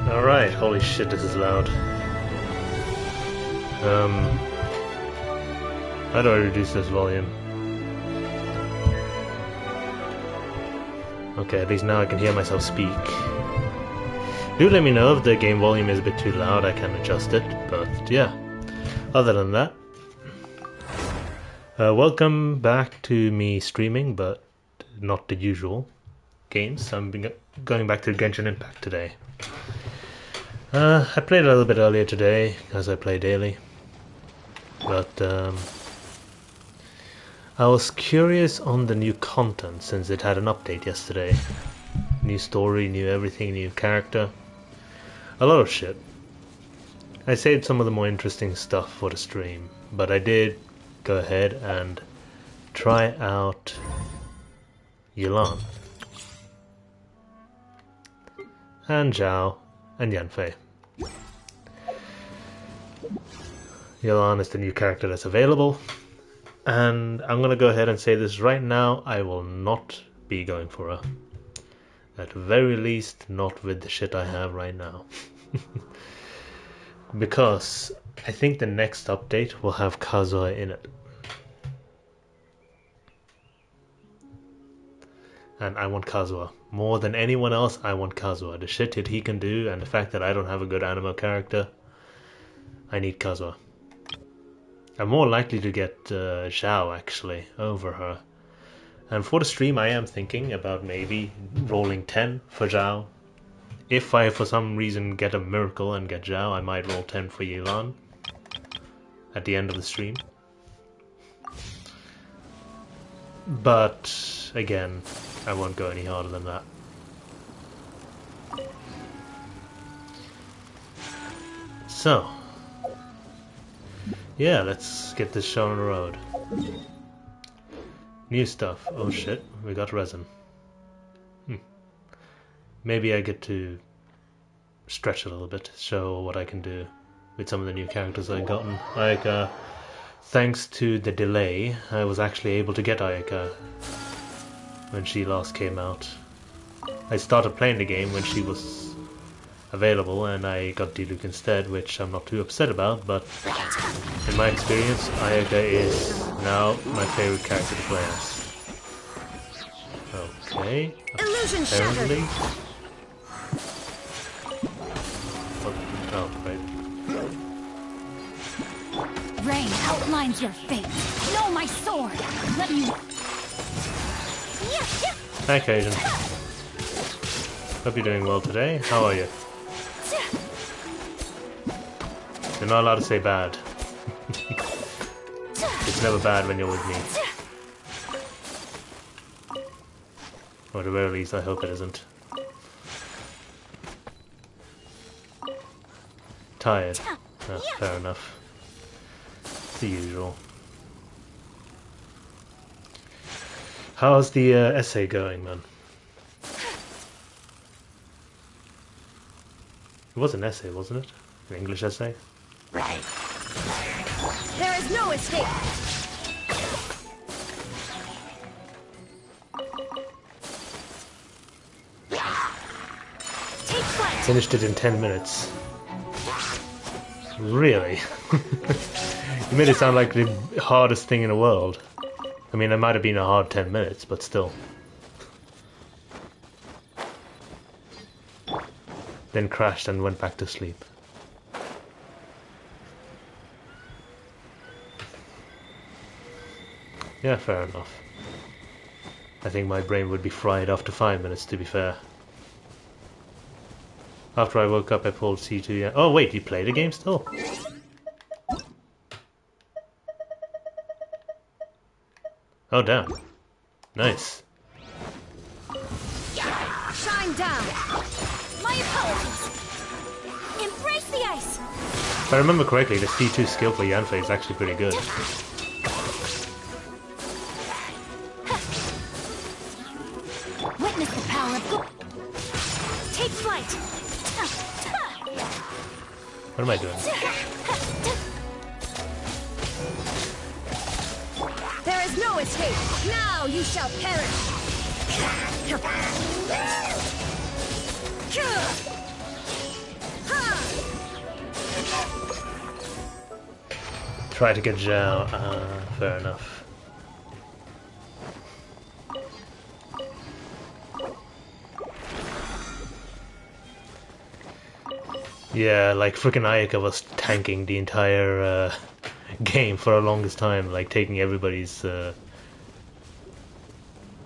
Alright, holy shit, this is loud. How do I reduce this volume? Okay, at least now I can hear myself speak. Do let me know if the game volume is a bit too loud, I can adjust it, but yeah. Other than that, welcome back to me streaming, but not the usual games. I'm going back to Genshin Impact today. I played a little bit earlier today, as I play daily, but I was curious on the new content since it had an update yesterday. New story, new everything, new character. A lot of shit. I saved some of the more interesting stuff for the stream, but I did go ahead and try out Yelan and Zhao and Yanfei. Yelan is the new character that's available, and I'm gonna go ahead and say this right now, I will not be going for her. At the very least, not with the shit I have right now. Because I think the next update will have Kazuha in it. And I want Kazuha. More than anyone else, I want Kazuha. The shit that he can do, and the fact that I don't have a good anime character, I need Kazuha. I'm more likely to get Zhao, actually, over her. And for the stream, I am thinking about maybe rolling 10 for Zhao. If I, for some reason, get a miracle and get Zhao, I might roll 10 for Yelan at the end of the stream. But, again, I won't go any harder than that. So, yeah, let's get this show on the road. New stuff. Oh shit, we got resin. Maybe I get to stretch a little bit, show what I can do with some of the new characters I've gotten. Ayaka, thanks to the delay, I was actually able to get Ayaka when she last came out. I started playing the game when she was available and I got Diluc instead, which I'm not too upset about, but in my experience, Ayaka is now my favorite character to play as. Okay. Illusion shattered. Oh, right. Rain outlines your fate. Know my sword. Let me. Hi, Cajun. Hope you're doing well today. How are you? You're not allowed to say bad. It's never bad when you're with me. Or at the very least, I hope it isn't. Tired. Oh, fair enough. It's the usual. How's the essay going, man? It was an essay, wasn't it? An English essay? Right. There is no escape. Take flight. Finished it in 10 minutes. Really? You made it sound like the hardest thing in the world. I mean, it might have been a hard 10 minutes, but still. Then crashed and went back to sleep. Yeah, fair enough. I think my brain would be fried after 5 minutes, to be fair. After I woke up, I pulled C2. Yeah. Oh wait, you play the game still? Oh damn! Nice. Shine down. My apologies. Embrace the ice. If I remember correctly, the C2 skill for Yanfei is actually pretty good. Witness the power of God. Take flight. What am I doing? There is no escape. Now you shall perish. Try to get Zhao. Fair enough. Yeah, like freaking Ayaka was tanking the entire game for the longest time, like taking everybody's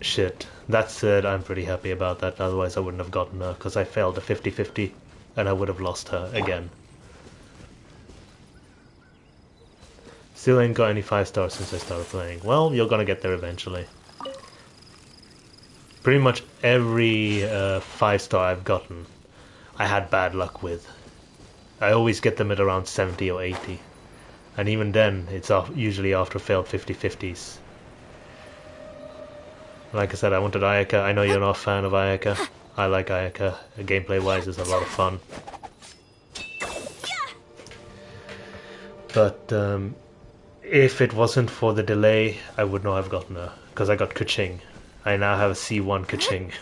shit. That said, I'm pretty happy about that, otherwise I wouldn't have gotten her, because I failed a 50-50 and I would have lost her again. Still ain't got any 5 stars since I started playing. Well, you're gonna get there eventually. Pretty much every 5 star I've gotten, I had bad luck with. I always get them at around 70 or 80. And even then, it's usually after failed 50-50s. Like I said, I wanted Ayaka. I know you're not a fan of Ayaka. I like Ayaka. Gameplay-wise, it's a lot of fun. But if it wasn't for the delay, I would not have gotten her. Because I got Kuching. I now have a C1 Kuching.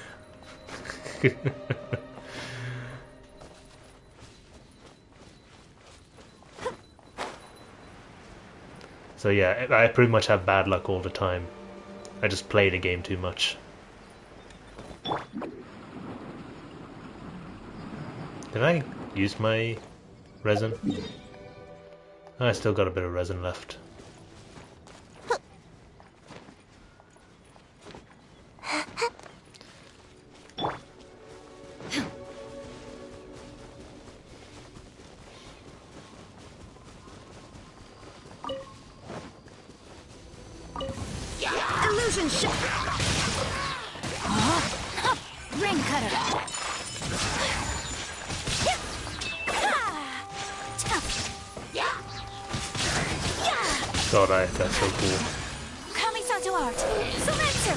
So yeah, I pretty much have bad luck all the time. I just play the game too much. Did I use my resin? I still got a bit of resin left. Illusion shot. Ring cutter. God, that's so cool. Kamisato art. Sumetsu.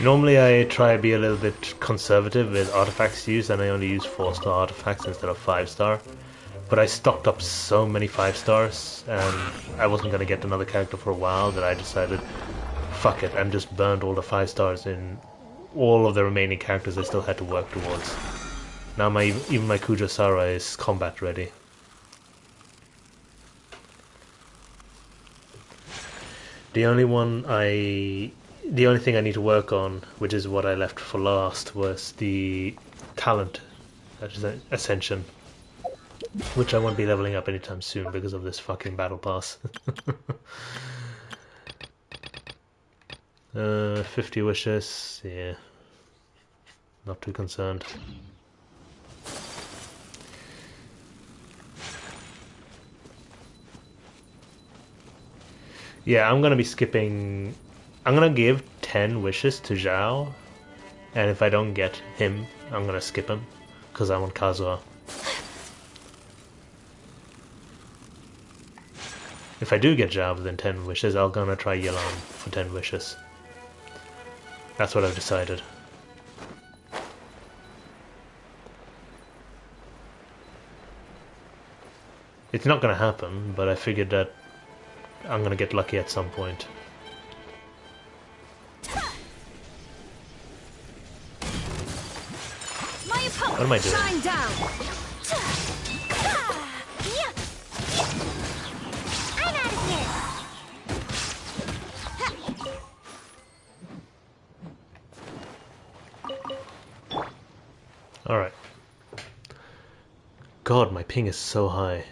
Normally I try to be a little bit conservative with artifacts used, and I only use 4-star artifacts instead of 5-star. But I stocked up so many 5 stars, and I wasn't going to get another character for a while, that I decided, fuck it, and just burned all the 5 stars in all of the remaining characters I still had to work towards. Now even my Kujo-Sara is combat ready. The only thing I need to work on, which is what I left for last, was the talent ascension, which I won't be leveling up anytime soon because of this fucking battle pass. 50 wishes, yeah, not too concerned. Yeah, I'm gonna be skipping. I'm gonna give 10 wishes to Zhao, and if I don't get him, I'm gonna skip him, because I want Kazuha. If I do get Zhao within 10 wishes, I'm gonna try Yelan for 10 wishes. That's what I've decided. It's not gonna happen, but I figured that I'm gonna get lucky at some point. What am I doing? Shine down. I'm out of here. Alright. God, my ping is so high.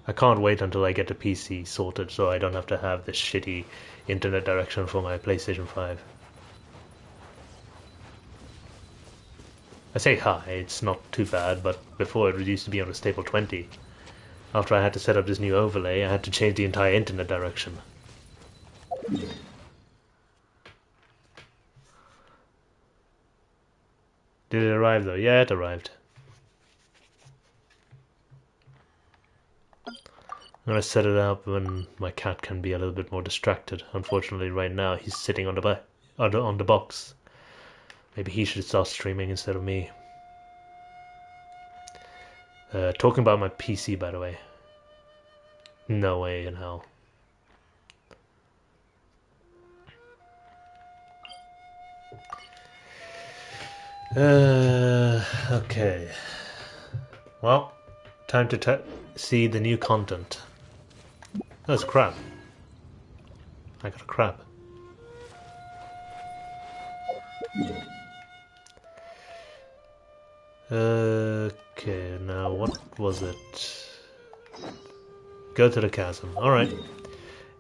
I can't wait until I get the PC sorted so I don't have to have this shitty internet direction for my PlayStation 5. I say high, it's not too bad, but before it used to be on a stable 20. After I had to set up this new overlay, I had to change the entire internet direction. Did it arrive though? Yeah, it arrived. I'm gonna set it up when my cat can be a little bit more distracted. Unfortunately, right now he's sitting on the box. Maybe he should start streaming instead of me. Talking about my PC, by the way. No way in hell. Okay. Well, time to see the new content. That's crap. I got a crap. Okay, now what was it? Go to the chasm. Alright.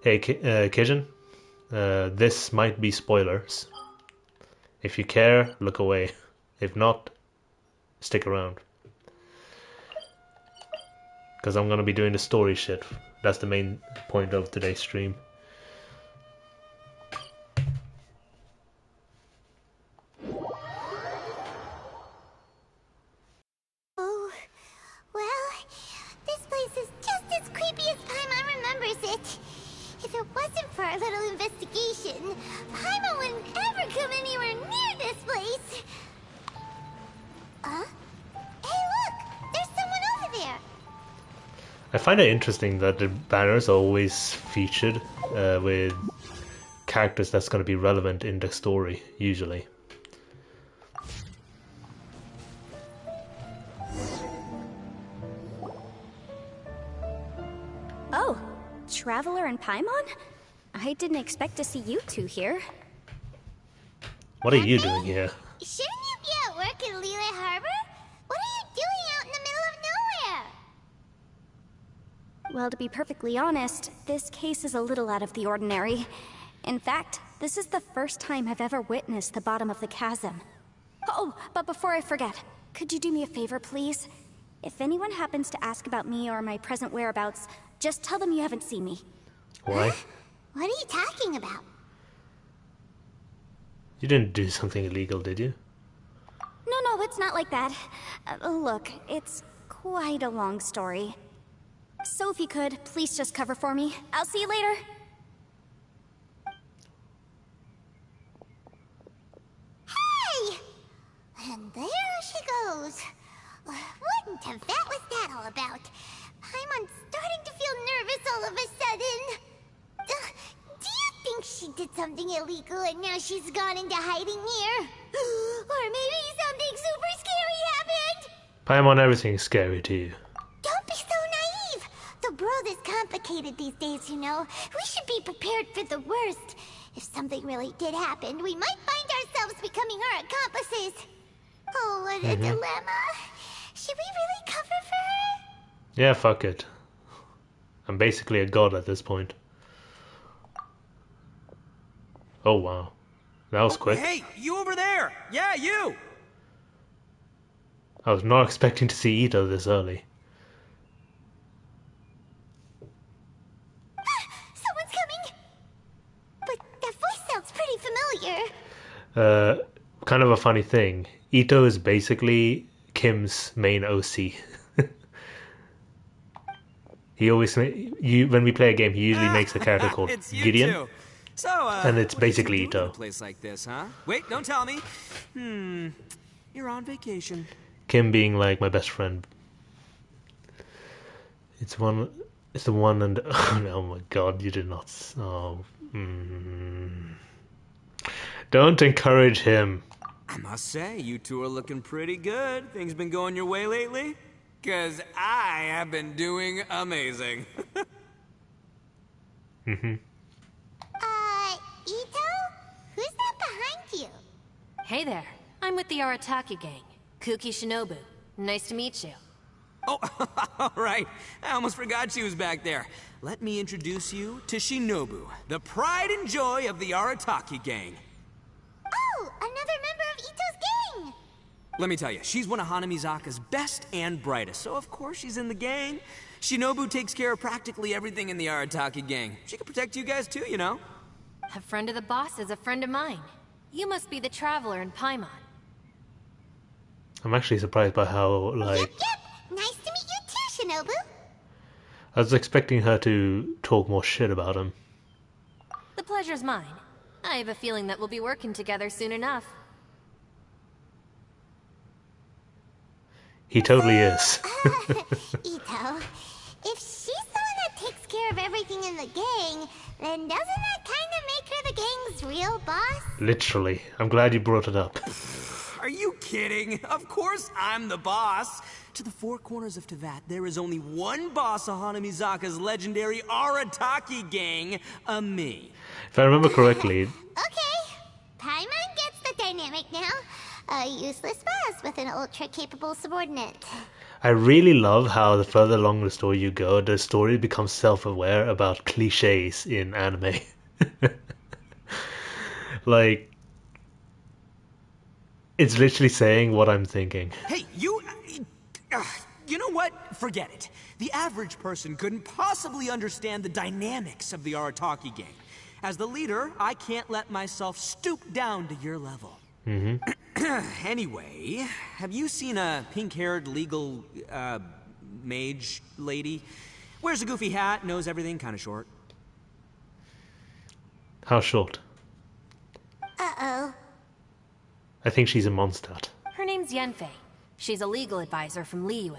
Hey, Kijin. This might be spoilers. If you care, look away. If not, stick around. Because I'm going to be doing the story shit. That's the main point of today's stream. Oh, well, this place is just as creepy as Paimon remembers it. If it wasn't for our little investigation, Paimon wouldn't ever come anywhere near this place. Hey, look! There's someone over there! I find it interesting that the banners are always featured with characters that's going to be relevant in the story, usually. Oh, Traveler and Paimon? I didn't expect to see you two here. What are you doing here? Shouldn't you be at work in Liyue Harbor? What are you doing out in the middle of nowhere? Well, to be perfectly honest, this case is a little out of the ordinary. In fact, this is the first time I've ever witnessed the bottom of the chasm. Oh, but before I forget, could you do me a favor, please? If anyone happens to ask about me or my present whereabouts, just tell them you haven't seen me. Why? What are you talking about? You didn't do something illegal, did you? No, it's not like that. Look, it's quite a long story. So if you could, please just cover for me. I'll see you later. Hey! And there she goes. What in Tibet was that all about? Paimon's starting to feel nervous all of a sudden. Do you think she did something illegal and now she's gone into hiding here? Or maybe something super scary happened? Paimon, everything is scary to you. Don't be so naive! The world is complicated these days, you know. We should be prepared for the worst. If something really did happen, we might find ourselves becoming her accomplices. Oh, what a dilemma. Should we really cover for her? Yeah, fuck it. I'm basically a god at this point. Oh wow. That was quick. Hey, you over there! Yeah, you! I was not expecting to see Ito this early. Someone's coming! But that voice sounds pretty familiar. Kind of a funny thing. Ito is basically Kim's main OC. He always when we play a game, he usually makes a character called It's you Gideon, two. So, and it's what did you basically do in Ito. a place like this, huh? Wait, don't tell me. You're on vacation. Kim being like my best friend. It's the one and oh my god, you did not. Don't encourage him. I must say, you two are looking pretty good. Things been going your way lately? 'Cause I have been doing amazing. Ito? Who's that behind you? Hey there, I'm with the Arataki gang. Kuki Shinobu. Nice to meet you. Oh, all right. I almost forgot she was back there. Let me introduce you to Shinobu, the pride and joy of the Arataki gang. Oh, another member of Ito's gang! Let me tell you, she's one of Hanamizaka's best and brightest, so of course she's in the gang. Shinobu takes care of practically everything in the Arataki gang. She can protect you guys too, you know. A friend of the boss is a friend of mine. You must be the Traveler in Paimon. I'm actually surprised by how, like... Yep. Nice to meet you too, Shinobu. I was expecting her to talk more shit about him. The pleasure's mine. I have a feeling that we'll be working together soon enough. He totally is. Ito, if she's the one that takes care of everything in the gang, then doesn't that kind of make her the gang's real boss? Literally. I'm glad you brought it up. Are you kidding? Of course I'm the boss. to the four corners of Teyvat, there is only one boss of Hana Mizaka's legendary Arataki gang, a me. If I remember correctly, Okay, Paimon gets the dynamic now. A useless boss with an ultra-capable subordinate. I really love how the further along the story you go, the story becomes self-aware about cliches in anime. Like, it's literally saying what I'm thinking. Hey, you know what? Forget it. The average person couldn't possibly understand the dynamics of the Arataki gang. As the leader, I can't let myself stoop down to your level. Anyway, have you seen a pink-haired legal, mage lady? Wears a goofy hat, knows everything, kinda short. How short? Uh-oh. I think she's a Mondstadt. Her name's Yanfei. She's a legal advisor from Liyue.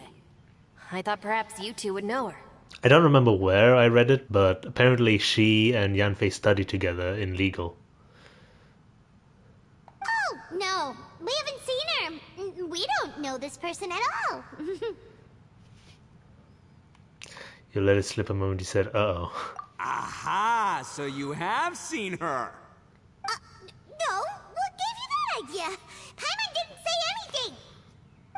I thought perhaps you two would know her. I don't remember where I read it, but apparently she and Yanfei studied together in legal. Oh, no. We haven't seen her. We don't know this person at all. You let it slip a moment you said, uh-oh. Aha! So you have seen her! No, what gave you that idea? Paimon didn't say anything.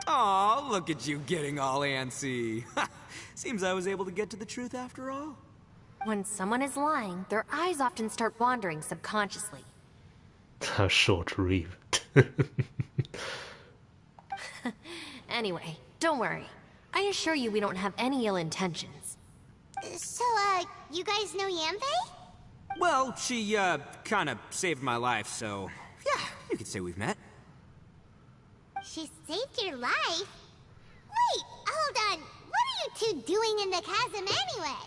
Aw, look at you getting all antsy. Seems I was able to get to the truth after all. When someone is lying, their eyes often start wandering subconsciously. How short Reeve. Anyway, don't worry. I assure you we don't have any ill intentions. So, you guys know Yanfei? Well, she, kinda saved my life, so... yeah, you could say we've met. She saved your life? Wait, hold on. What are you two doing in the chasm anyway?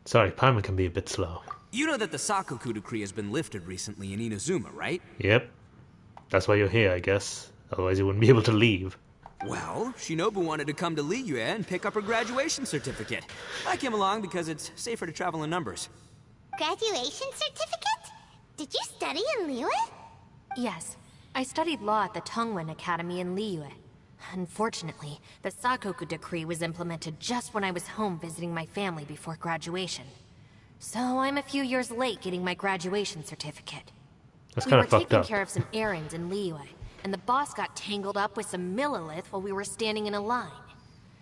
Sorry, Paimon can be a bit slow. You know that the Sakoku decree has been lifted recently in Inazuma, right? Yep. That's why you're here, I guess. Otherwise you wouldn't be able to leave. Well, Shinobu wanted to come to Liyue and pick up her graduation certificate. I came along because it's safer to travel in numbers. Graduation certificate? Did you study in Liyue? Yes, I studied law at the Tongwen Academy in Liyue. Unfortunately, the Sakoku decree was implemented just when I was home visiting my family before graduation. So I'm a few years late getting my graduation certificate. That's We kind were of fucked taking up. care of some errands in Liyue, and the boss got tangled up with some Millilith while we were standing in a line.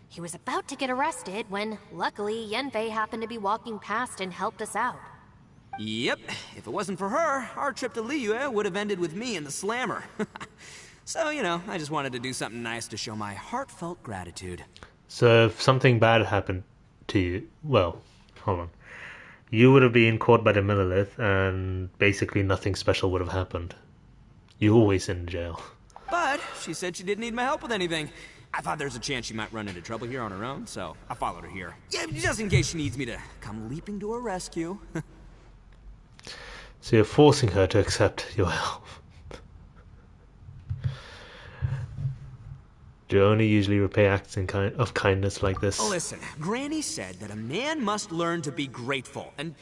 He was about to get arrested when, luckily, Yanfei happened to be walking past and helped us out. Yep, if it wasn't for her, our trip to Liyue would have ended with me in the slammer. So, you know, I just wanted to do something nice to show my heartfelt gratitude. So if something bad happened to you, well, hold on. You would have been caught by the Millilith and basically nothing special would have happened. You always in jail. But she said she didn't need my help with anything. I thought there's a chance she might run into trouble here on her own, so I followed her here. Yeah, just in case she needs me to come leaping to her rescue. So you're forcing her to accept your help. Do you only usually repay acts of kindness like this? Listen, Granny said that a man must learn to be grateful, and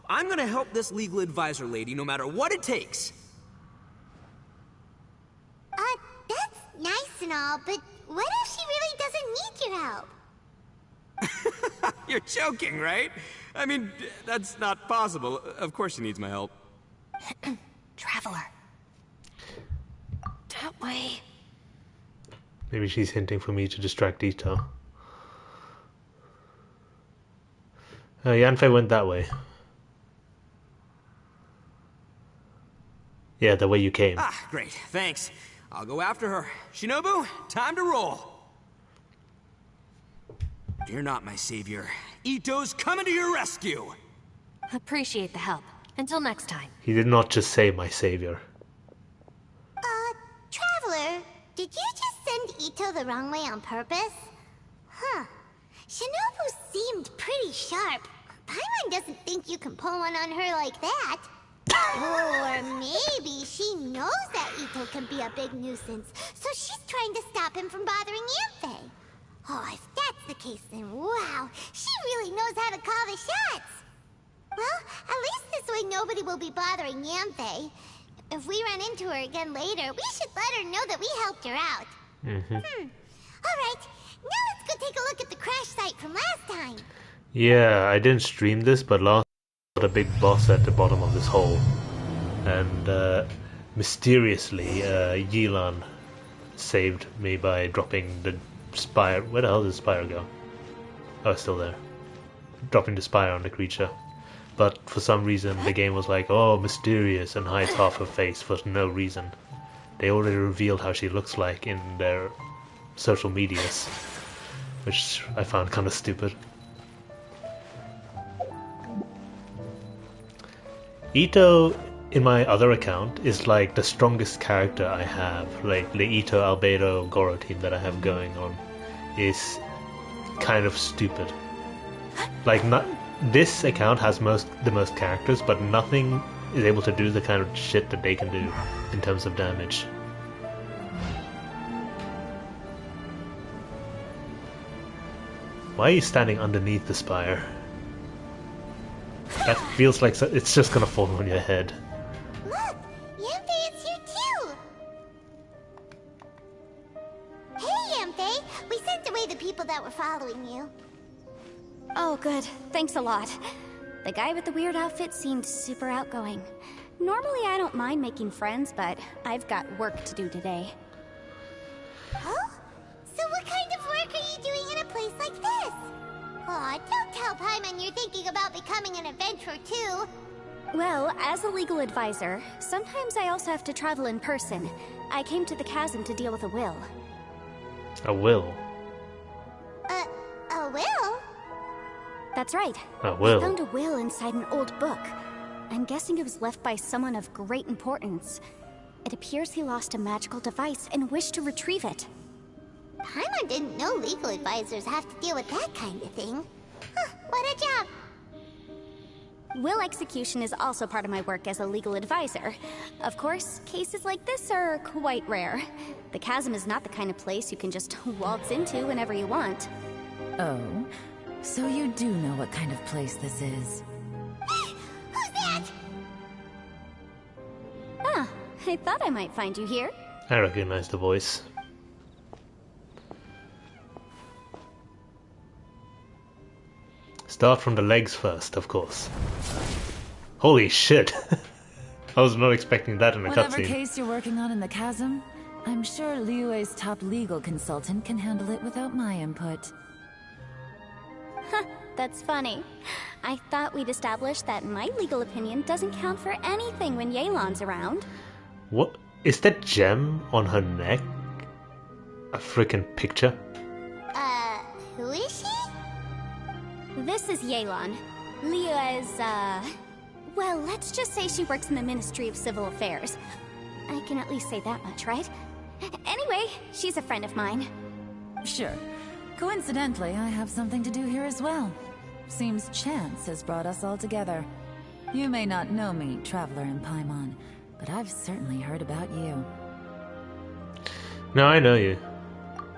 I'm gonna help this legal advisor lady no matter what it takes. That's nice and all, but what if she really doesn't need your help? You're joking, right? I mean, that's not possible. Of course she needs my help. Traveler. That way. Maybe she's hinting for me to distract Ito. Yanfei went that way. Yeah, the way you came. Ah, great. Thanks. I'll go after her. Shinobu, time to roll. Fear not, my savior. Ito's coming to your rescue. Appreciate the help. Until next time. He did not just say my savior. Traveler, did you just send Ito the wrong way on purpose? Huh. Shinobu seemed pretty sharp. Paimon doesn't think you can pull one on her like that. Or maybe she knows that Ito can be a big nuisance, so she's trying to stop him from bothering Yanfei. Oh, if that's the case, then wow, she really knows how to call the shots. Well, at least this way nobody will be bothering Yanfei. If we run into her again later, we should let her know that we helped her out. All right, Now let's go take a look at the crash site from last time. Yeah, I didn't stream this, but last got a big boss at the bottom of this hole. And mysteriously, Yelan saved me by dropping the spire. Where the hell did the spire go? Oh, it's still there. Dropping the spire on the creature. But for some reason, the game was like, oh, mysterious, and hides half her face for no reason. They already revealed how she looks like in their social medias, which I found kind of stupid. Ito, in my other account, is like the strongest character I have. Like the Ito, Albedo, Goro team that I have going on is kind of stupid. Like, not this account has the most characters, but nothing is able to do the kind of shit that they can do in terms of damage. Why are you standing underneath the spire? That feels like it's just gonna fall on your head. Look, Yamte is here too. Hey, Yamte, we sent away the people that were following you. Oh, good. Thanks a lot. The guy with the weird outfit seemed super outgoing. Normally I don't mind making friends, but I've got work to do today. Oh? So what kind of work are you doing in a place like this? Aw, don't tell Paimon you're thinking about becoming an adventurer too. Well, as a legal advisor, sometimes I also have to travel in person. I came to the chasm to deal with a will. A will? A will? That's right. A will? I found a will inside an old book. I'm guessing it was left by someone of great importance. It appears he lost a magical device and wished to retrieve it. Paimon didn't know legal advisors have to deal with that kind of thing. Huh, what a job. Will execution is also part of my work as a legal advisor. Of course, cases like this are quite rare. The chasm is not the kind of place you can just waltz into whenever you want. Oh, so you do know what kind of place this is. Who's that? Ah, I thought I might find you here. I recognize the voice. Start from the legs first, of course. Holy shit! I was not expecting that in a Whatever cutscene. case you're working on in the chasm, I'm sure Liyue's top legal consultant can handle it without my input. That's funny. I thought we'd established that my legal opinion doesn't count for anything when Yelan's around. What? Is that gem on her neck a freaking picture? Who is she? This is Yelan. Liyue's, well, let's just say she works in the Ministry of Civil Affairs. I can at least say that much, right? Anyway, she's a friend of mine. Sure. Coincidentally, I have something to do here as well. Seems chance has brought us all together. You may not know me, Traveler in Paimon, but I've certainly heard about you. No, I know you.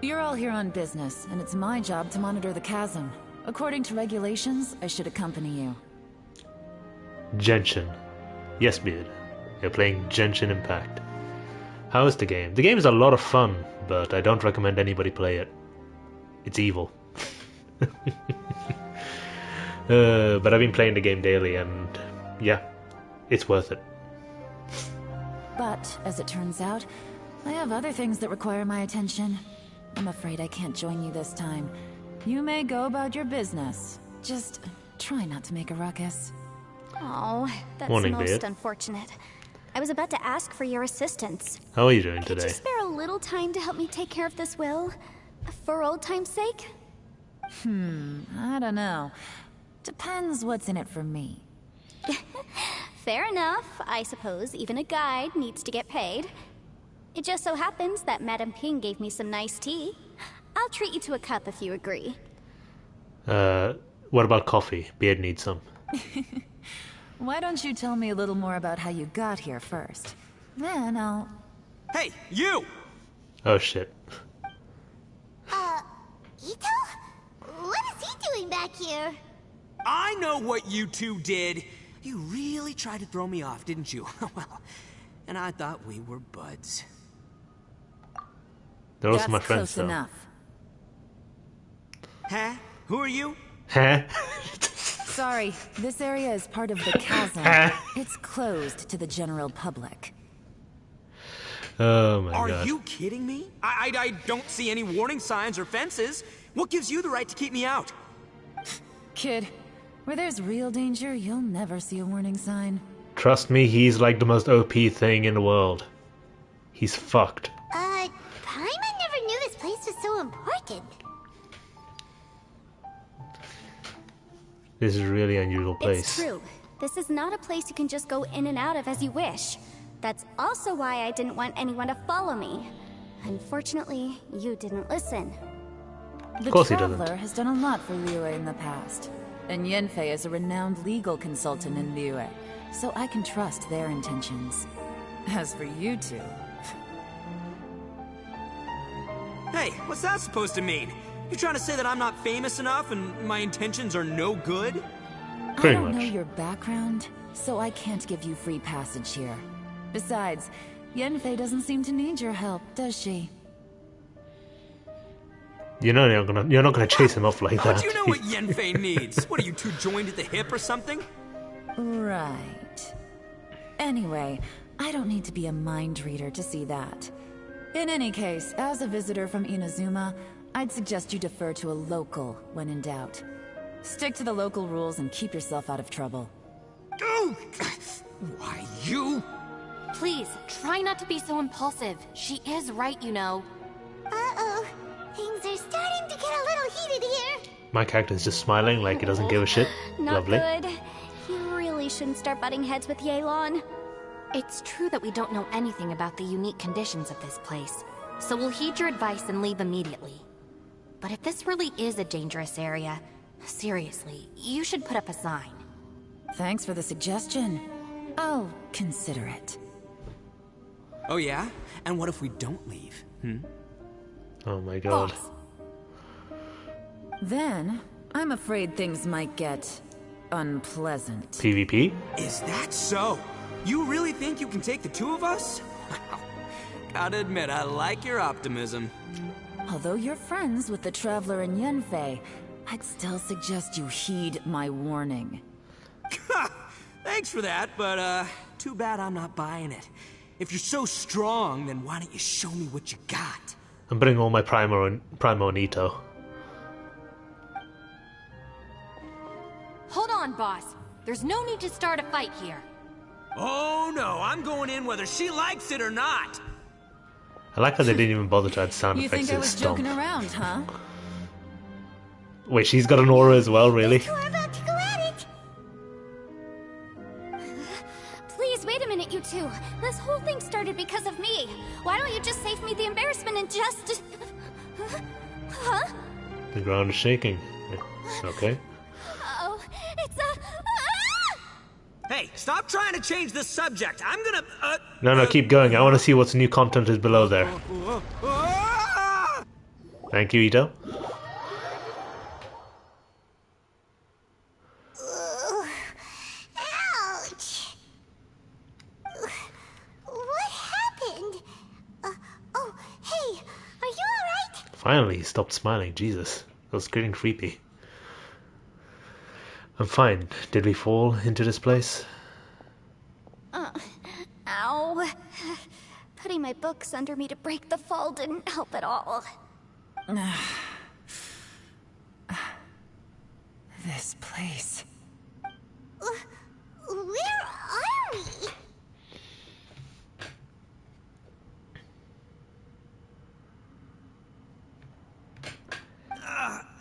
You're all here on business, and it's my job to monitor the chasm. According to regulations, I should accompany you. Genshin. Yes, Beard. You're playing Genshin Impact. How is the game? The game is a lot of fun, but I don't recommend anybody play it. It's evil. But I've been playing the game daily, and yeah, it's worth it. But, as it turns out, I have other things that require my attention. I'm afraid I can't join you this time. You may go about your business. Just try not to make a ruckus. Oh, that's Morning, most Beard. unfortunate. I was about to ask for your assistance. How are you doing Could today? you spare a little time to help me take care of this will? For old time's sake? I don't know. Depends what's in it for me. Fair enough. I suppose even a guide needs to get paid. It just so happens that Madame Ping gave me some nice tea. I'll treat you to a cup if you agree. What about coffee? Beard needs some. Why don't you tell me a little more about how you got here first? Then I'll... Hey, you! Oh shit. Ito? What is he doing back here? I know what you two did. You really tried to throw me off, didn't you? Well, and I thought we were buds. They're also That's my friends, close though. enough. Huh? Who are you? Huh? Sorry, this area is part of the chasm. It's closed to the general public. Oh my Are god. you kidding me? I don't see any warning signs or fences. What gives you the right to keep me out? Kid, where there's real danger, you'll never see a warning sign. Trust me, he's like the most OP thing in the world. He's fucked. Paimon never knew this place was so important. This is a really unusual place. It's true. This is not a place you can just go in and out of as you wish. That's also why I didn't want anyone to follow me. Unfortunately, you didn't listen. The course he Traveler doesn't. has done a lot for Liyue in the past. And Yenfei is a renowned legal consultant in Liyue, so I can trust their intentions. As for you two... Hey, what's that supposed to mean? You trying to say that I'm not famous enough and my intentions are no good? Pretty I don't know much. your background, so I can't give you free passage here. Besides, Yenfei doesn't seem to need your help, does she? You know you're not gonna chase him off like How that. do you know what Yenfei needs? What, are you two joined at the hip or something? Right. Anyway, I don't need to be a mind reader to see that. In any case, as a visitor from Inazuma, I'd suggest you defer to a local when in doubt. Stick to the local rules and keep yourself out of trouble. Oh, why you? Please, try not to be so impulsive. She is right, you know. Uh-oh. Things are starting to get a little heated here. My character's just smiling like he doesn't give a shit. Not Lovely. good. You really shouldn't start butting heads with Yelan. It's true that we don't know anything about the unique conditions of this place, so we'll heed your advice and leave immediately. But if this really is a dangerous area, seriously, you should put up a sign. Thanks for the suggestion. I'll consider it. Oh yeah? And what if we don't leave? Oh my god. Boss, Then, I'm afraid things might get unpleasant. PvP? Is that so? You really think you can take the two of us? Gotta admit, I like your optimism. Although you're friends with the Traveler and Yenfei, I'd still suggest you heed my warning. Thanks for that, but too bad I'm not buying it. If you're so strong, then why don't you show me what you got? I'm putting all my Primo Nito. hold on, boss. There's no need to start a fight here. Oh no, I'm going in whether she likes it or not. I like how they didn't even bother to add sound You effects think I to was Stomp. joking around, huh? Wait, she's got an aura as well, really? We're about to go at it. Please, wait a minute, you two. This whole thing started because of me. Why don't you just save me the embarrassment and just... Huh? The ground is shaking. Okay. Oh, it's a... Hey, stop trying to change the subject. I'm gonna, No, keep going. I want to see what's new content is below there. Thank you, Ito. Ouch! What happened? Oh, hey, are you alright? Finally, he stopped smiling. Jesus. That was getting creepy. I'm fine. Did we fall into this place? Ow. Putting my books under me to break the fall didn't help at all. This place. Where are we?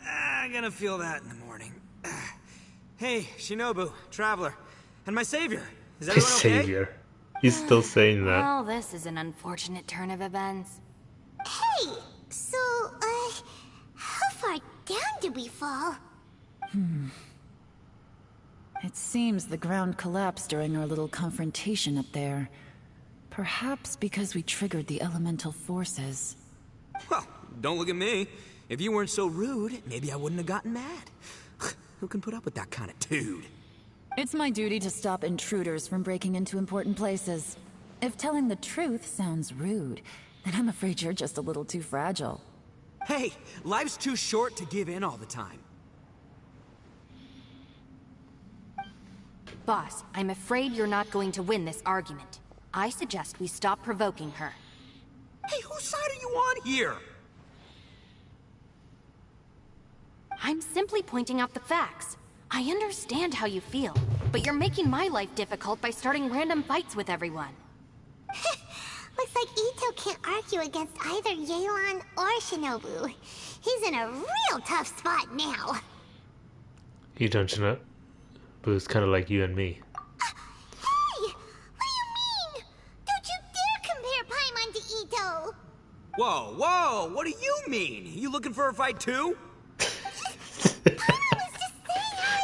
I'm gonna feel that in the morning. Hey, Shinobu, Traveler, and my savior. Is His everyone okay? savior. He's still saying that. Well, this is an unfortunate turn of events. Hey, so, how far down did we fall? It seems the ground collapsed during our little confrontation up there. Perhaps because we triggered the elemental forces. Well, don't look at me. If you weren't so rude, maybe I wouldn't have gotten mad. Who can put up with that kind of dude? It's my duty to stop intruders from breaking into important places. If telling the truth sounds rude, then I'm afraid you're just a little too fragile. Hey, life's too short to give in all the time. Boss, I'm afraid you're not going to win this argument. I suggest we stop provoking her. Hey, whose side are you on here? I'm simply pointing out the facts. I understand how you feel, but you're making my life difficult by starting random fights with everyone. Looks like Ito can't argue against either Yelan or Shinobu. He's in a real tough spot now. You don't know, but it's kind of like you and me. Hey! What do you mean? Don't you dare compare Paimon to Ito! Whoa, whoa, what do you mean? You looking for a fight too?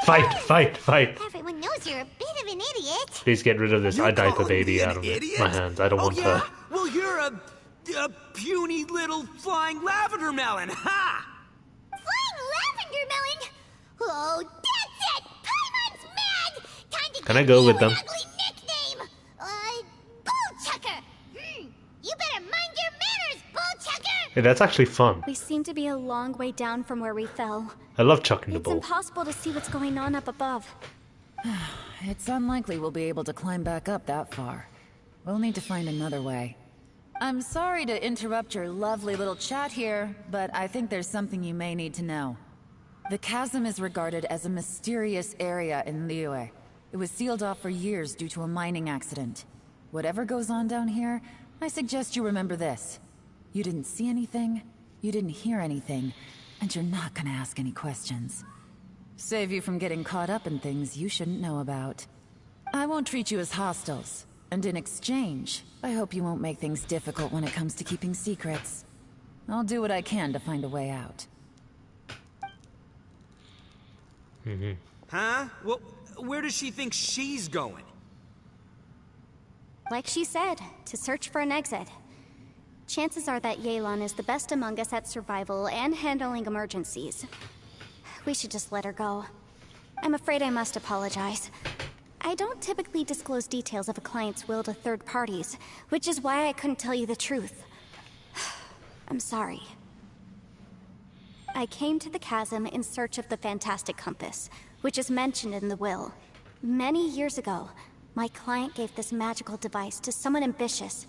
Fight! Everyone knows you're a bit of an idiot. Please get rid of this You I diaper calling baby me out an of idiot? my hands. I don't Oh, want yeah? her. Well, you're a puny little flying lavender melon, ha! Flying lavender melon? Oh, that's it! Paimon's mad! Time to Can I give go you with an them? ugly nickname! Bullchucker! You better mind your manners, Bullchucker! Hey, that's actually fun. We seem to be a long way down from where we fell. I love chucking the It's ball. impossible to see what's going on up above. It's unlikely we'll be able to climb back up that far. We'll need to find another way. I'm sorry to interrupt your lovely little chat here, but I think there's something you may need to know. The chasm is regarded as a mysterious area in Liyue. It was sealed off for years due to a mining accident. Whatever goes on down here, I suggest you remember this. You didn't see anything, you didn't hear anything, and you're not gonna ask any questions. Save you from getting caught up in things you shouldn't know about. I won't treat you as hostiles, and in exchange, I hope you won't make things difficult when it comes to keeping secrets. I'll do what I can to find a way out. Huh? Well, where does she think she's going? Like she said, to search for an exit. Chances are that Yelan is the best among us at survival and handling emergencies. We should just let her go. I'm afraid I must apologize. I don't typically disclose details of a client's will to third parties, which is why I couldn't tell you the truth. I'm sorry. I came to the chasm in search of the Fantastic Compass, which is mentioned in the will. Many years ago, my client gave this magical device to someone ambitious,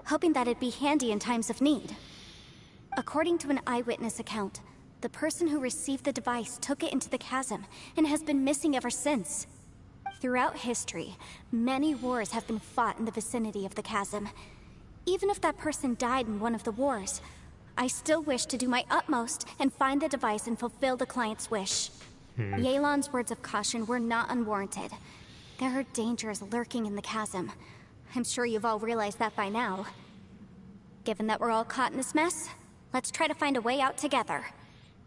hoping that it'd be handy in times of need. According to an eyewitness account, the person who received the device took it into the chasm and has been missing ever since. Throughout history, many wars have been fought in the vicinity of the chasm. Even if that person died in one of the wars, I still wish to do my utmost and find the device and fulfill the client's wish. Yelan's words of caution were not unwarranted. There are dangers lurking in the chasm. I'm sure you've all realized that by now. Given that we're all caught in this mess, let's try to find a way out together.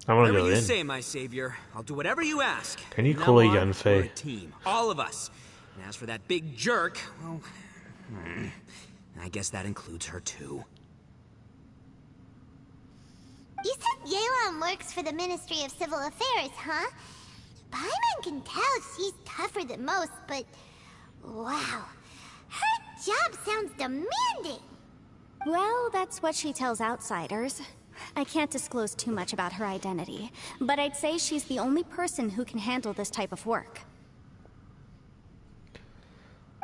I want to Whatever go you in. say, my savior. I'll do whatever you ask. Can you From call now her on, Yanfei? we're a team. All of us. And as for that big jerk, well, I guess that includes her too. You said Yelan works for the Ministry of Civil Affairs, huh? Paimon can tell she's tougher than most, but... wow. Her job sounds demanding. Well, that's what she tells outsiders. I can't disclose too much about her identity, but I'd say she's the only person who can handle this type of work.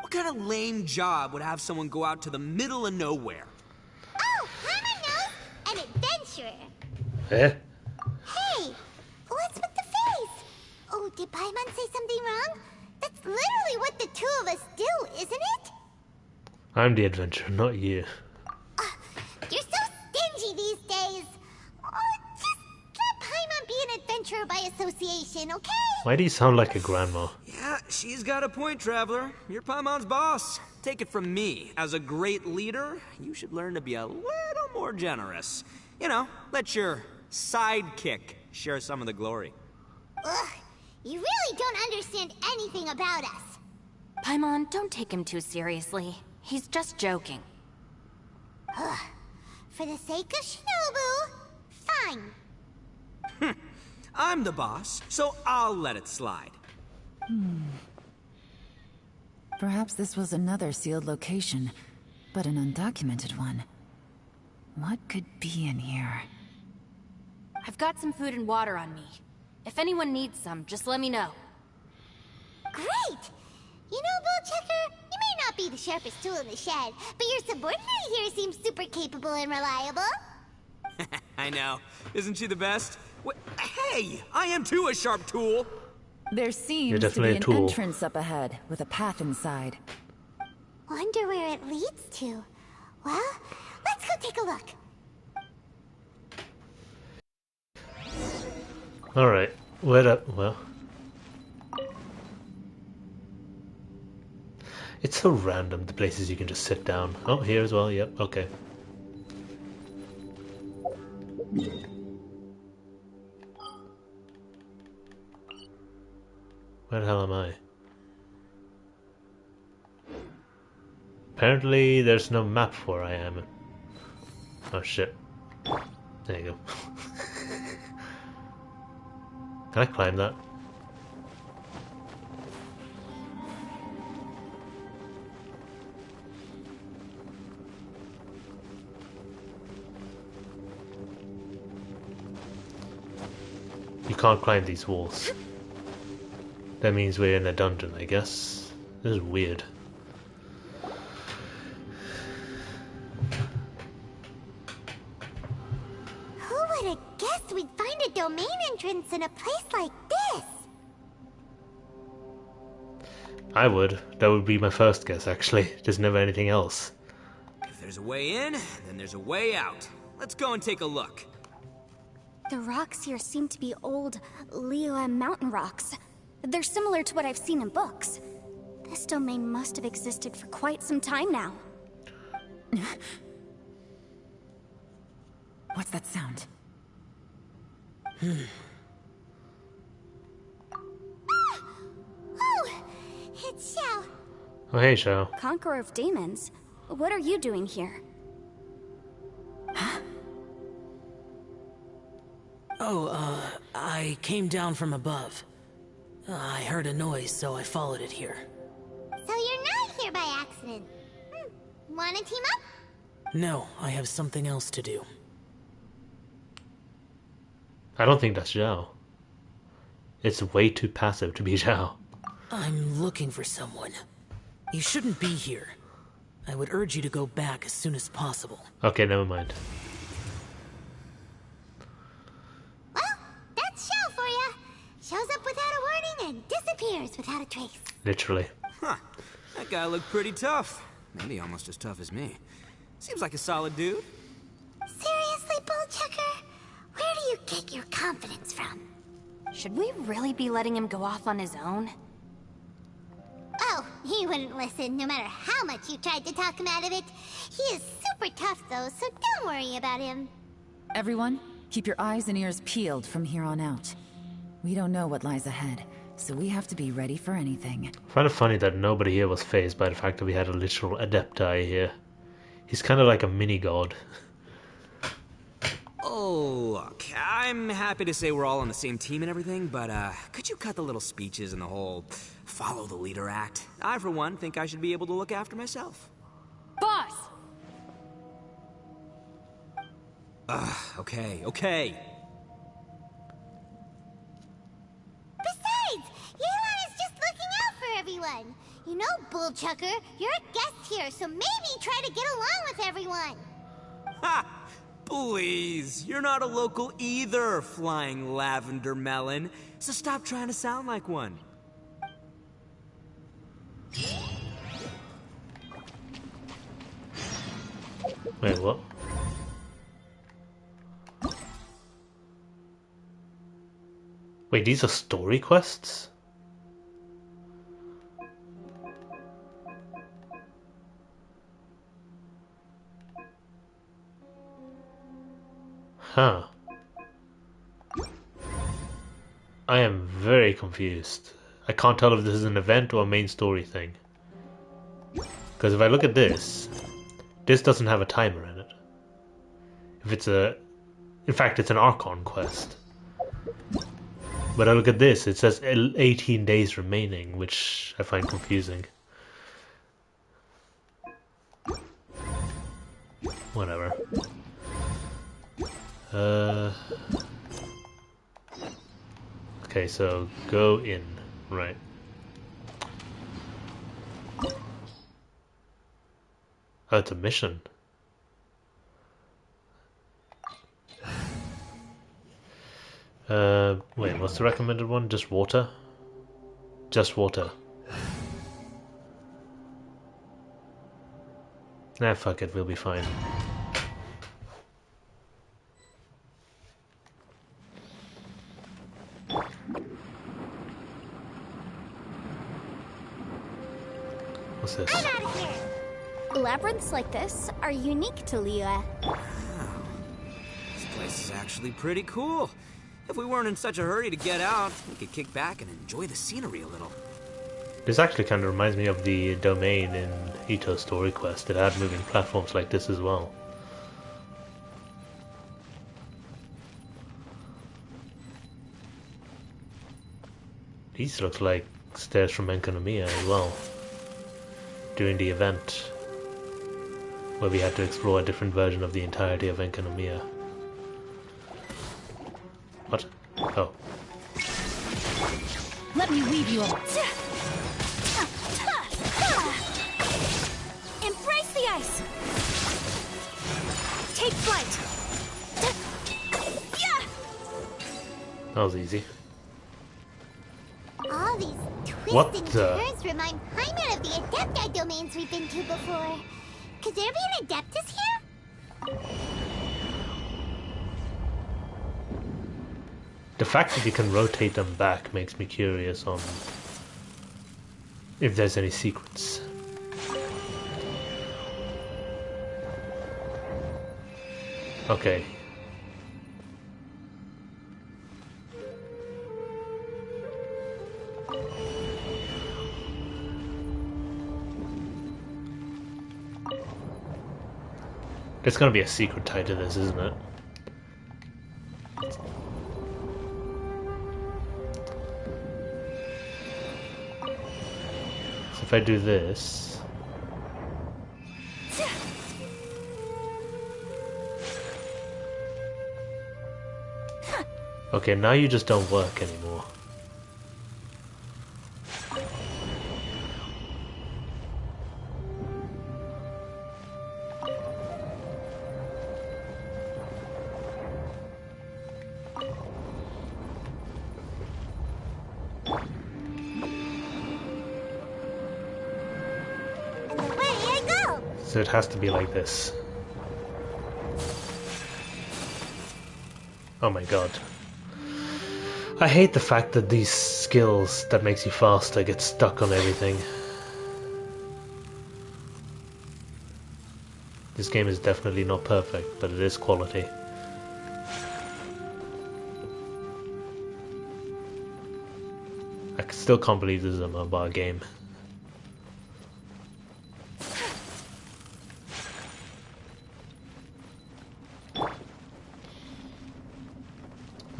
What kind of lame job would have someone go out to the middle of nowhere? Oh, Paimon knows! An adventurer. Eh? Hey, what's with the face? Oh, did Paimon say something wrong? That's literally what the two of us do, isn't it? I'm the adventurer, not you. You're so stingy these days. Oh, just let Paimon be an adventurer by association, okay? Why do you sound like a grandma? Yeah, she's got a point, Traveler. You're Paimon's boss. Take it from me. As a great leader, you should learn to be a little more generous. You know, let your sidekick share some of the glory. Ugh, you really don't understand anything about us. Paimon, don't take him too seriously. He's just joking. For the sake of Shinobu, fine. I'm the boss, so I'll let it slide. Perhaps this was another sealed location, but an undocumented one. What could be in here? I've got some food and water on me. If anyone needs some, just let me know. Great! You know, Bullchecker, you may not be the sharpest tool in the shed, but your subordinate here seems super capable and reliable. I know. Isn't she the best? Hey! I am too a sharp tool! There seems to definitely be a an tool. entrance up ahead, with a path inside. Wonder where it leads to. Well, let's go take a look. Alright, wait up. Well, it's so random the places you can just sit down. Oh, here as well. Yep, okay. Where the hell am I? Apparently there's no map for where I am. Oh shit. There you go. Can I climb that? You can't climb these walls. That means we're in a dungeon, I guess. This is weird. Who would have guessed we'd find a domain entrance in a place like this? I would. That would be my first guess, actually. There's never anything else. If there's a way in, then there's a way out. Let's go and take a look. The rocks here seem to be old Liyue mountain rocks. They're similar to what I've seen in books. This domain must have existed for quite some time now. What's that sound? Oh, it's Xiao. Oh, hey, Shao. Conqueror of Demons, what are you doing here? I came down from above. I heard a noise, so I followed it here. So you're not here by accident. Wanna team up? No, I have something else to do. I don't think that's Zhao. It's way too passive to be Zhao. I'm looking for someone. You shouldn't be here. I would urge you to go back as soon as possible. Okay, never mind. Well, that's Xiao for ya. Shows up without a warning and disappears without a trace. Literally. Huh. That guy looked pretty tough. Maybe almost as tough as me. Seems like a solid dude. Seriously, Bullchecker? Where do you get your confidence from? Should we really be letting him go off on his own? Oh, he wouldn't listen no matter how much you tried to talk him out of it. He is super tough though, so don't worry about him. Everyone, keep your eyes and ears peeled from here on out. We don't know what lies ahead, so we have to be ready for anything. I find it funny that nobody here was fazed by the fact that we had a literal adepti here. He's kind of like a mini-god. Oh, look, I'm happy to say we're all on the same team and everything, but could you cut the little speeches and the whole follow the leader act? I, for one, think I should be able to look after myself. Boss! Okay. Besides, Yelan is just looking out for everyone. You know, Bullchucker, you're a guest here, so maybe try to get along with everyone. Ha! Please, you're not a local either, flying lavender melon. So stop trying to sound like one. Wait, what? Wait, these are story quests? Huh. I am very confused. I can't tell if this is an event or a main story thing. Because if I look at this doesn't have a timer in it. If it's in fact, it's an Archon quest. But I look at this, it says 18 days remaining, which I find confusing. Whatever. Okay, so go in. Right. Oh, it's a mission. Wait, what's the recommended one? Just water? Just water. Nah, fuck it, we'll be fine. What's this? I'm out of here. Labyrinths like this are unique to Liyue. This place is actually pretty cool. If we weren't in such a hurry to get out, we could kick back and enjoy the scenery a little. This actually kind of reminds me of the domain in Ito's Story Quest. It had moving platforms like this as well. These look like stairs from Enkanomiya as well. During the event, where we had to explore a different version of the entirety of Enkanomiya. What? Oh. Let me weave you up. Embrace the ice! Take flight! Yeah! That was easy. All these What twists the- and turns remind Paimon of the Adepti domains we've been to before. Could there be an Adeptus here? The fact that you can rotate them back makes me curious on if there's any secrets. Okay. There's gonna be a secret tied to this, isn't it? So if I do this... Okay, now you just don't work anymore. And away I go! So it has to be like this. Oh my god. I hate the fact that these skills that makes you faster get stuck on everything. This game is definitely not perfect, but it is quality. I still can't believe this is a mobile game.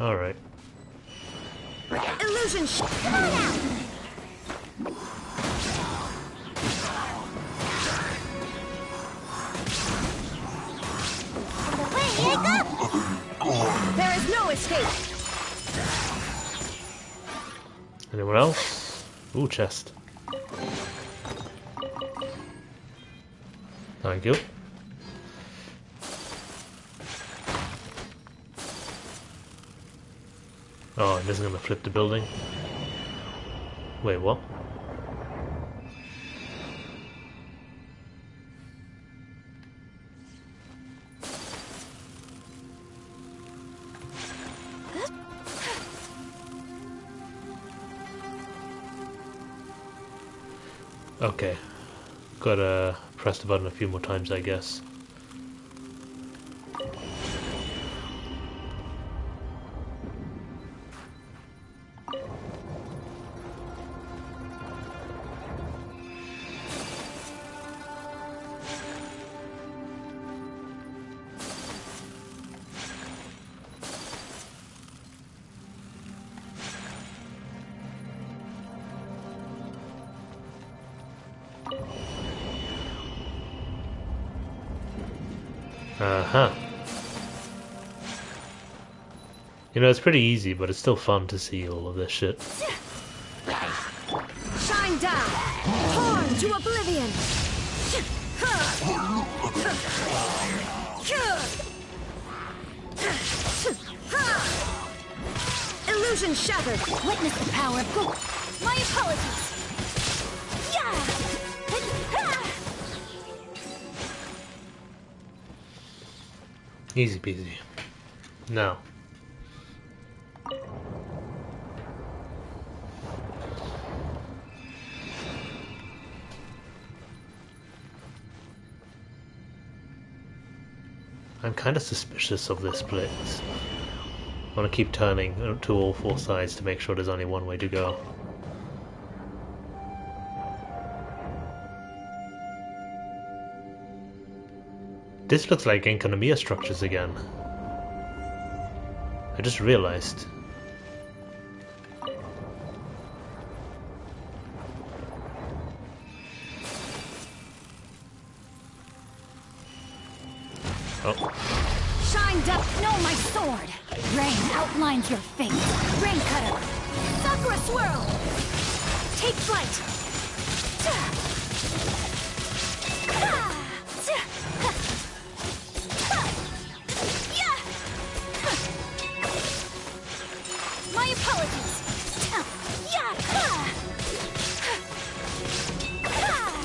Alright. Illusion Come on out! And away I go! There is no escape. Anyone else? Ooh, chest. Thank you. Oh, it isn't gonna flip the building. Wait, what? Okay. Gotta press the button a few more times, I guess. Uh-huh. You know, it's pretty easy, but it's still fun to see all of this shit. Shine down! Torn to oblivion! Illusion shattered! Witness the power of good! My apologies! Easy peasy. Now. I'm kind of suspicious of this place. I want to keep turning to all four sides to make sure there's only one way to go. This looks like Enkanomiya structures again. I just realized. Oh. Shine down! No, my sword! Rain outlines your fate! Rain cutter! Sakura swirl! Take flight! My apologies!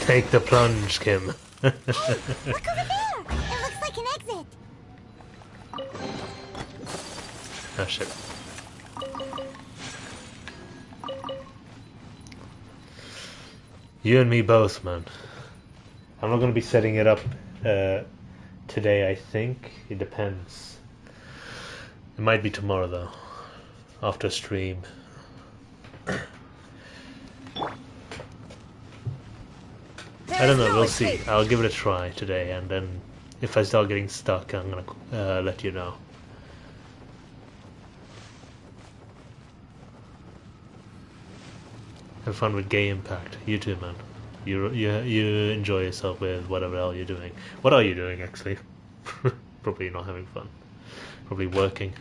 Take the plunge, Kim. Look over there! It looks like an exit. Oh shit. You and me both, man. I'm not going to be setting it up today, I think. It depends. It might be tomorrow, though. After stream. I don't know, we'll see. I'll give it a try today, and then if I start getting stuck, I'm gonna let you know. Have fun with Gay Impact. You too, man. You enjoy yourself with whatever hell you're doing. What are you doing, actually? Probably not having fun. Probably working.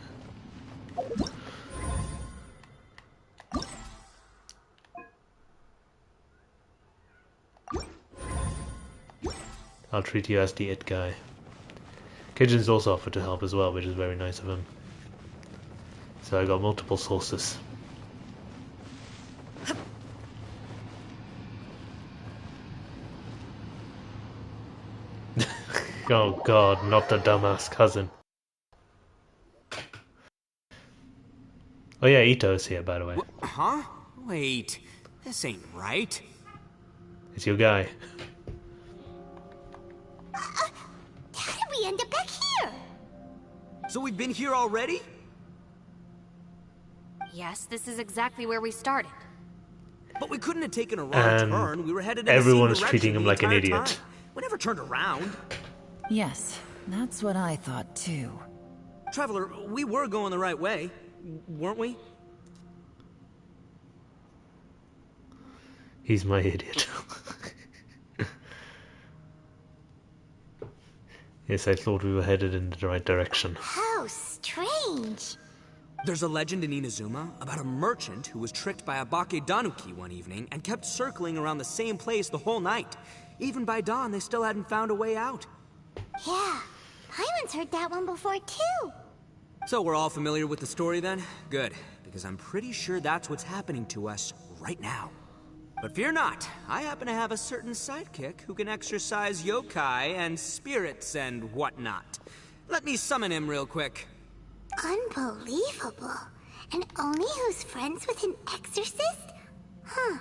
I'll treat you as the it guy. Kijin's also offered to help as well, which is very nice of him. So I got multiple sources. Oh god, not the dumbass cousin. Oh yeah, Ito's here, by the way. Huh? Wait, this ain't right. It's your guy. How did we end up back here? So we've been here already? Yes, this is exactly where we started. But we couldn't have taken a wrong And turn. We were headed in the same everyone's direction treating him the like an entire idiot. time. We never turned around. Yes, that's what I thought too. Traveler, we were going the right way, weren't we? He's my idiot. Yes, I thought we were headed in the right direction. How strange. There's a legend in Inazuma about a merchant who was tricked by a Bakedanuki one evening and kept circling around the same place the whole night. Even by dawn, they still hadn't found a way out. Yeah, Paimon's heard that one before too. So we're all familiar with the story then? Good, because I'm pretty sure that's what's happening to us right now. But fear not, I happen to have a certain sidekick who can exercise yokai and spirits and whatnot. Let me summon him real quick. Unbelievable. And Oni who's friends with an exorcist? Huh.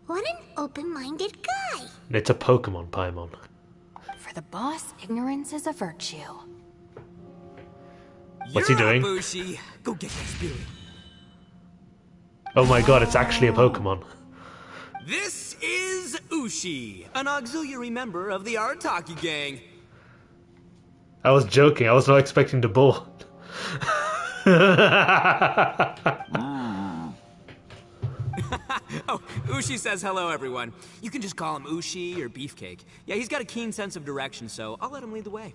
What an open-minded guy. It's a Pokemon, Paimon. For the boss, ignorance is a virtue. What's he doing? You're up, Ushi. Go get that spirit. Oh my god, it's actually a Pokemon. This is Ushi, an auxiliary member of the Arataki gang. I was joking, I was not expecting to board. Oh, Ushi says hello, everyone. You can just call him Ushi or Beefcake. Yeah, he's got a keen sense of direction, so I'll let him lead the way.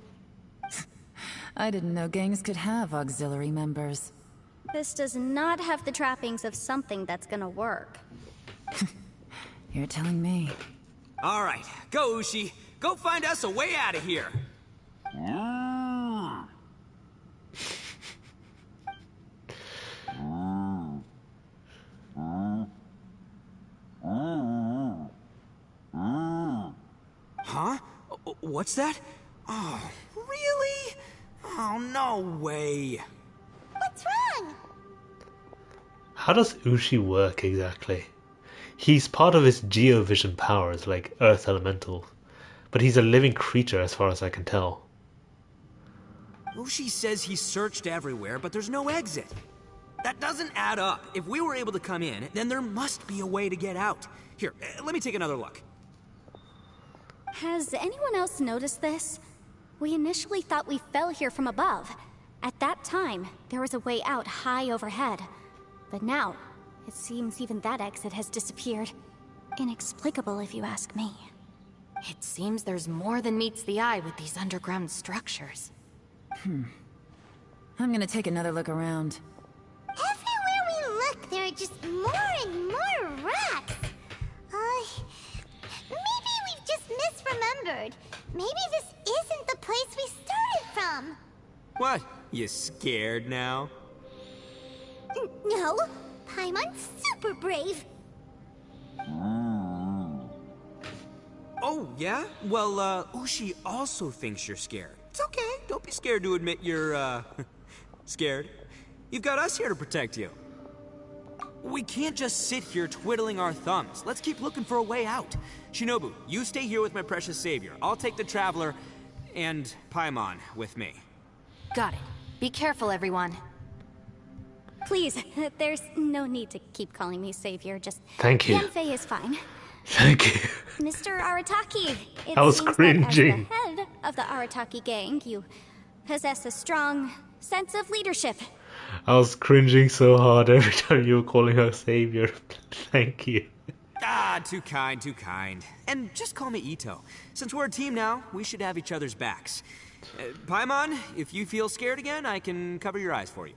I didn't know gangs could have auxiliary members. This does not have the trappings of something that's gonna work. You're telling me. All right, go Ushi. Go find us a way out of here. Huh? What's that? Oh, really? Oh, no way. What's wrong? How does Ushi work exactly? He's part of his geovision powers, like Earth Elemental, but he's a living creature as far as I can tell. Ushi says he searched everywhere, but there's no exit. That doesn't add up. If we were able to come in, then there must be a way to get out. Here, let me take another look. Has anyone else noticed this? We initially thought we fell here from above. At that time, there was a way out high overhead. But now, it seems even that exit has disappeared. Inexplicable, if you ask me. It seems there's more than meets the eye with these underground structures. I'm gonna take another look around. Everywhere we look, there are just more and more rocks. Maybe we've just misremembered. Maybe this isn't the place we started from. What? You scared now? No, Paimon's super brave. Oh, yeah? Well, Ushi also thinks you're scared. It's okay. Don't be scared to admit you're, scared. You've got us here to protect you. We can't just sit here twiddling our thumbs. Let's keep looking for a way out. Shinobu, you stay here with my precious savior. I'll take the Traveler and Paimon with me. Got it. Be careful, everyone. Please, there's no need to keep calling me savior, just... Thank you. Yanfei is fine. Thank you. Mr. Arataki, it I was seems cringing. that as the head of the Arataki gang, you possess a strong sense of leadership. I was cringing so hard every time you were calling her savior. Thank you. Ah, too kind, too kind. And just call me Ito. Since we're a team now, we should have each other's backs. Paimon, if you feel scared again, I can cover your eyes for you.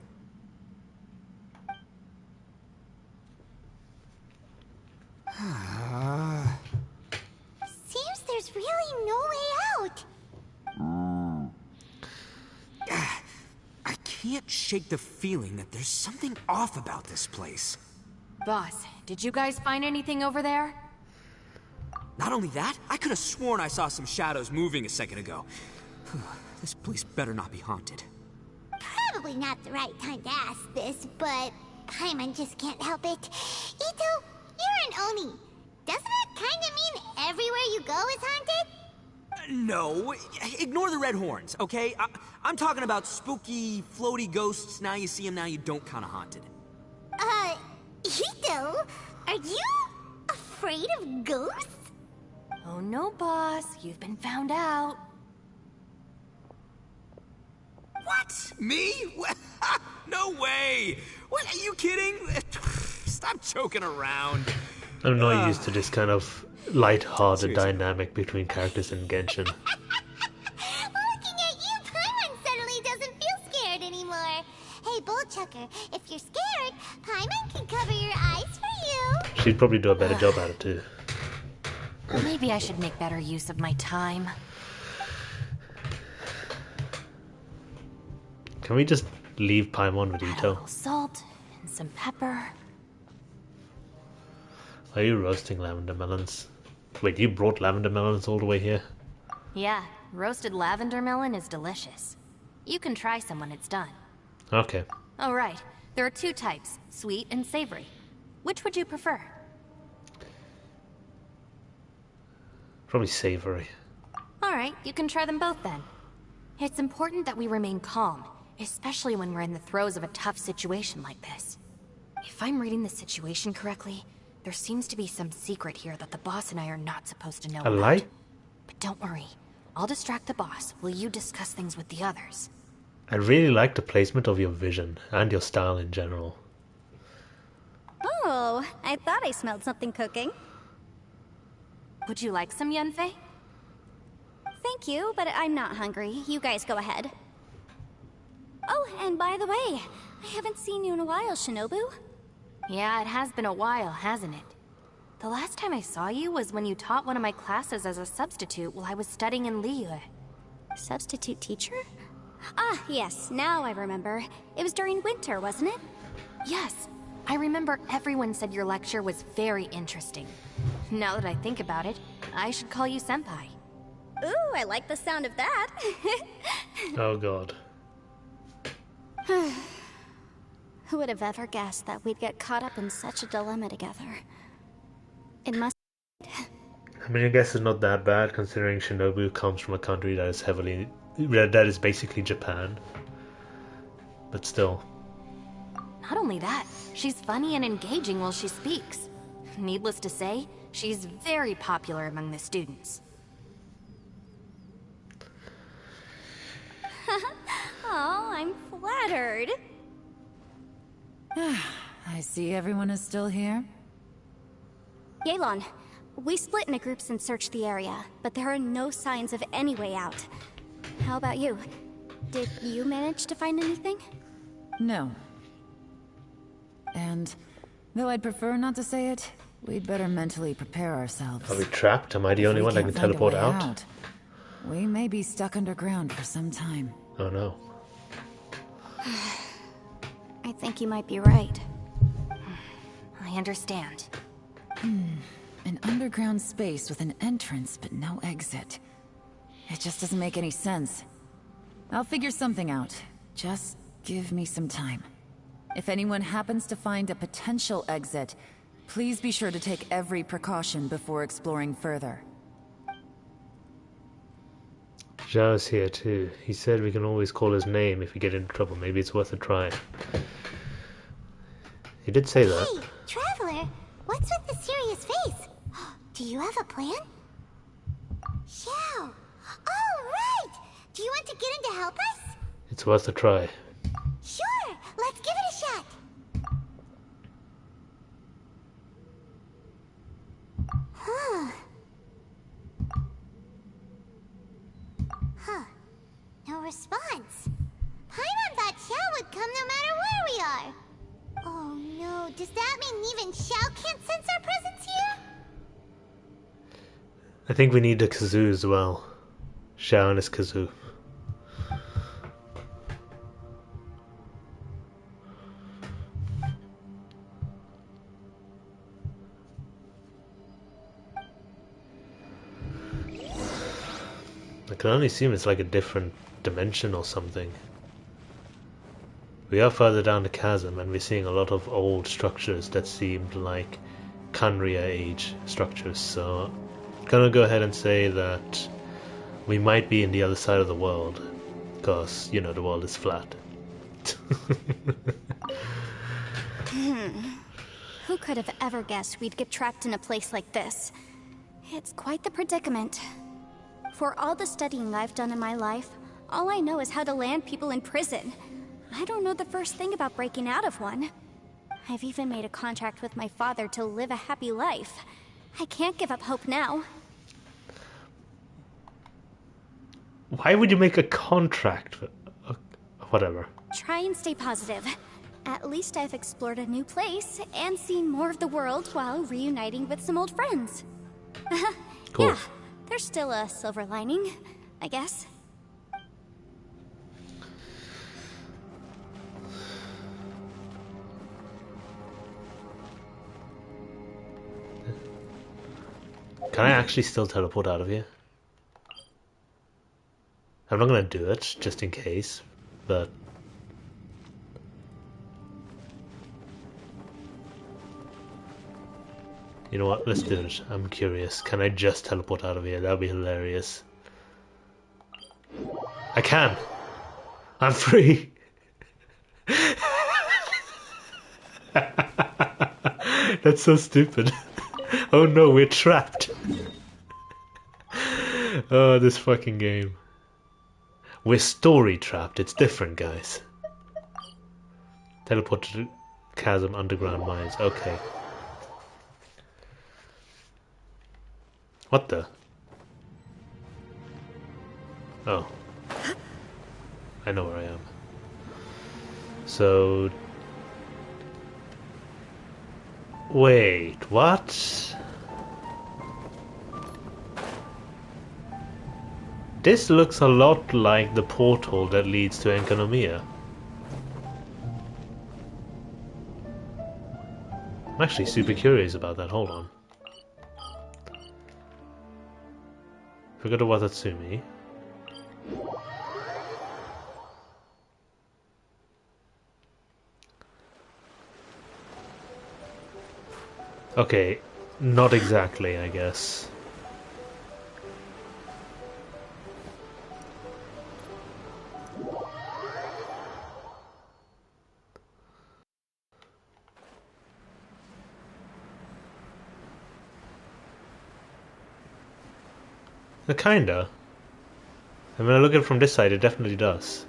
Seems there's really no way out. I can't shake the feeling that there's something off about this place. Boss, did you guys find anything over there? Not only that, I could have sworn I saw some shadows moving a second ago. This place better not be haunted. Probably not the right time to ask this, but Paimon just can't help it. Ito, you're an Oni. Doesn't it kind of mean everywhere you go is haunted? No, ignore the red horns, okay? I'm talking about spooky, floaty ghosts. Now you see them, now you don't kind of haunted. Ito, are you afraid of ghosts? Oh no, boss. You've been found out. What? Me? No way! What, are you kidding? Stop joking around. I'm not used to this kind of light-hearted dynamic between characters in Genshin. Looking at you, Paimon suddenly doesn't feel scared anymore. Hey, Bullchucker, if you're scared, Paimon can cover your eyes for you. She'd probably do a better job at it too. Maybe I should make better use of my time. Can we just leave Paimon with Add a Ito? little salt and some pepper. Are you roasting lavender melons? Wait, you brought lavender melons all the way here? Yeah, roasted lavender melon is delicious. You can try some when it's done. Okay. Oh right, there are two types, sweet and savory. Which would you prefer? Probably savory. Alright, you can try them both then. It's important that we remain calm, especially when we're in the throes of a tough situation like this. If I'm reading the situation correctly, there seems to be some secret here that the boss and I are not supposed to know A about. light? But don't worry, I'll distract the boss while you discuss things with the others. I really like the placement of your vision and your style in general. Oh, I thought I smelled something cooking. Would you like some Yanfei? Thank you, but I'm not hungry. You guys go ahead. Oh, and by the way, I haven't seen you in a while, Shinobu. Yeah, it has been a while, hasn't it? The last time I saw you was when you taught one of my classes as a substitute while I was studying in Liyue. Substitute teacher? Ah, yes, now I remember. It was during winter, wasn't it? Yes, I remember everyone said your lecture was very interesting. Now that I think about it, I should call you Senpai. Ooh, I like the sound of that. Oh god. Who would have ever guessed that we'd get caught up in such a dilemma together? It must... I mean, I guess it's not that bad considering Shinobu comes from a country that is basically Japan. But still. Not only that, she's funny and engaging while she speaks. Needless to say, she's very popular among the students. Oh, I'm flattered. I see everyone is still here. Yelan, we split into groups and searched the area, but there are no signs of any way out. How about you? Did you manage to find anything? No. And, though I'd prefer not to say it, we'd better mentally prepare ourselves. Are we trapped? Am I the only one that can teleport out? We may be stuck underground for some time. Oh no. I think you might be right. I understand. An underground space with an entrance but no exit. It just doesn't make any sense. I'll figure something out. Just give me some time. If anyone happens to find a potential exit, please be sure to take every precaution before exploring further. Zhao's here too. He said we can always call his name if we get into trouble. Maybe it's worth a try. He did say that. Hey, Traveler, what's with the serious face? Do you have a plan? Xiao! Oh, right! Do you want to get in to help us? It's worth a try. Sure, let's give it a shot. Huh. No response. Paimon thought Xiao would come no matter where we are. Oh no, does that mean even Xiao can't sense our presence here? I think we need a kazoo as well. Xiao and his kazoo. I can only assume it's like a different dimension or something. We are further down the chasm and we're seeing a lot of old structures that seemed like Kanria age structures, so I'm gonna go ahead and say that we might be in the other side of the world, because, you know, the world is flat. Who could have ever guessed we'd get trapped in a place like this? It's quite the predicament. For all the studying I've done in my life, all I know is how to land people in prison. I don't know the first thing about breaking out of one. I've even made a contract with my father to live a happy life. I can't give up hope now. Why would you make a contract? Whatever. Try and stay positive. At least I've explored a new place and seen more of the world while reuniting with some old friends. Cool. Yeah, there's still a silver lining, I guess. Can I actually still teleport out of here? I'm not gonna do it, just in case, but... You know what, let's do it. I'm curious. Can I just teleport out of here? That would be hilarious. I can! I'm free! That's so stupid. Oh no, we're trapped. Oh, this fucking game. We're story trapped. It's different, guys. Teleport to the chasm underground mines. Okay. What the? Oh. I know where I am. So... Wait, what? This looks a lot like the portal that leads to Enkanomiya. I'm actually super curious about that, hold on. If we go to Watatsumi... Okay, not exactly, I guess. Kinda. And when I look at it from this side, it definitely does.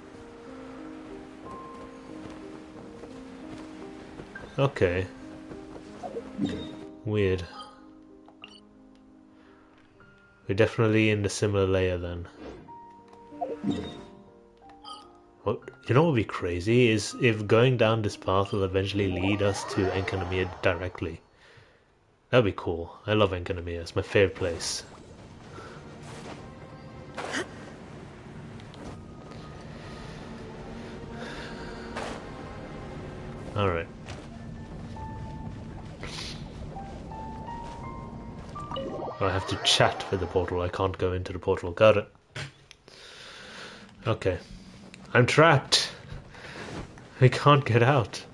Okay. Weird. We're definitely in the similar layer then. What, you know what would be crazy is if going down this path will eventually lead us to Enkanomiya directly. That'd be cool. I love Enkanomiya. It's my favorite place. Alright. I have to chat with the portal. I can't go into the portal. Got it. Okay. I'm trapped. I can't get out.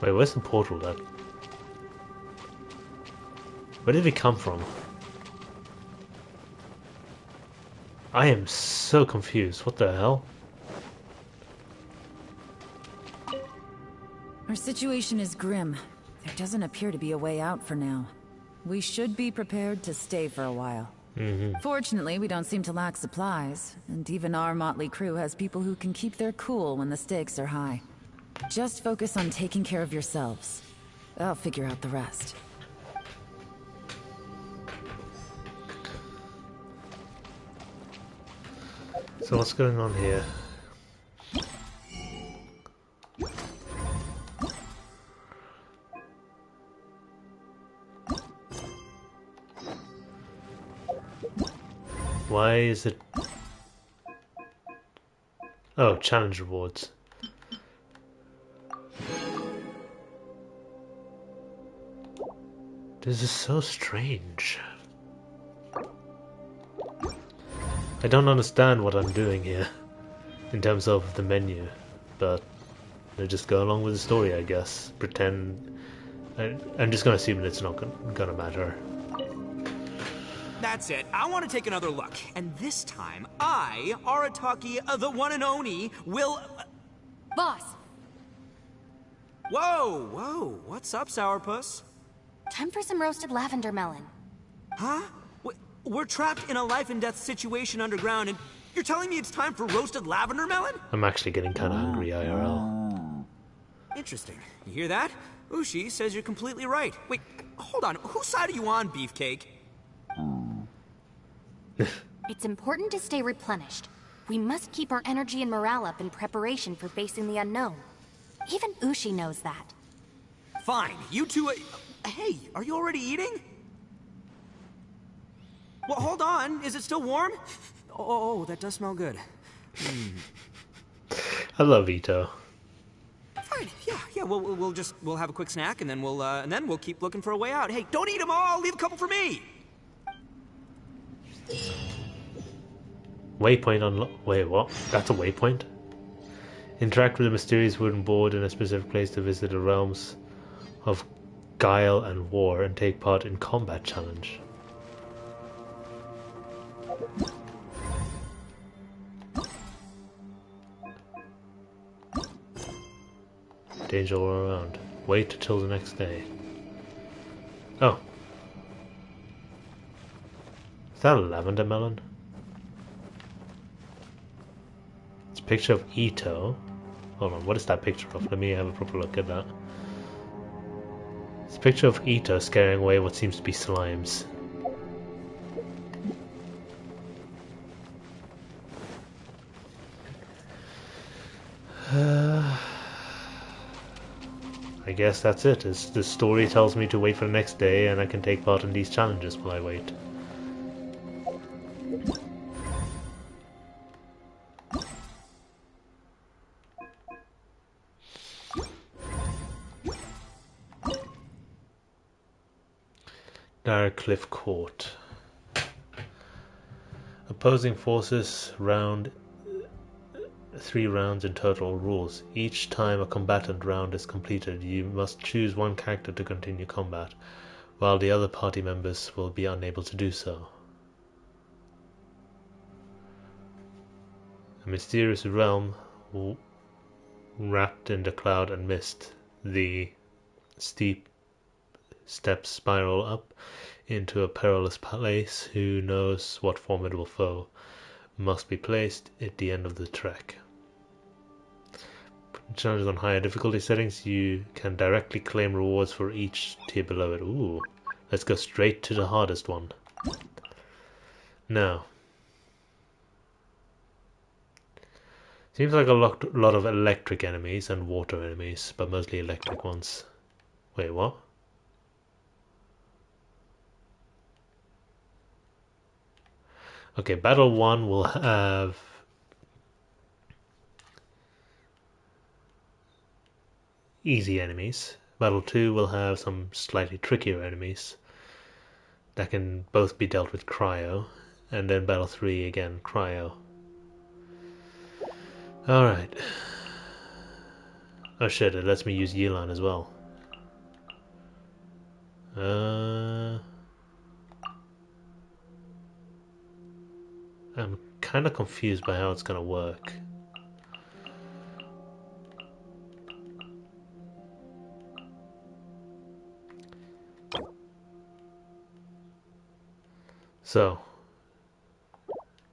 Wait, where's the portal at? Where did we come from? I am so confused. What the hell? Our situation is grim. There doesn't appear to be a way out for now. We should be prepared to stay for a while. Fortunately, we don't seem to lack supplies, and even our motley crew has people who can keep their cool when the stakes are high. Just focus on taking care of yourselves. I'll figure out the rest. So what's going on here? Why is it... Oh, challenge rewards. This is so strange. I don't understand what I'm doing here in terms of the menu, but I just go along with the story, I guess. Pretend... I'm just gonna assume that it's not gonna matter. That's it. I want to take another look. And this time, I, Arataki, the one and only, will... Boss, Whoa, whoa. What's up, Sourpuss? time for some roasted lavender melon. Huh? We're trapped in a life and death situation underground, and you're telling me it's time for roasted lavender melon? I'm actually getting kinda hungry, IRL. Interesting. You hear that? Ushi says you're completely right. Wait, hold on. Whose side are you on, Beefcake? It's important to stay replenished. We must keep our energy and morale up in preparation for facing the unknown. Even Ushi knows that. Fine, you two... hey, are you already eating? Well, hold on. Is it still warm? Oh, that does smell good. I love Ito. Fine. Yeah. We'll have a quick snack, and then we'll keep looking for a way out. Hey, don't eat them all. Leave a couple for me. Waypoint unlocked. Wait, what? That's a waypoint? Interact with a mysterious wooden board in a specific place to visit the realms of guile and war and take part in combat challenge. Danger all around. Wait till the next day. Oh. Is that a lavender melon? It's a picture of Ito. Hold on, what is that picture of? Let me have a proper look at that. It's a picture of Ito scaring away what seems to be slimes. I guess that's it. The story tells me to wait for the next day, and I can take part in these challenges while I wait. Dark Cliff Court. Opposing forces round 3 rounds in total. Rules. Each time a combatant round is completed, you must choose one character to continue combat, while the other party members will be unable to do so. A mysterious realm wrapped in the cloud and mist. The steep steps spiral up into a perilous place. Who knows what formidable foe must be placed at the end of the trek. Challenges on higher difficulty settings, you can directly claim rewards for each tier below it. Ooh, let's go straight to the hardest one. Now, seems like a lot of electric enemies and water enemies, but mostly electric ones. Wait, what? Okay, Battle 1 will have easy enemies. Battle 2 will have some slightly trickier enemies that can both be dealt with cryo, and then Battle 3 again, cryo. Alright. Oh shit, it lets me use Yelan as well. I'm kind of confused by how it's gonna work. So,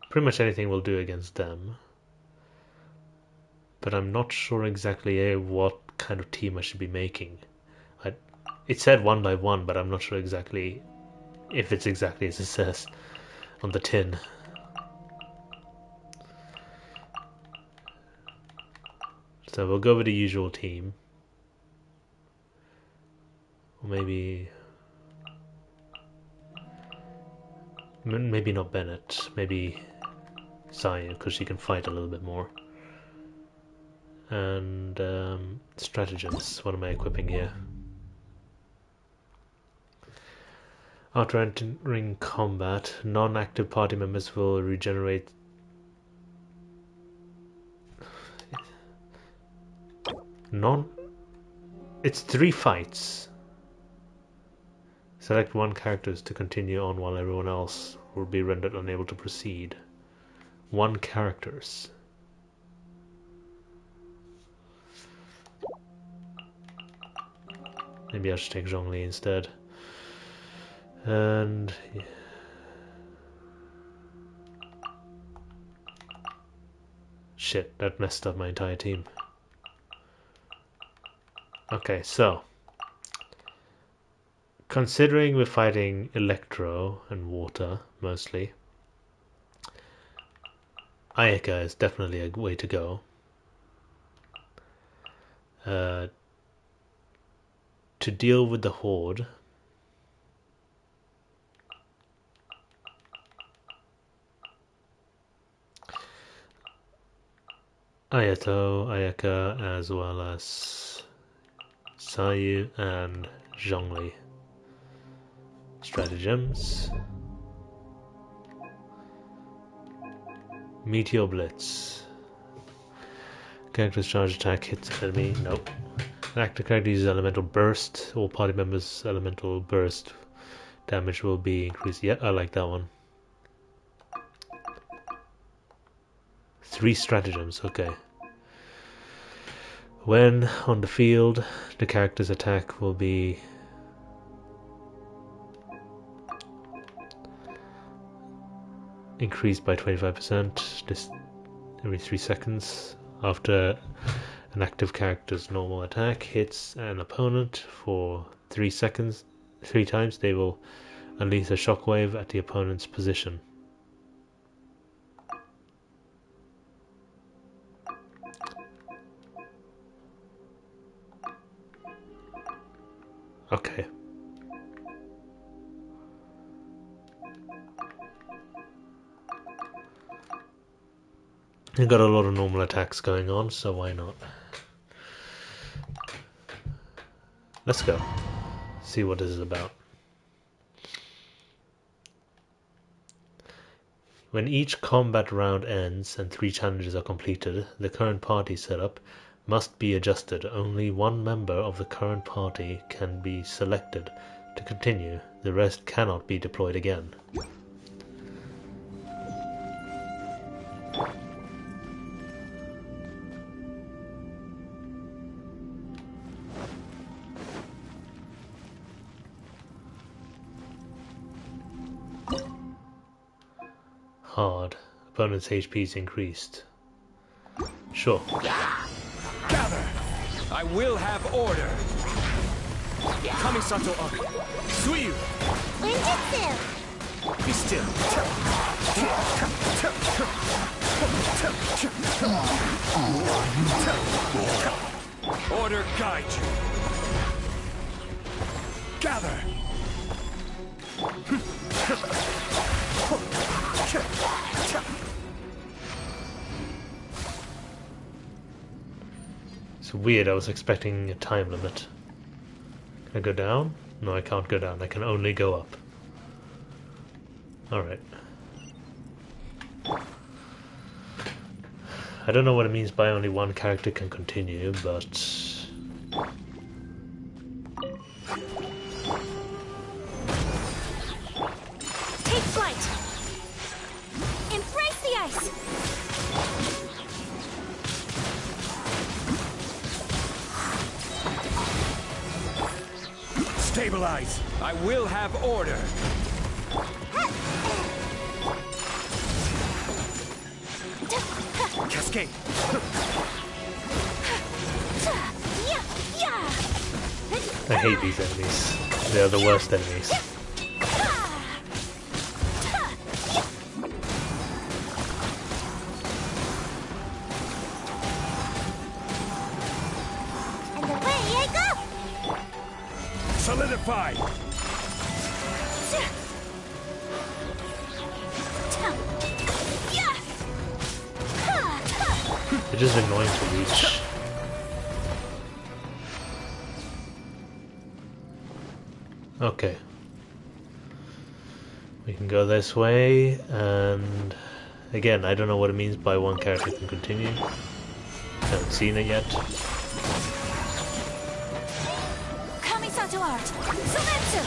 pretty much anything will do against them. But I'm not sure exactly what kind of team I should be making. It said 1 by 1, but I'm not sure exactly if it's exactly as it says on the tin. So we'll go with the usual team. Or maybe not Bennett. Maybe Saya, because she can fight a little bit more. And stratagems. What am I equipping here? After entering combat, non-active party members will regenerate. It's 3 fights. Select one character to continue on while everyone else will be rendered unable to proceed. 1 characters. Maybe I should take Zhongli instead. And yeah. Shit, that messed up my entire team. Okay, so considering we're fighting Electro and Water mostly, Ayaka is definitely a way to go. To deal with the Horde, Ayato, Ayaka, as well as Sayu and Zhongli. Stratagems. Meteor Blitz. Character's charge attack hits enemy. Nope. Active character uses Elemental Burst. All party members' Elemental Burst damage will be increased. Yeah, I like that one. 3 stratagems, okay. When on the field, the character's attack will be increased by 25% this every 3 seconds. After an active character's normal attack hits an opponent for 3 seconds, 3 times, they will unleash a shockwave at the opponent's position. Okay. You've got a lot of normal attacks going on, so why not? Let's go. See what this is about. When each combat round ends and 3 challenges are completed, the current party setup must be adjusted. Only one member of the current party can be selected to continue. The rest cannot be deployed again. Hard. Opponent's HP is increased. Sure. Gather! I will have order! Kamisato Abi! Suiyu! Ninjutsu! Be still! Order guide you! Gather! It's weird, I was expecting a time limit. Can I go down? No, I can't go down. I can only go up. Alright. I don't know what it means by only one character can continue, but... Take flight! Embrace the ice! Stabilize! I will have order! Cascade! I hate these enemies. They are the worst enemies. And away I go! Solidify! They're just annoying to reach. Okay. We can go this way, and again, I don't know what it means by one character can continue. Haven't seen it yet. Kamisato art! Sumetsu!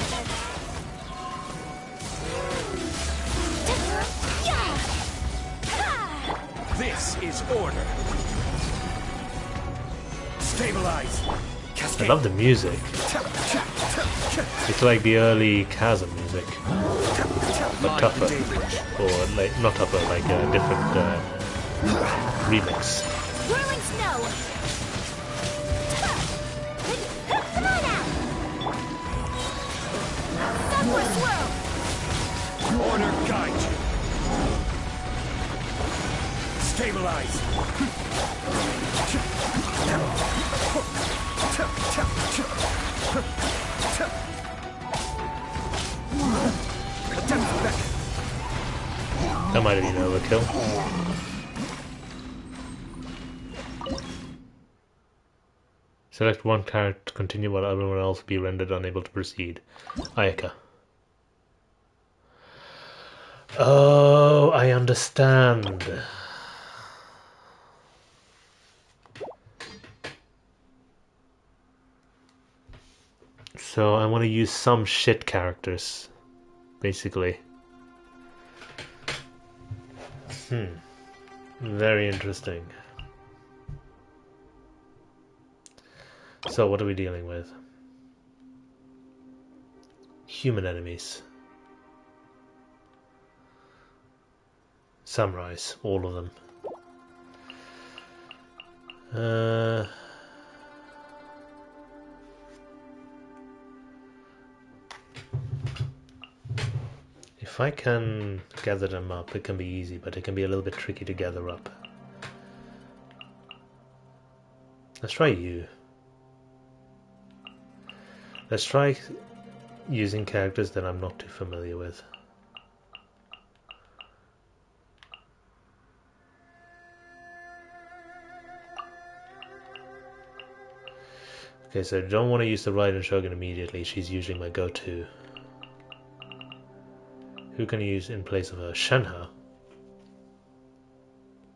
This is order! Stabilize! I Cascade! love the music. It's like the early Chasm music, but tougher. Or like, not tougher, like a different remix. Whirling snow! Come on out! Sakura swirl! Order guide you! Stabilize! That might have been overkill. Select one character to continue while everyone else will be rendered unable to proceed. Ayaka. Oh, I understand. So I want to use some shit characters, basically. Very interesting. So what are we dealing with? Human enemies. Samurais, all of them. If I can gather them up, it can be easy, but it can be a little bit tricky to gather up. Let's try you. Let's try using characters that I'm not too familiar with. Okay, so I don't want to use the Raiden Shogun immediately. She's usually my go-to. Who can I use in place of her? Shenhe.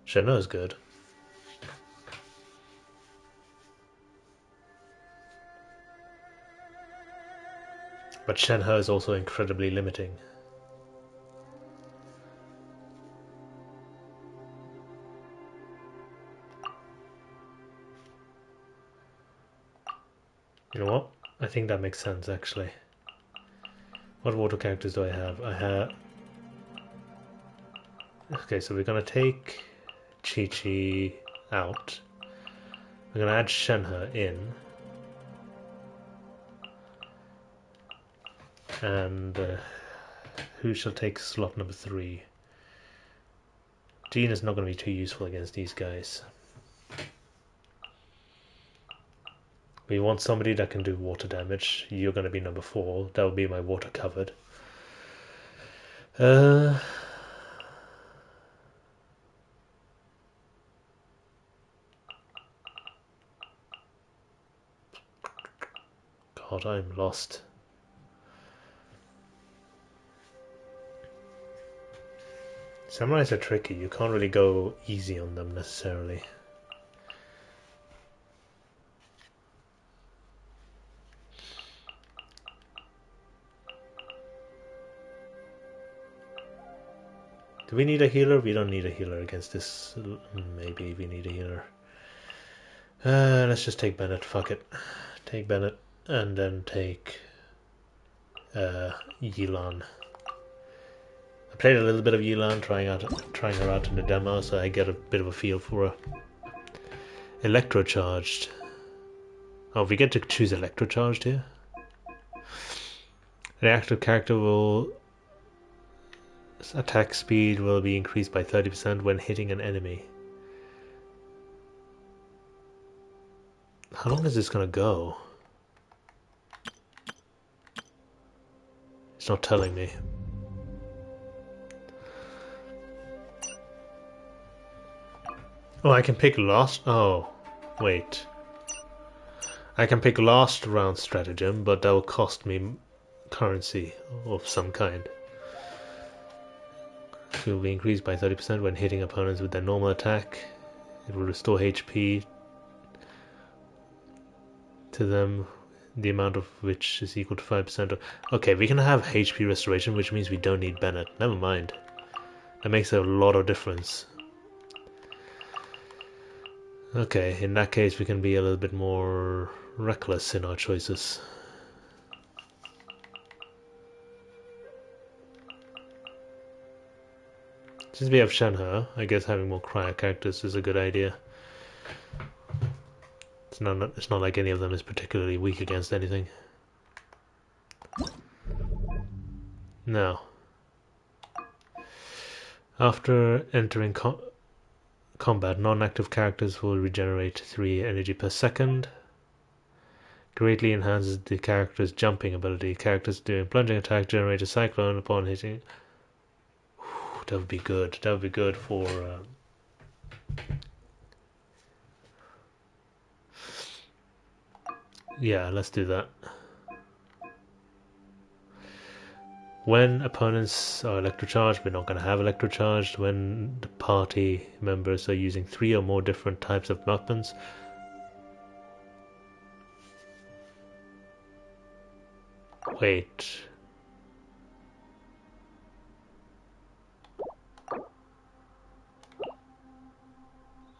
Shenhe is good. But Shenhe is also incredibly limiting. You know what? I think that makes sense, actually. What water characters do I have? I have... Okay, so we're gonna take Chi-Chi out. We're gonna add Shenhe in. And who shall take slot number 3? Jean is not going to be too useful against these guys. We want somebody that can do water damage. You're going to be number 4. That will be my water covered. God, I'm lost. Samurais are tricky. You can't really go easy on them necessarily. Do we need a healer? We don't need a healer against this. Maybe we need a healer. Let's just take Bennett. Fuck it. Take Bennett and then take Yilan. I played a little bit of Yilan, trying her out in the demo, so I get a bit of a feel for her. Electrocharged. Oh, we get to choose Electrocharged here. The active character will attack speed will be increased by 30% when hitting an enemy. How long is this gonna go? It's not telling me. Oh, I can pick last. Oh, wait. I can pick last round stratagem, but that will cost me currency of some kind. It will be increased by 30% when hitting opponents with their normal attack. It will restore HP to them, the amount of which is equal to 5% of... Okay, we can have HP restoration, which means we don't need Bennett. Never mind. That makes a lot of difference. Okay, in that case we can be a little bit more reckless in our choices. Since we have Shenhe, I guess having more cryo characters is a good idea. It's not like any of them is particularly weak against anything. No. After entering combat, non-active characters will regenerate 3 energy per second. Greatly enhances the character's jumping ability. Characters doing plunging attack generate a cyclone upon hitting. That would be good. That would be good for... Yeah, let's do that. When opponents are electrocharged, we're not going to have electrocharged. When the party members are using 3 or more different types of weapons. Wait.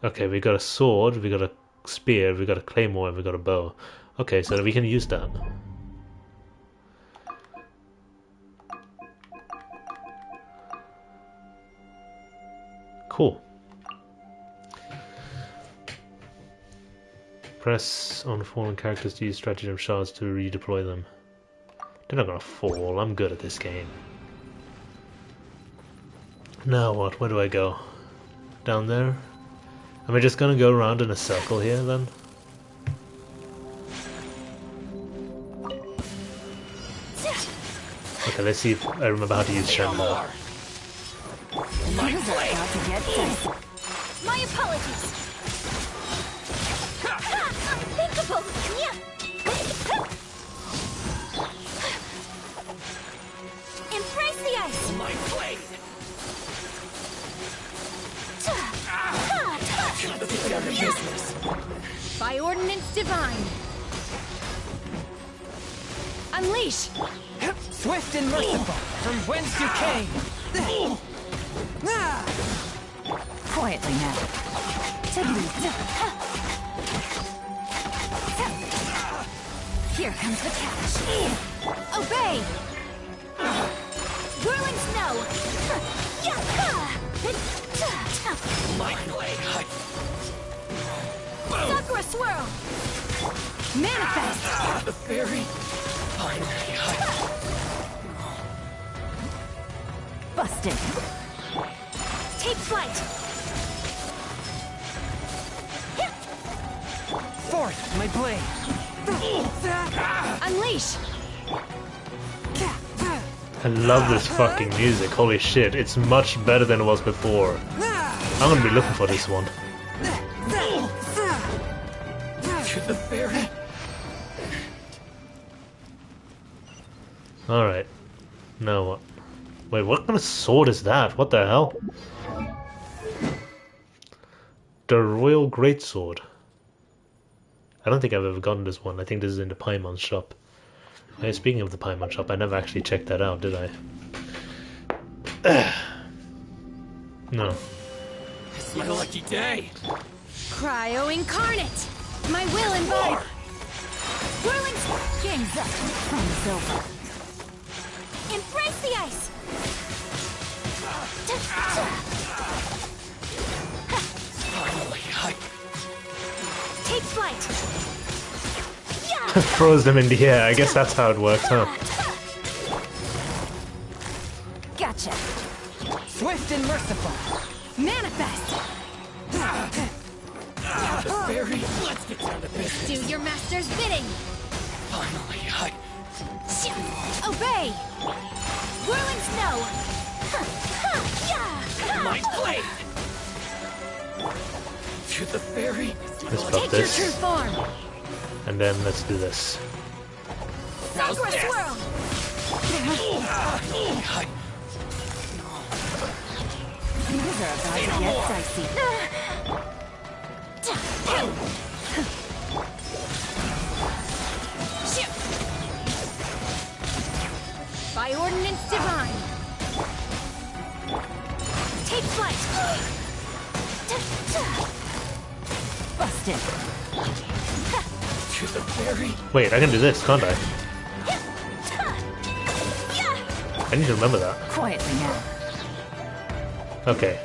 Okay, we got a sword, we got a spear, we got a claymore, and we got a bow. Okay, so we can use that. Cool. Press on fallen characters to use stratagem shards to redeploy them. They're not gonna fall, I'm good at this game. Now what, where do I go? Down there? Am I just gonna go around in a circle here then? Okay, let's see if I remember how to use Shenmue. Things are about to get dicey. My apologies. Unthinkable. Yeah. Embrace the ice. My blade! By ordinance divine. Unleash. Swift and merciful, from whence you came. Quietly now. Take it easy. Here comes the catch. Obey. Whirling snow. My blade! Sakura swirl. Manifest. The fairy! Busted. Take flight. Forth, my blade. Unleash. I love this fucking music. Holy shit, it's much better than it was before. I'm gonna be looking for this one. The fairy! Alright. Now what? Wait, what kind of sword is that? What the hell? The Royal Greatsword. I don't think I've ever gotten this one. I think this is in the Paimon shop. Hey, speaking of the Paimon shop, I never actually checked that out, did I? No. It's my lucky day! Cryo incarnate. My will embodied. Whirling. Game's up. Time's over. Embrace the ice. Finally, Take flight. Throws them in the air. I guess that's how it works, huh? Gotcha. Swift and merciful. Manifest. the fairy! Let's get down to business! Do your master's bidding. Finally, Obey. Whirling snow. my blade! To the fairy! Let's pop Take your true this. form. And then let's do this. Sakura swirl. Things are about to get dicey. By ordinance divine. Take flight. Busted. To the fairy! Wait, I can do this, can't I? I need to remember that. Quietly now. Okay.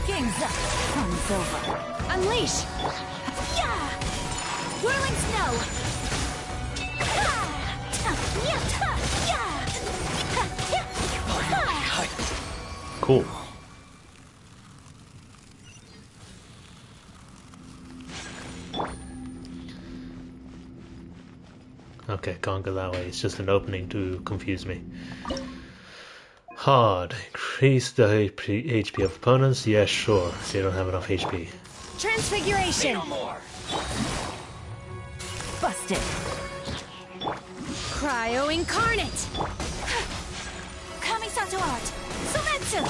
Game's up. Time's over. Unleash. Whirling snow. Cool. Okay, can't go that way. It's just an opening to confuse me. Hard. Increase the HP of opponents? Yeah, sure. They don't have enough HP. Transfiguration. Busted. Cryo incarnate. Kamisato art. Sumetsu.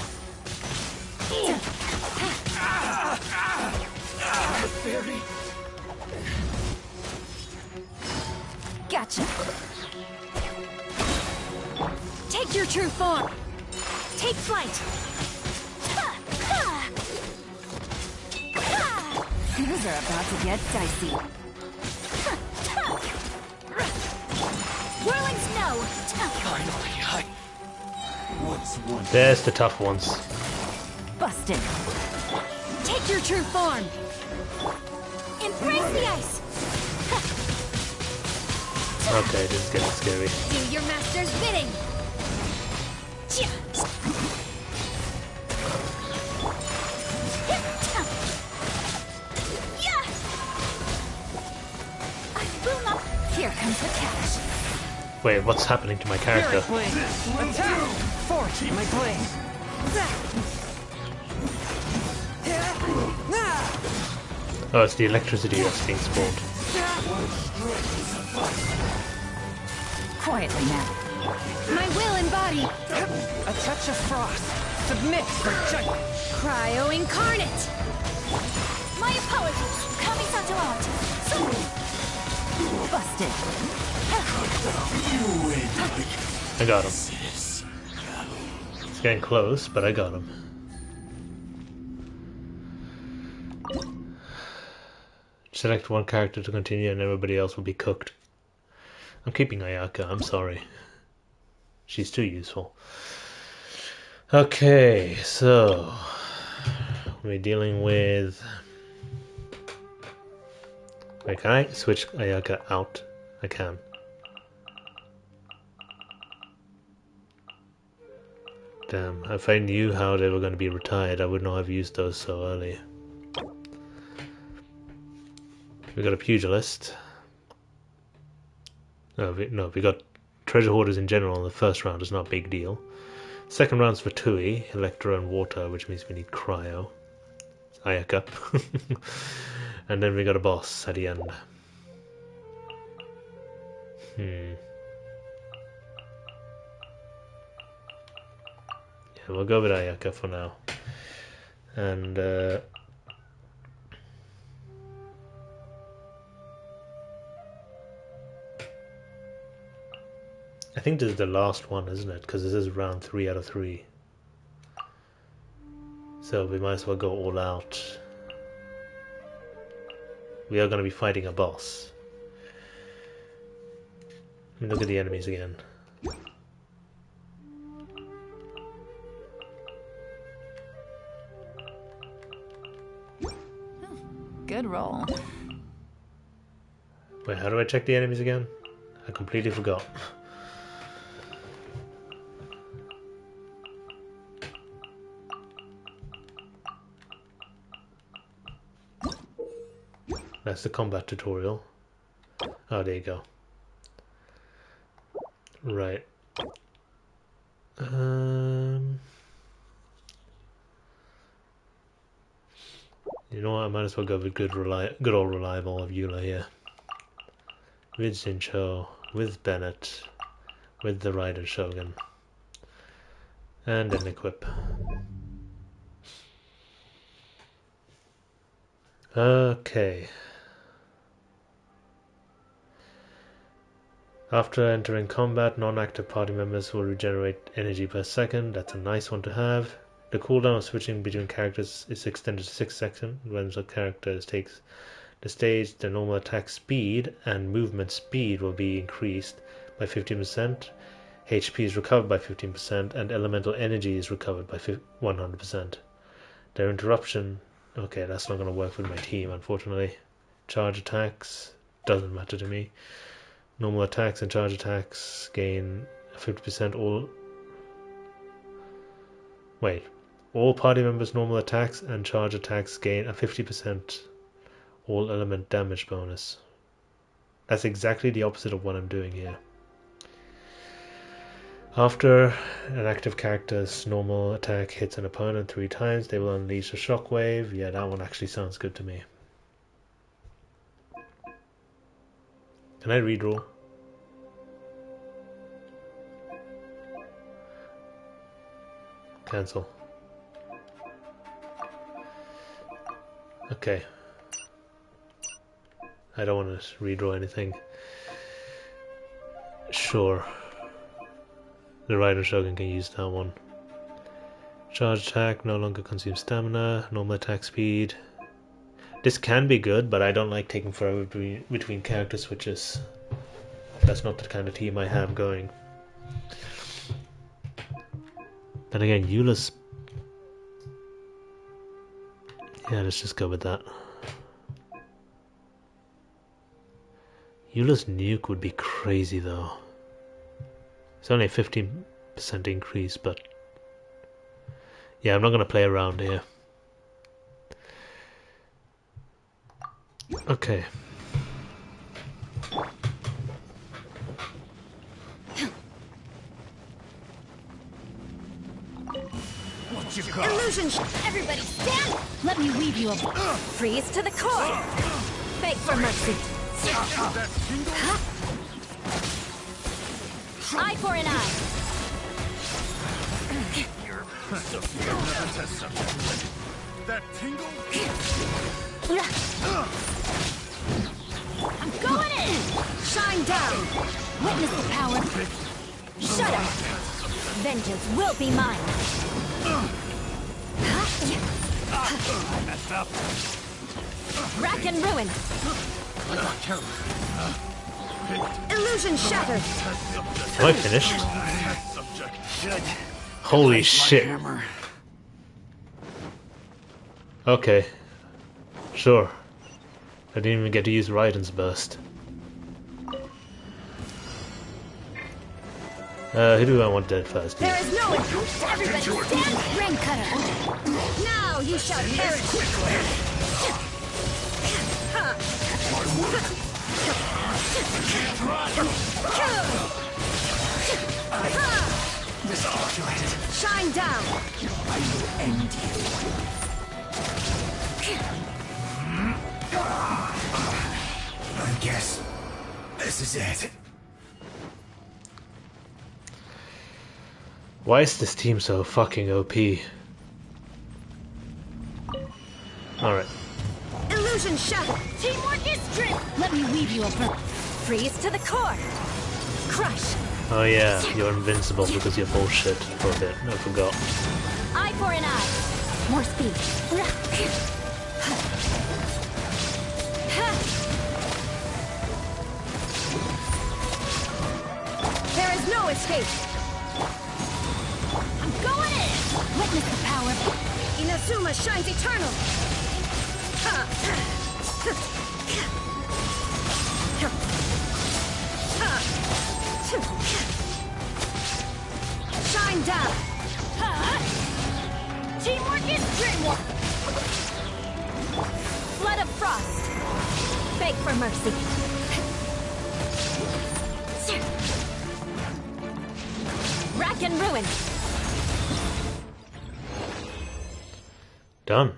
The fairy! Gotcha. Take your true form. Take flight. Things are about to get dicey. Whirling snow. Finally, what's one? There's the tough ones. Busted. Take your true form. Embrace the ice. Okay, this is getting scary. Do your master's bidding. Here comes the catch. Wait, what's happening to my character? Blade! Attack! Force my blade! Oh, it's the electricity that's being spawned. Quietly now. My will embodied. A touch of frost. Submit for judgment. Cryo incarnate. My apologies. Kamisato out. So Busted. I got him. It's getting close, but I got him. Select one character to continue and everybody else will be cooked. I'm keeping Ayaka, I'm sorry. She's too useful. Okay, so we're dealing with... Wait, can I switch Ayaka out? I can. Damn, if I knew how they were going to be retired, I would not have used those so early. We got a pugilist. No, we got treasure hoarders in general in the first round is not a big deal. Second round's for Tui, Electro and Water, which means we need Cryo. Ayaka. And then we got a boss at the end. Yeah, we'll go with Ayaka for now. And I think this is the last one, isn't it? Because this is round 3 out of 3. So we might as well go all out. We are going to be fighting a boss. Let me look at the enemies again. Good roll. Wait, how do I check the enemies again? I completely forgot. That's the combat tutorial. Oh, there you go. Right. You know what? I might as well go with good old reliable of Eula here. With Zincho, with Bennett, with the Rider Shogun, and an equip. Okay. After entering combat, non-active party members will regenerate energy per second. That's a nice one to have. The cooldown of switching between characters is extended to 6 seconds. When the character takes the stage, the normal attack speed and movement speed will be increased by 15%. HP is recovered by 15%, and elemental energy is recovered by 100%. Their interruption... Okay, that's not going to work with my team, unfortunately. Charge attacks doesn't matter to me. Normal attacks and charge attacks gain 50% all... Wait. All party members' normal attacks and charge attacks gain a 50% all element damage bonus. That's exactly the opposite of what I'm doing here. After an active character's normal attack hits an opponent 3 times, they will unleash a shockwave. Yeah, that one actually sounds good to me. Can I redraw? Cancel. Okay. I don't want to redraw anything. Sure. The Rider Shogun can use that one. Charge attack no longer consumes stamina. Normal attack speed. This can be good, but I don't like taking forever between character switches. That's not the kind of team I have going. Then again, Eula's... Yeah, let's just go with that. Eula's nuke would be crazy though. It's only a 15% increase, but... Yeah, I'm not going to play around here. Okay. you got? Illusion. Everybody stand. Let me weave you a freeze to the core. Beg for mercy. That tingle? Eye for an eye. Another test subject. That tingle? I'm going in. Shine down. Witness the power. Shut up. Vengeance will be mine. Messed up. Rack and ruin. Careful. Illusion shattered. Am I finished? Test subject. Should. Holy shit. Hammer. Okay. Sure. I didn't even get to use Raiden's burst. Who do I want dead first? There is no improvement. Everybody stand. Rain cutter. Now you shall perish quickly. Shine down. I will end you. I guess this is it. Why is this team so fucking OP? Alright. Illusion shattered. Teamwork is strength. Let me weave you a freeze to the core. Crush. Oh yeah, you're invincible because you're bullshit for a bit. I forgot. Eye for an eye. More speed. There is no escape. I'm going in. Witness the power. Inazuma shines eternal. Shine down. Teamwork is dreamwork. Flood of frost. Beg for mercy. Rack and ruin. Done.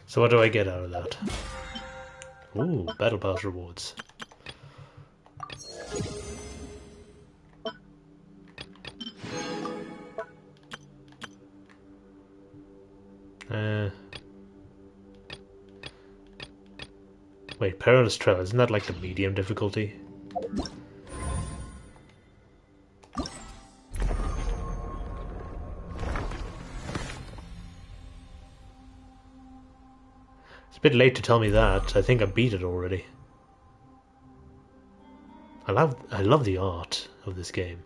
So what do I get out of that? Ooh, battle pass rewards. Wait, Perilous Trail, isn't that like the medium difficulty? It's a bit late to tell me that. I think I beat it already. I love the art of this game.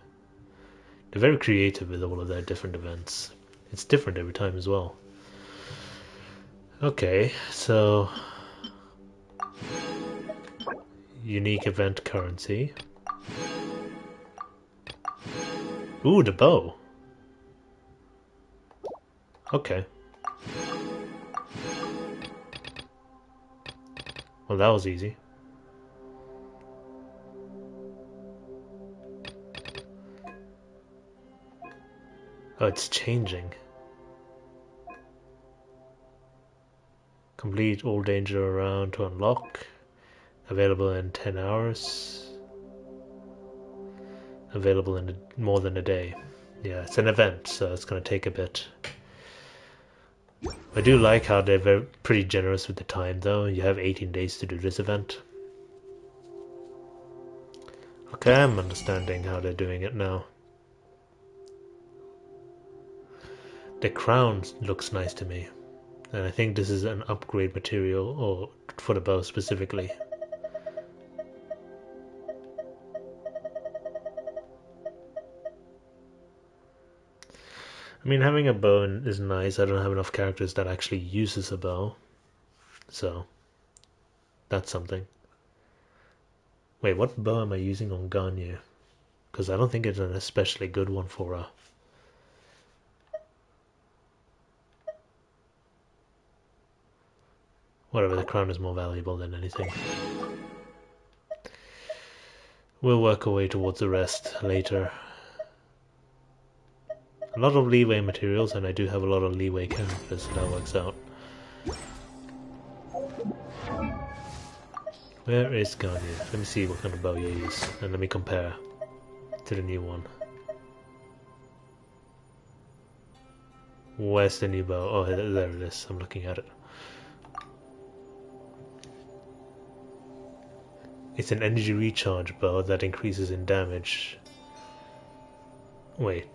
They're very creative with all of their different events. It's different every time as well. Okay, so unique event currency. Ooh, the bow. Okay. Well, that was easy. Oh, it's changing. Complete all danger around to unlock. Available in 10 hours. Available in more than a day. Yeah, it's an event, so it's going to take a bit. I do like how they're pretty generous with the time, though. You have 18 days to do this event. Okay, I'm understanding how they're doing it now. The crown looks nice to me. And I think this is an upgrade material, or for the bow specifically. I mean, having a bow is nice. I don't have enough characters that actually uses a bow. So, that's something. Wait, what bow am I using on Ganyu? Because I don't think it's an especially good one for a... Whatever, the crown is more valuable than anything. We'll work our way towards the rest later. A lot of leeway materials, and I do have a lot of leeway characters, so that works out. Where is Garnier? Let me see what kind of bow you use, and let me compare to the new one. Where's the new bow? Oh, there it is. I'm looking at it. It's an energy recharge bow that increases in damage. Wait.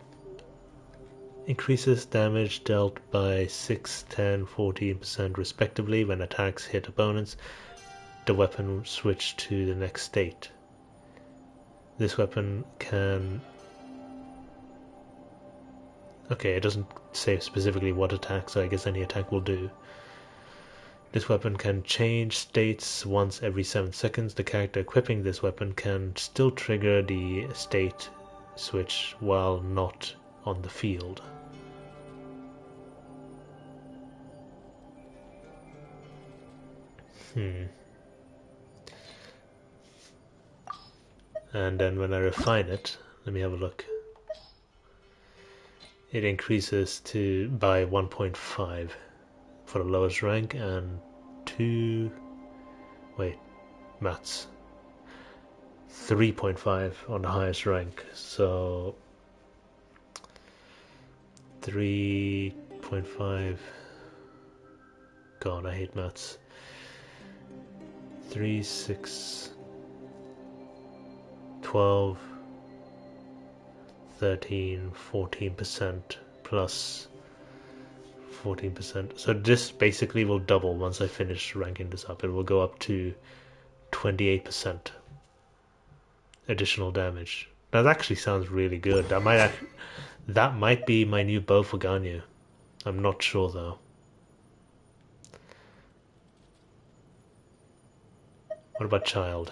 Increases damage dealt by 6, 10, 14% respectively when attacks hit opponents. The weapon switch to the next state. This weapon can... Okay, it doesn't say specifically what attack, so I guess any attack will do. This weapon can change states once every 7 seconds. The character equipping this weapon can still trigger the state switch while not on the field. And then when I refine it, let me have a look. It increases by 1.5 for the lowest rank and 3.5 on the highest rank. So 3.5. God, I hate maths. 3, 6, 12, 13, 14% plus 14%. So this basically will double once I finish ranking this up. It will go up to 28% additional damage. That actually sounds really good. That might be my new bow for Ganyu. I'm not sure though. What about Child?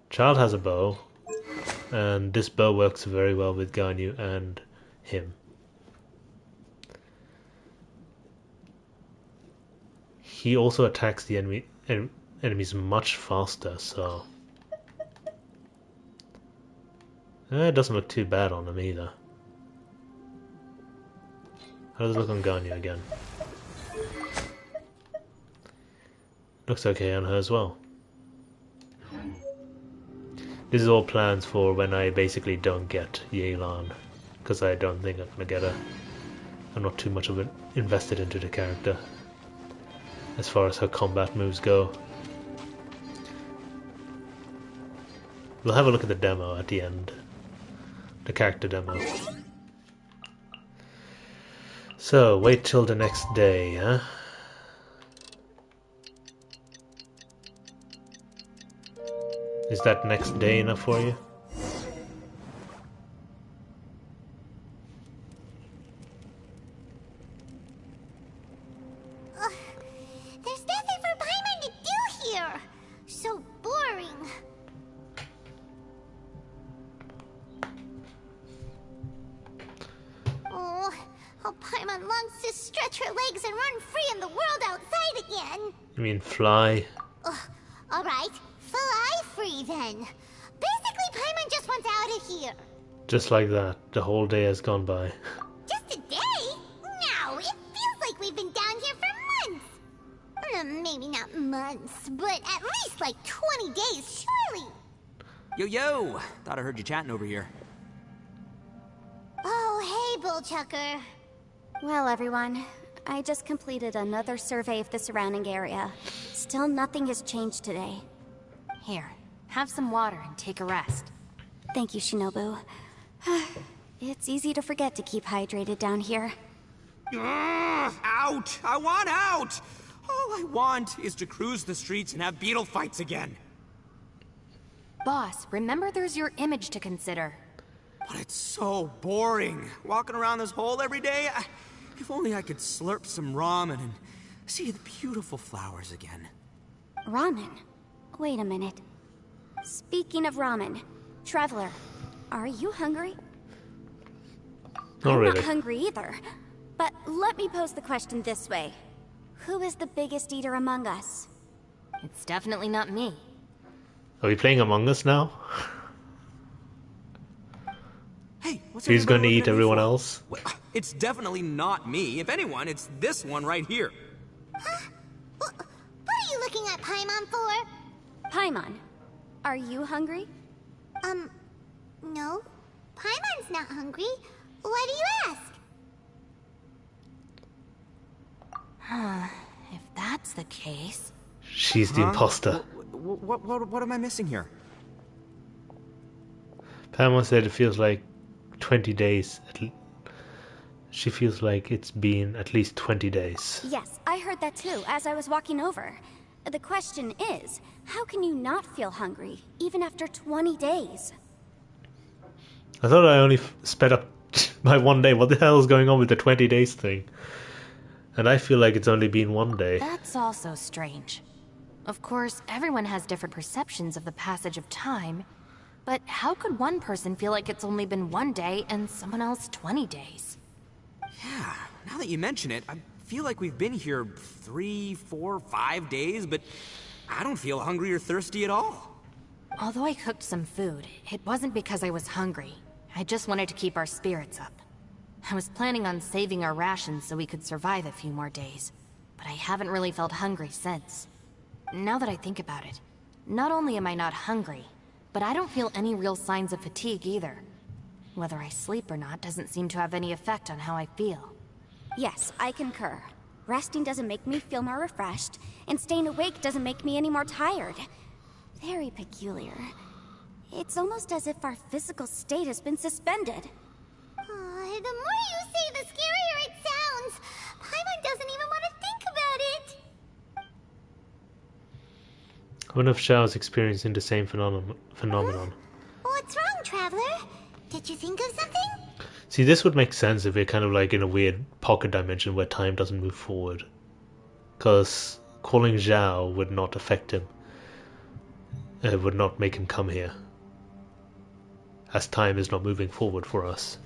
Child has a bow, and this bow works very well with Ganyu and him. He also attacks the enemies much faster, so it doesn't look too bad on him either. How does it look on Ganyu again? Looks okay on her as well. This is all plans for when I basically don't get Yelan, because I don't think I'm gonna get her. I'm not too much of an invested into the character as far as her combat moves go. We'll have a look at the demo at the end. The character demo. So, wait till the next day, huh? Is that next day enough for you? There's nothing for Paimon to do here. So boring. Oh, how Paimon longs to stretch her legs and run free in the world outside again. You mean fly? All right, fly free then. Basically, Paimon just wants out of here. Just like that, the whole day has gone by. Just a day? No, it feels like we've been down here for months. Maybe not months, but at least like 20 days, surely. Yo, thought I heard you chatting over here. Oh, hey, Bullchucker. Well, everyone, I just completed another survey of the surrounding area. Still nothing has changed today. Here, have some water and take a rest. Thank you, Shinobu. It's easy to forget to keep hydrated down here. Out! I want out! All I want is to cruise the streets and have beetle fights again. Boss, remember there's your image to consider. But it's so boring, walking around this hole every day. If only I could slurp some ramen and see the beautiful flowers again. Ramen? Wait a minute. Speaking of ramen, Traveler, are you hungry? Not really. I'm not hungry either. But let me pose the question this way. Who is the biggest eater among us? It's definitely not me. Are we playing Among Us now? Hey, what's Who's everybody going to looking eat at me everyone for? else? Well, it's definitely not me. If anyone, it's this one right here. What are you looking at Paimon for? Paimon, are you hungry? No. Paimon's not hungry. Why do you ask? If that's the case... She's the imposter. What am I missing here? Pamela said it feels like 20 days. She feels like it's been at least 20 days. Yes, I heard that too as I was walking over. The question is, how can you not feel hungry, even after 20 days? I thought I only sped up by 1 day. What the hell is going on with the 20 days thing? And I feel like it's only been 1 day. That's also strange. Of course, everyone has different perceptions of the passage of time, but how could one person feel like it's only been 1 day and someone else 20 days? Yeah, now that you mention it, I feel like we've been here 3, 4, 5 days, but I don't feel hungry or thirsty at all. Although I cooked some food, it wasn't because I was hungry. I just wanted to keep our spirits up. I was planning on saving our rations so we could survive a few more days, but I haven't really felt hungry since. Now that I think about it, not only am I not hungry, but I don't feel any real signs of fatigue either. Whether I sleep or not doesn't seem to have any effect on how I feel. Yes, I concur. Resting doesn't make me feel more refreshed, and staying awake doesn't make me any more tired. Very peculiar. It's almost as if our physical state has been suspended. The more you say, the scarier it sounds. Paimon doesn't even want to think about it. I wonder if Xiao's experiencing the same phenomenon. What's wrong, Traveler? Did you think of something? See, this would make sense if we're kind of like in a weird pocket dimension where time doesn't move forward. Because calling Xiao would not affect him. It would not make him come here. As time is not moving forward for us.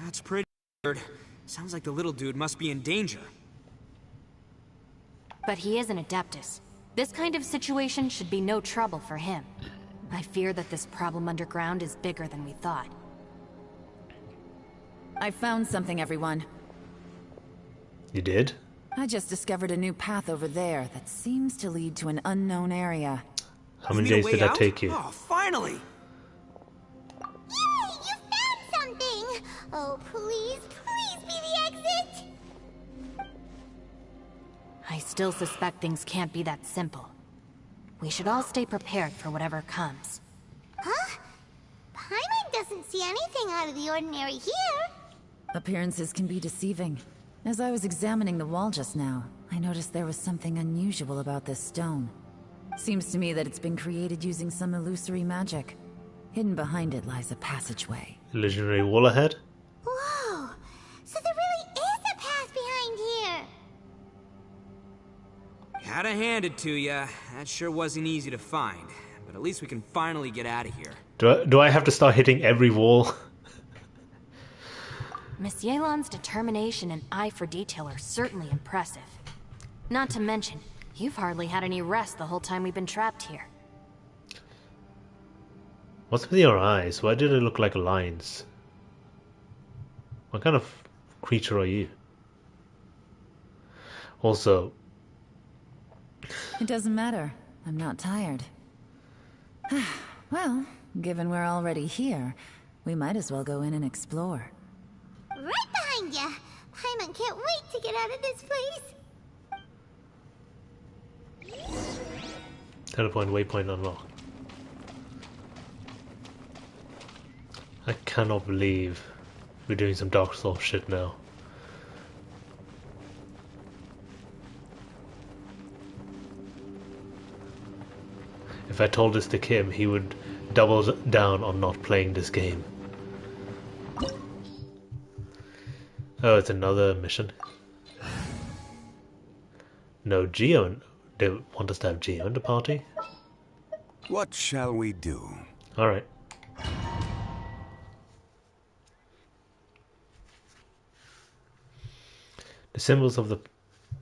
That's pretty weird. Sounds like the little dude must be in danger. But he is an Adeptus. This kind of situation should be no trouble for him. I fear that this problem underground is bigger than we thought. I found something, everyone. You did? I just discovered a new path over there that seems to lead to an unknown area. How many days did that take you? Oh, finally! Yay! You found something! Oh, please, please be the exit! I still suspect things can't be that simple. We should all stay prepared for whatever comes. Huh? Paimon doesn't see anything out of the ordinary here. Appearances can be deceiving. As I was examining the wall just now, I noticed there was something unusual about this stone. Seems to me that it's been created using some illusory magic. Hidden behind it lies a passageway. Illusionary wall ahead? Whoa! So there really is a path behind here! Gotta hand it to ya. That sure wasn't easy to find. But at least we can finally get out of here. Do I have to start hitting every wall? Miss Yelan's determination and eye for detail are certainly impressive. Not to mention, you've hardly had any rest the whole time we've been trapped here. What's with your eyes? Why do they look like lines? What kind of creature are you? Also... It doesn't matter. I'm not tired. Well, given we're already here, we might as well go in and explore. Right behind ya! Paimon can't wait to get out of this place! Teleport waypoint unlocked. I cannot believe we're doing some Dark Souls shit now. If I told this to Kim, he would double down on not playing this game. Oh, it's another mission. No, Geo. They want us to have Geo in the party? What shall we do? Alright. The symbols of the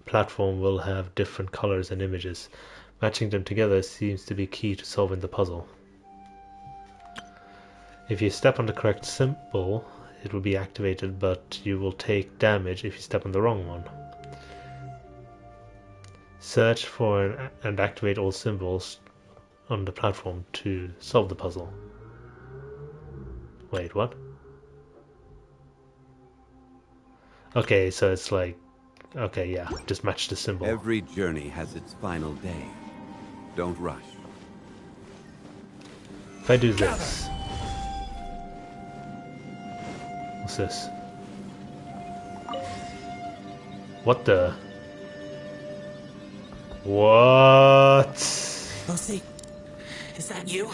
platform will have different colors and images. Matching them together seems to be key to solving the puzzle. If you step on the correct symbol, it will be activated, but you will take damage if you step on the wrong one. Search for and activate all symbols on the platform to solve the puzzle. Wait, what? Okay, so it's like, okay, yeah, just match the symbol. Every journey has its final day. Don't rush. If I do this, what's this? What the? What? Lucy, is that you?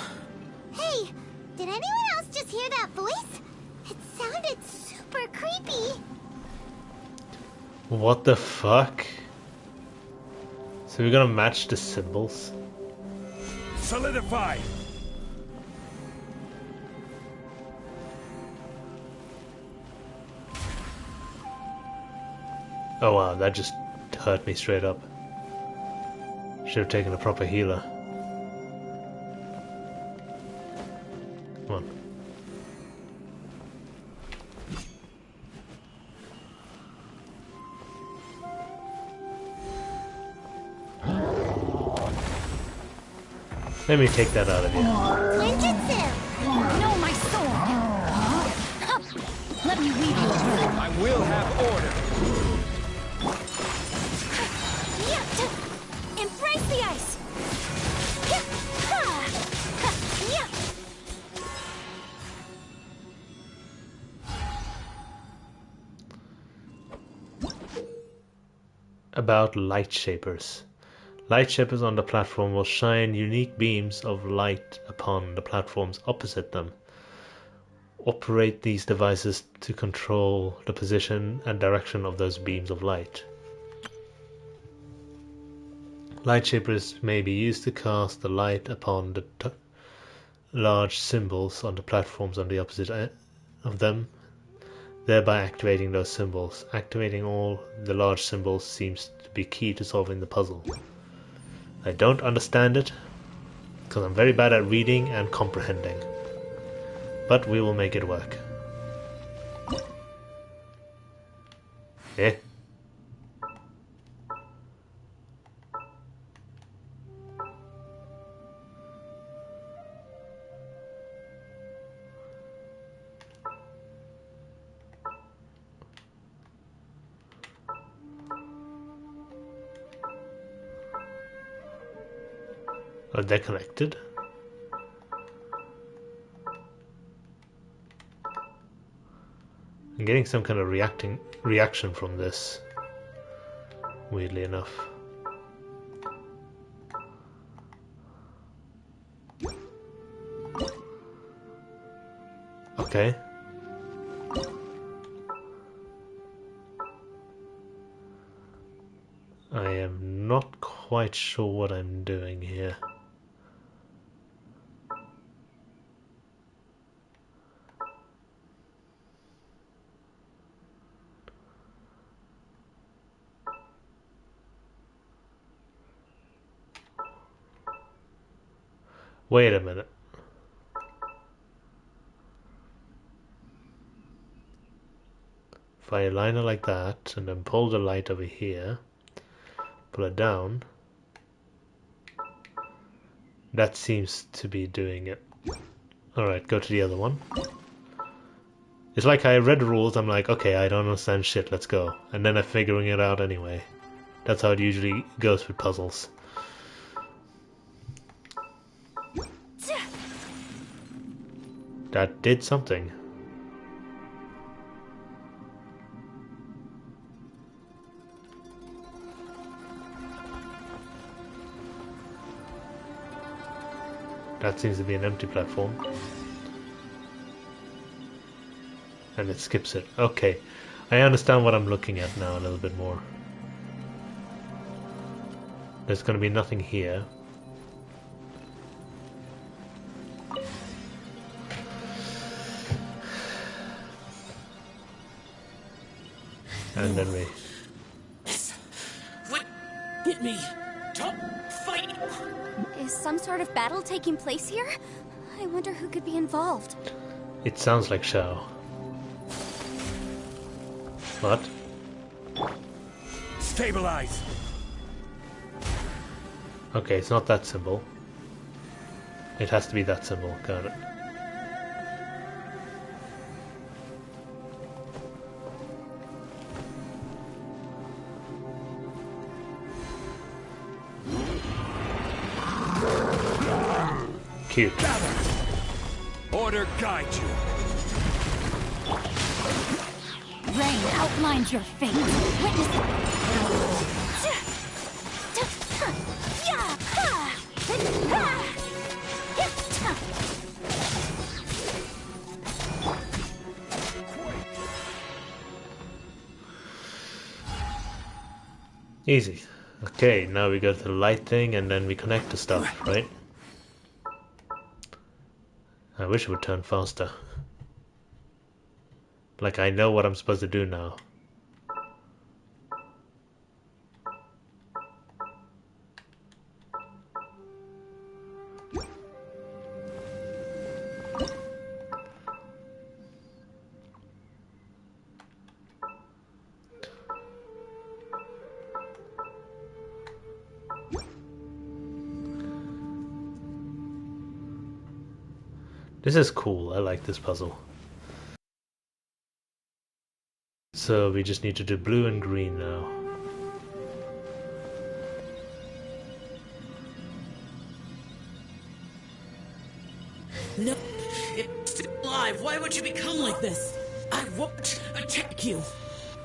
Hey, did anyone else just hear that voice? It sounded super creepy. What the fuck? So we're gonna match the symbols? Solidify! Oh wow, that just hurt me straight up. Should have taken a proper healer. Come on. Let me take that out of you. Ninjutsu! No, my sword! Huh? Let me lead you through. I will have order. Yeah. Embrace the ice! Yeah. Ha. Ha. Yeah. About light shapers. Light shapers on the platform will shine unique beams of light upon the platforms opposite them. Operate these devices to control the position and direction of those beams of light. Light shapers may be used to cast the light upon the large symbols on the platforms on the opposite end of them, thereby activating those symbols. Activating all the large symbols seems to be key to solving the puzzle. I don't understand it, because I'm very bad at reading and comprehending. But we will make it work. Eh? Are they connected? I'm getting some kind of reaction from this, weirdly enough. Okay. I am not quite sure what I'm doing here. Wait a minute. If I align it like that and then pull the light over here, pull it down, that seems to be doing it. Alright, go to the other one. It's like I read the rules, I'm like, okay, I don't understand shit, let's go. And then I'm figuring it out anyway. That's how it usually goes with puzzles. That did something. That seems to be an empty platform. And it skips it. Okay. I understand what I'm looking at now a little bit more. There's going to be nothing here. And then we... want me to fight? Is some sort of battle taking place here? I wonder who could be involved. It sounds like Shao. What? Stabilize. Okay, it's not that symbol. It has to be that symbol. Got it. Cute. Order guide you. Rain outlines your fate. Witness Easy. Okay, now we go to the light thing and then we connect to stuff, right? I wish it would turn faster. Like I know what I'm supposed to do now. This is cool. I like this puzzle. So we just need to do blue and green now. No, it's still alive. Why would you become like this? I won't attack you.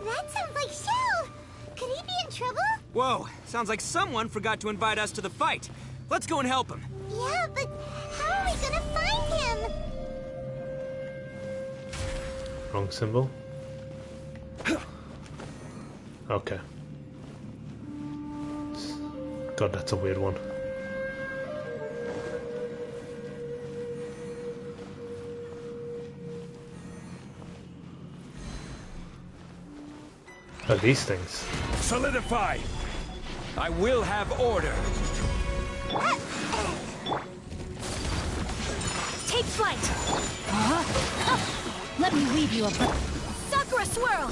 That sounds like Shao. Could he be in trouble? Whoa, sounds like someone forgot to invite us to the fight. Let's go and help him. Yeah, but how are we gonna find him? Wrong symbol. Okay. God, that's a weird one. Oh, these things. Solidify. I will have order. take flight. Let me weave you a Sakura swirl.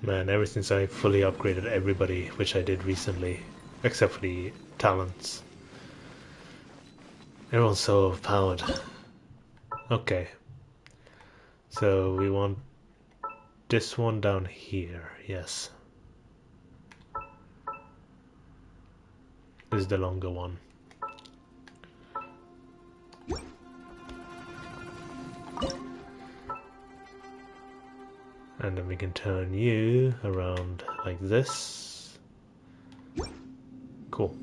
Man, ever since I fully upgraded everybody, which I did recently, except for the talents, everyone's so overpowered. Okay. So we want this one down here, yes. This is the longer one. And then we can turn you around like this. Cool.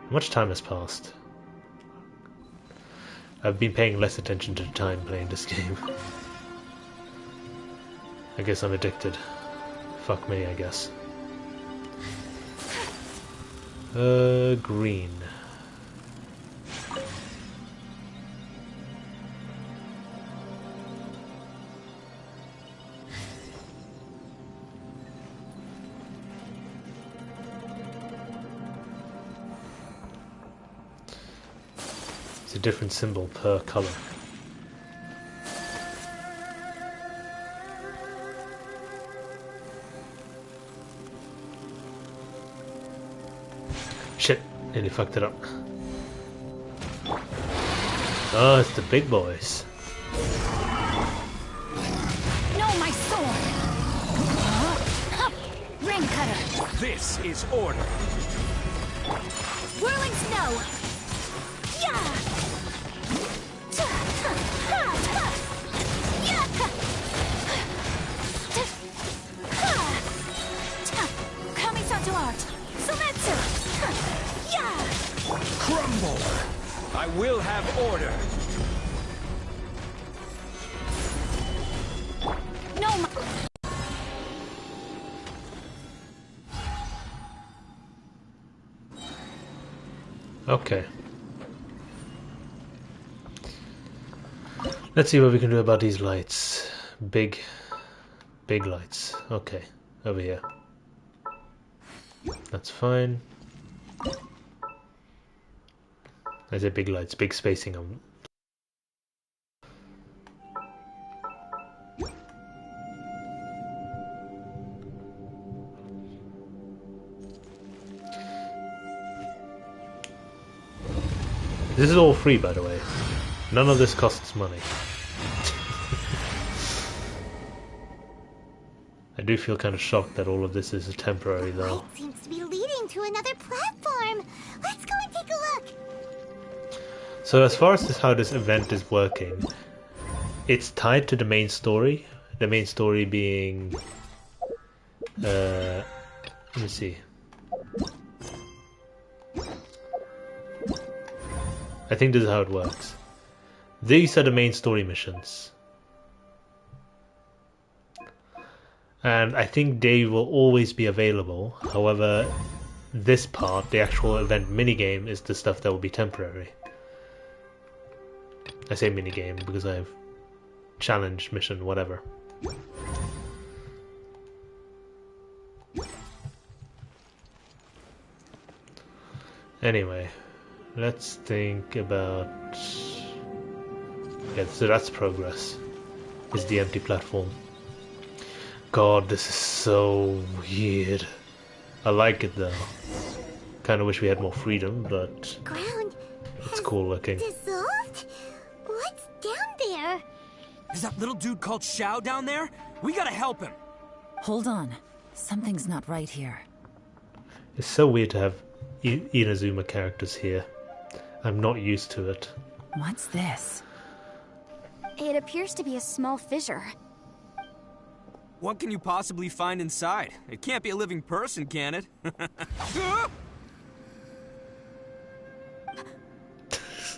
How much time has passed? I've been paying less attention to the time playing this game. I guess I'm addicted. Fuck me, I guess. Green. It's a different symbol per color. Shit, nearly fucked it up. Oh, it's the big boys. No, my sword! Ring cutter! This is order. Whirling snow! Kamisato art! Sumetsu! Crumble. I will have order. No, Okay. Let's see what we can do about these lights. Big lights. Okay, over here. That's fine. I say big lights, big spacing on. This is all free, by the way. None of this costs money. I do feel kind of shocked that all of this is temporary, though. Light seems to be leading to another platform. Let's go and take a look. So as far as how this event is working, it's tied to the main story. The main story being... let me see. I think this is how it works. These are the main story missions. And I think they will always be available. However, this part, the actual event minigame, is the stuff that will be temporary. I say minigame because I have challenge, mission, whatever. Anyway, let's think about... Yeah, so that's progress. Is the empty platform. God, this is so weird. I like it though. Kind of wish we had more freedom, but Ground it's cool looking. dissolved? What's down there? Is that little dude called Shao down there? We gotta help him. Hold on. Something's not right here. It's so weird to have Inazuma characters here. I'm not used to it. What's this? It appears to be a small fissure. What can you possibly find inside? It can't be a living person, can it?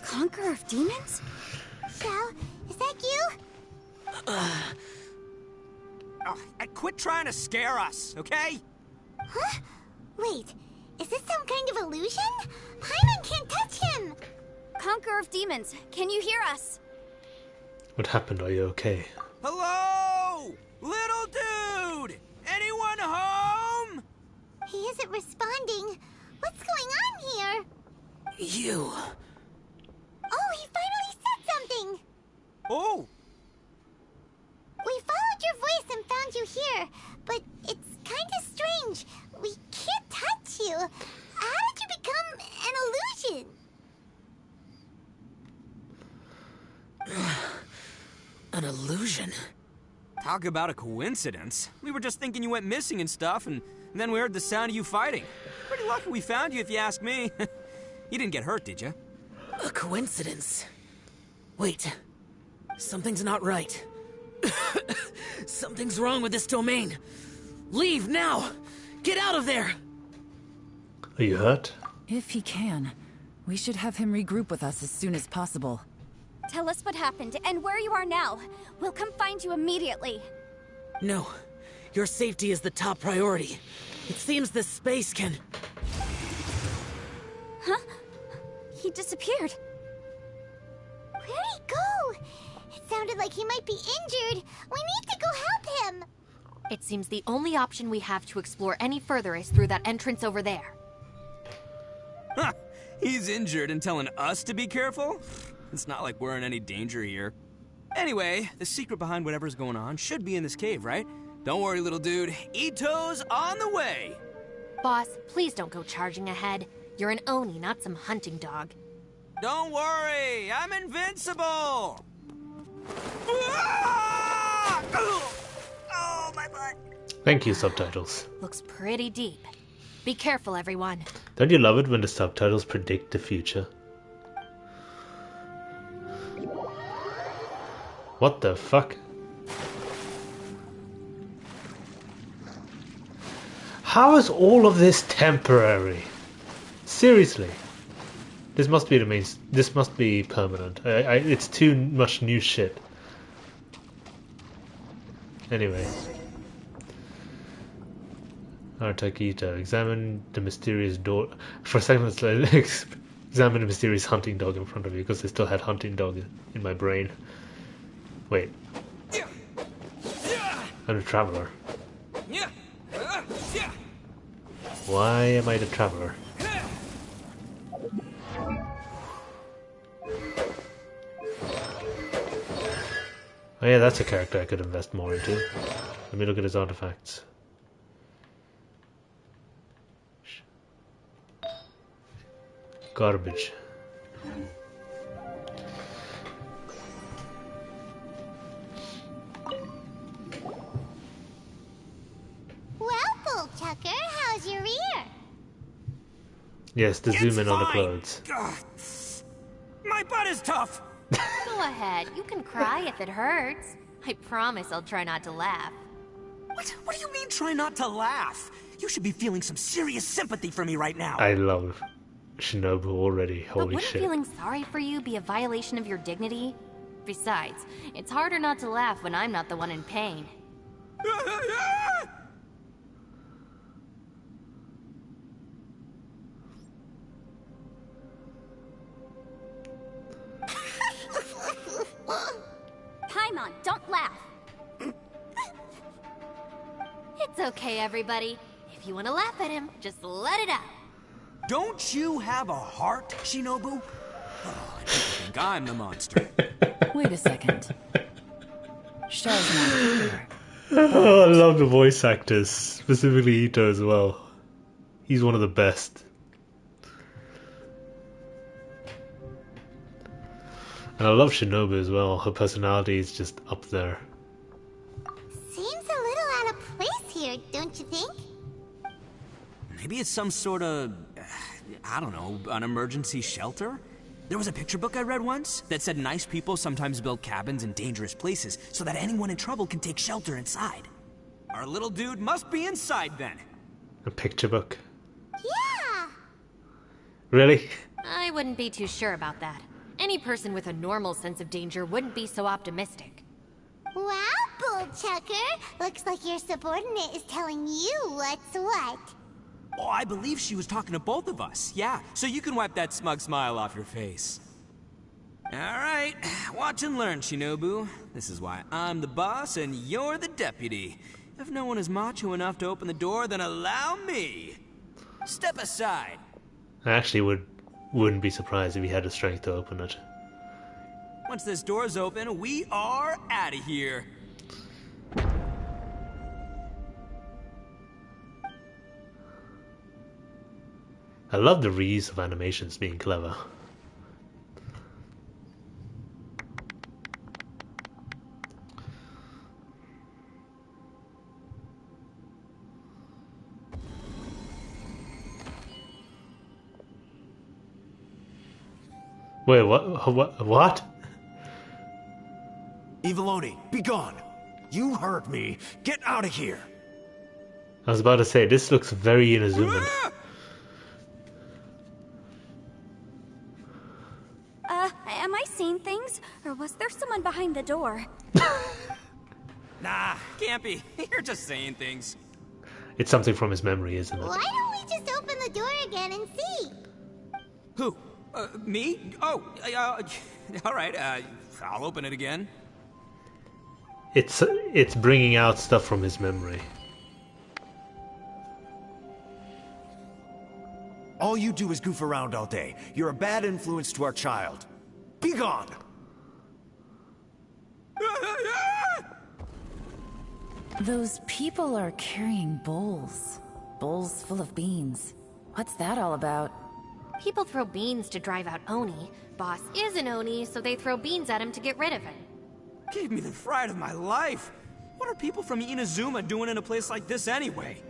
Conqueror of demons? Shao, is that you? Quit trying to scare us, okay? Huh? Wait, is this some kind of illusion? Paimon can't touch him! Conqueror of demons, can you hear us? What happened? Are you okay? Hello? Little dude! Anyone home? He isn't responding. What's going on here? You. Oh, he finally said something! Oh! We followed your voice and found you here, but it's kind of strange. We can't touch you. How did you become an illusion? An illusion? Talk about a coincidence. We were just thinking you went missing and stuff, and then we heard the sound of you fighting. Pretty lucky we found you, if you ask me. You didn't get hurt, did you? A coincidence? Wait. Something's not right. Something's wrong with this domain. Leave now! Get out of there! Are you hurt? If he can, we should have him regroup with us as soon as possible. Tell us what happened and where you are now. We'll come find you immediately. No. Your safety is the top priority. It seems this space can... Huh? He disappeared. Where'd he go? It sounded like he might be injured. We need to go help him. It seems the only option we have to explore any further is through that entrance over there. Huh. He's injured and telling us to be careful? It's not like we're in any danger here. Anyway, the secret behind whatever's going on should be in this cave, right? Don't worry, little dude. Ito's on the way! Boss, please don't go charging ahead. You're an Oni, not some hunting dog. Don't worry, I'm invincible! Oh, my butt! Thank you, subtitles. Looks pretty deep. Be careful, everyone. Don't you love it when the subtitles predict the future? What the fuck? How is all of this temporary? Seriously. This must be the main... This must be permanent. It's too much new shit. Anyway. Artakito. Examine the mysterious door... For a second it's like... examine a mysterious hunting dog in front of you because I still had hunting dog in my brain. Wait. I'm a traveler. Why am I the traveler? Oh yeah, that's a character I could invest more into. Let me look at his artifacts. Garbage. Well, Bullchucker, how's your ear? Yes, the zoom in on the fine. clothes. Ugh. My butt is tough. Go ahead, you can cry if it hurts. I promise I'll try not to laugh. What do you mean try not to laugh? You should be feeling some serious sympathy for me right now. I love Shinobu already. But Holy wouldn't shit. feeling sorry for you be a violation of your dignity? Besides, it's harder not to laugh when I'm not the one in pain. Paimon, don't laugh. It's okay, everybody. If you want to laugh at him, just let it out. Don't you have a heart, Shinobu? Oh, I think I'm the monster. Wait a second. Shell's not here. Oh, I love the voice actors, specifically Ito as well. He's one of the best. And I love Shinobu as well. Her personality is just up there. Seems a little out of place here, don't you think? Maybe it's some sort of, I don't know, an emergency shelter? There was a picture book I read once that said nice people sometimes build cabins in dangerous places so that anyone in trouble can take shelter inside. Our little dude must be inside then. A picture book. Yeah! Really? I wouldn't be too sure about that. Any person with a normal sense of danger wouldn't be so optimistic. Wow, Bullchucker! Looks like your subordinate is telling you what's what. Oh, I believe she was talking to both of us. Yeah, so you can wipe that smug smile off your face. All right, watch and learn, Shinobu. This is why I'm the boss and you're the deputy. If no one is macho enough to open the door, then allow me. Step aside. I actually wouldn't be surprised if he had the strength to open it. Once this door's open, we are out of here. I love the reuse of animations being clever. Wait, what? Eviloni, be gone! You heard me. Get out of here! I was about to say, this looks very Inazuma. Am I seeing things? Or was there someone behind the door? Nah, can't be. You're just saying things. It's something from his memory, isn't it? Why don't we just open the door again and see? Who? Me? Oh, all right, I'll open it again. It's bringing out stuff from his memory. All you do is goof around all day. You're a bad influence to our child. Be gone! Those people are carrying bowls. Bowls full of beans. What's that all about? People throw beans to drive out Oni. Boss is an Oni, so they throw beans at him to get rid of him. Gave me the fright of my life. What are people from Inazuma doing in a place like this anyway?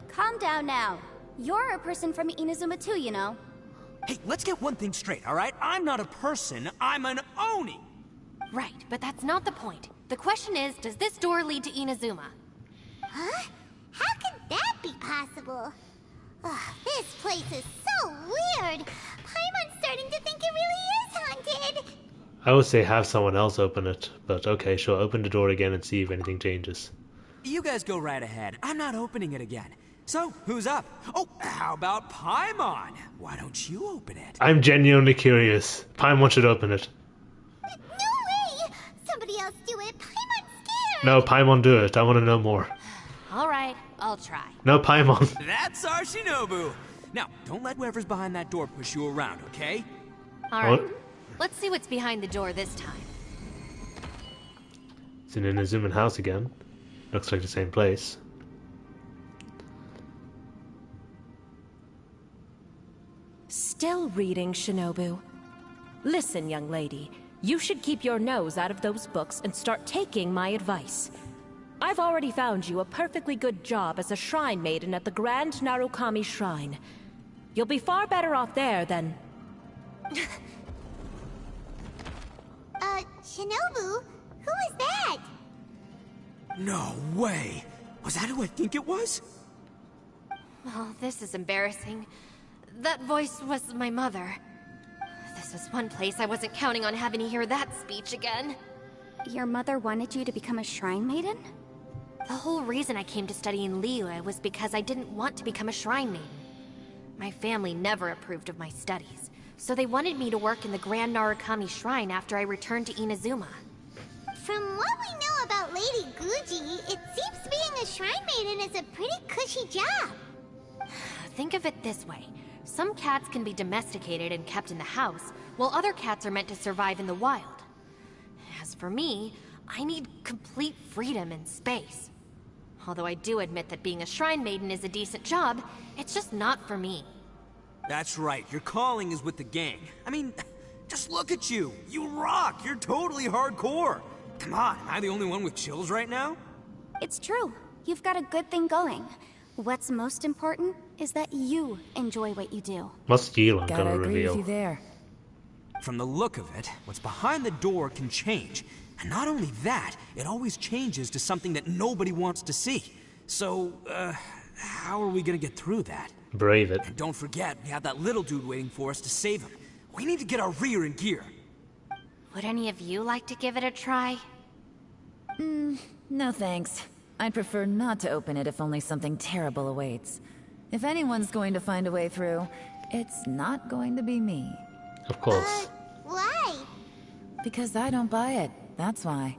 Calm down now. You're a person from Inazuma too, you know. Hey, let's get one thing straight, all right? I'm not a person, I'm an Oni! Right, but that's not the point. The question is, does this door lead to Inazuma? Huh? How could that be possible? Ugh, this place is so weird. Paimon's starting to think it really is haunted. I would say have someone else open it, but okay, sure, open the door again and see if anything changes. You guys go right ahead. I'm not opening it again. So, who's up? Oh, how about Paimon? Why don't you open it? I'm genuinely curious. Paimon should open it. No way! Somebody else do it. Paimon's scared. No, Paimon, do it. I want to know more. Alright, I'll try. No, Paimon. That's our Shinobu. Now, don't let whoever's behind that door push you around, okay? Alright, let's see what's behind the door this time. It's in Inazuman house again. Looks like the same place. Still reading, Shinobu. Listen, young lady. You should keep your nose out of those books and start taking my advice. I've already found you a perfectly good job as a shrine maiden at the Grand Narukami Shrine. You'll be far better off there than... Shinobu? Who is that? No way! Was that who I think it was? Oh, this is embarrassing. That voice was my mother. This is one place I wasn't counting on having to hear that speech again. Your mother wanted you to become a shrine maiden? The whole reason I came to study in Liyue was because I didn't want to become a shrine maiden. My family never approved of my studies, so they wanted me to work in the Grand Narukami Shrine after I returned to Inazuma. From what we know about Lady Guji, it seems being a shrine maiden is a pretty cushy job. Think of it this way. Some cats can be domesticated and kept in the house, while other cats are meant to survive in the wild. As for me, I need complete freedom and space. Although I do admit that being a shrine maiden is a decent job, it's just not for me. That's right, your calling is with the gang. I mean, just look at you. You rock, you're totally hardcore. Come on, am I the only one with chills right now? It's true. You've got a good thing going. What's most important is that you enjoy what you do. What's Yelan Gotta gonna agree reveal? with you there. From the look of it, what's behind the door can change. And not only that, it always changes to something that nobody wants to see. So, how are we gonna get through that? Brave it. And don't forget, we have that little dude waiting for us to save him. We need to get our rear in gear. Would any of you like to give it a try? No thanks. I'd prefer not to open it if only something terrible awaits. If anyone's going to find a way through, it's not going to be me. Of course. Why? Because I don't buy it, that's why.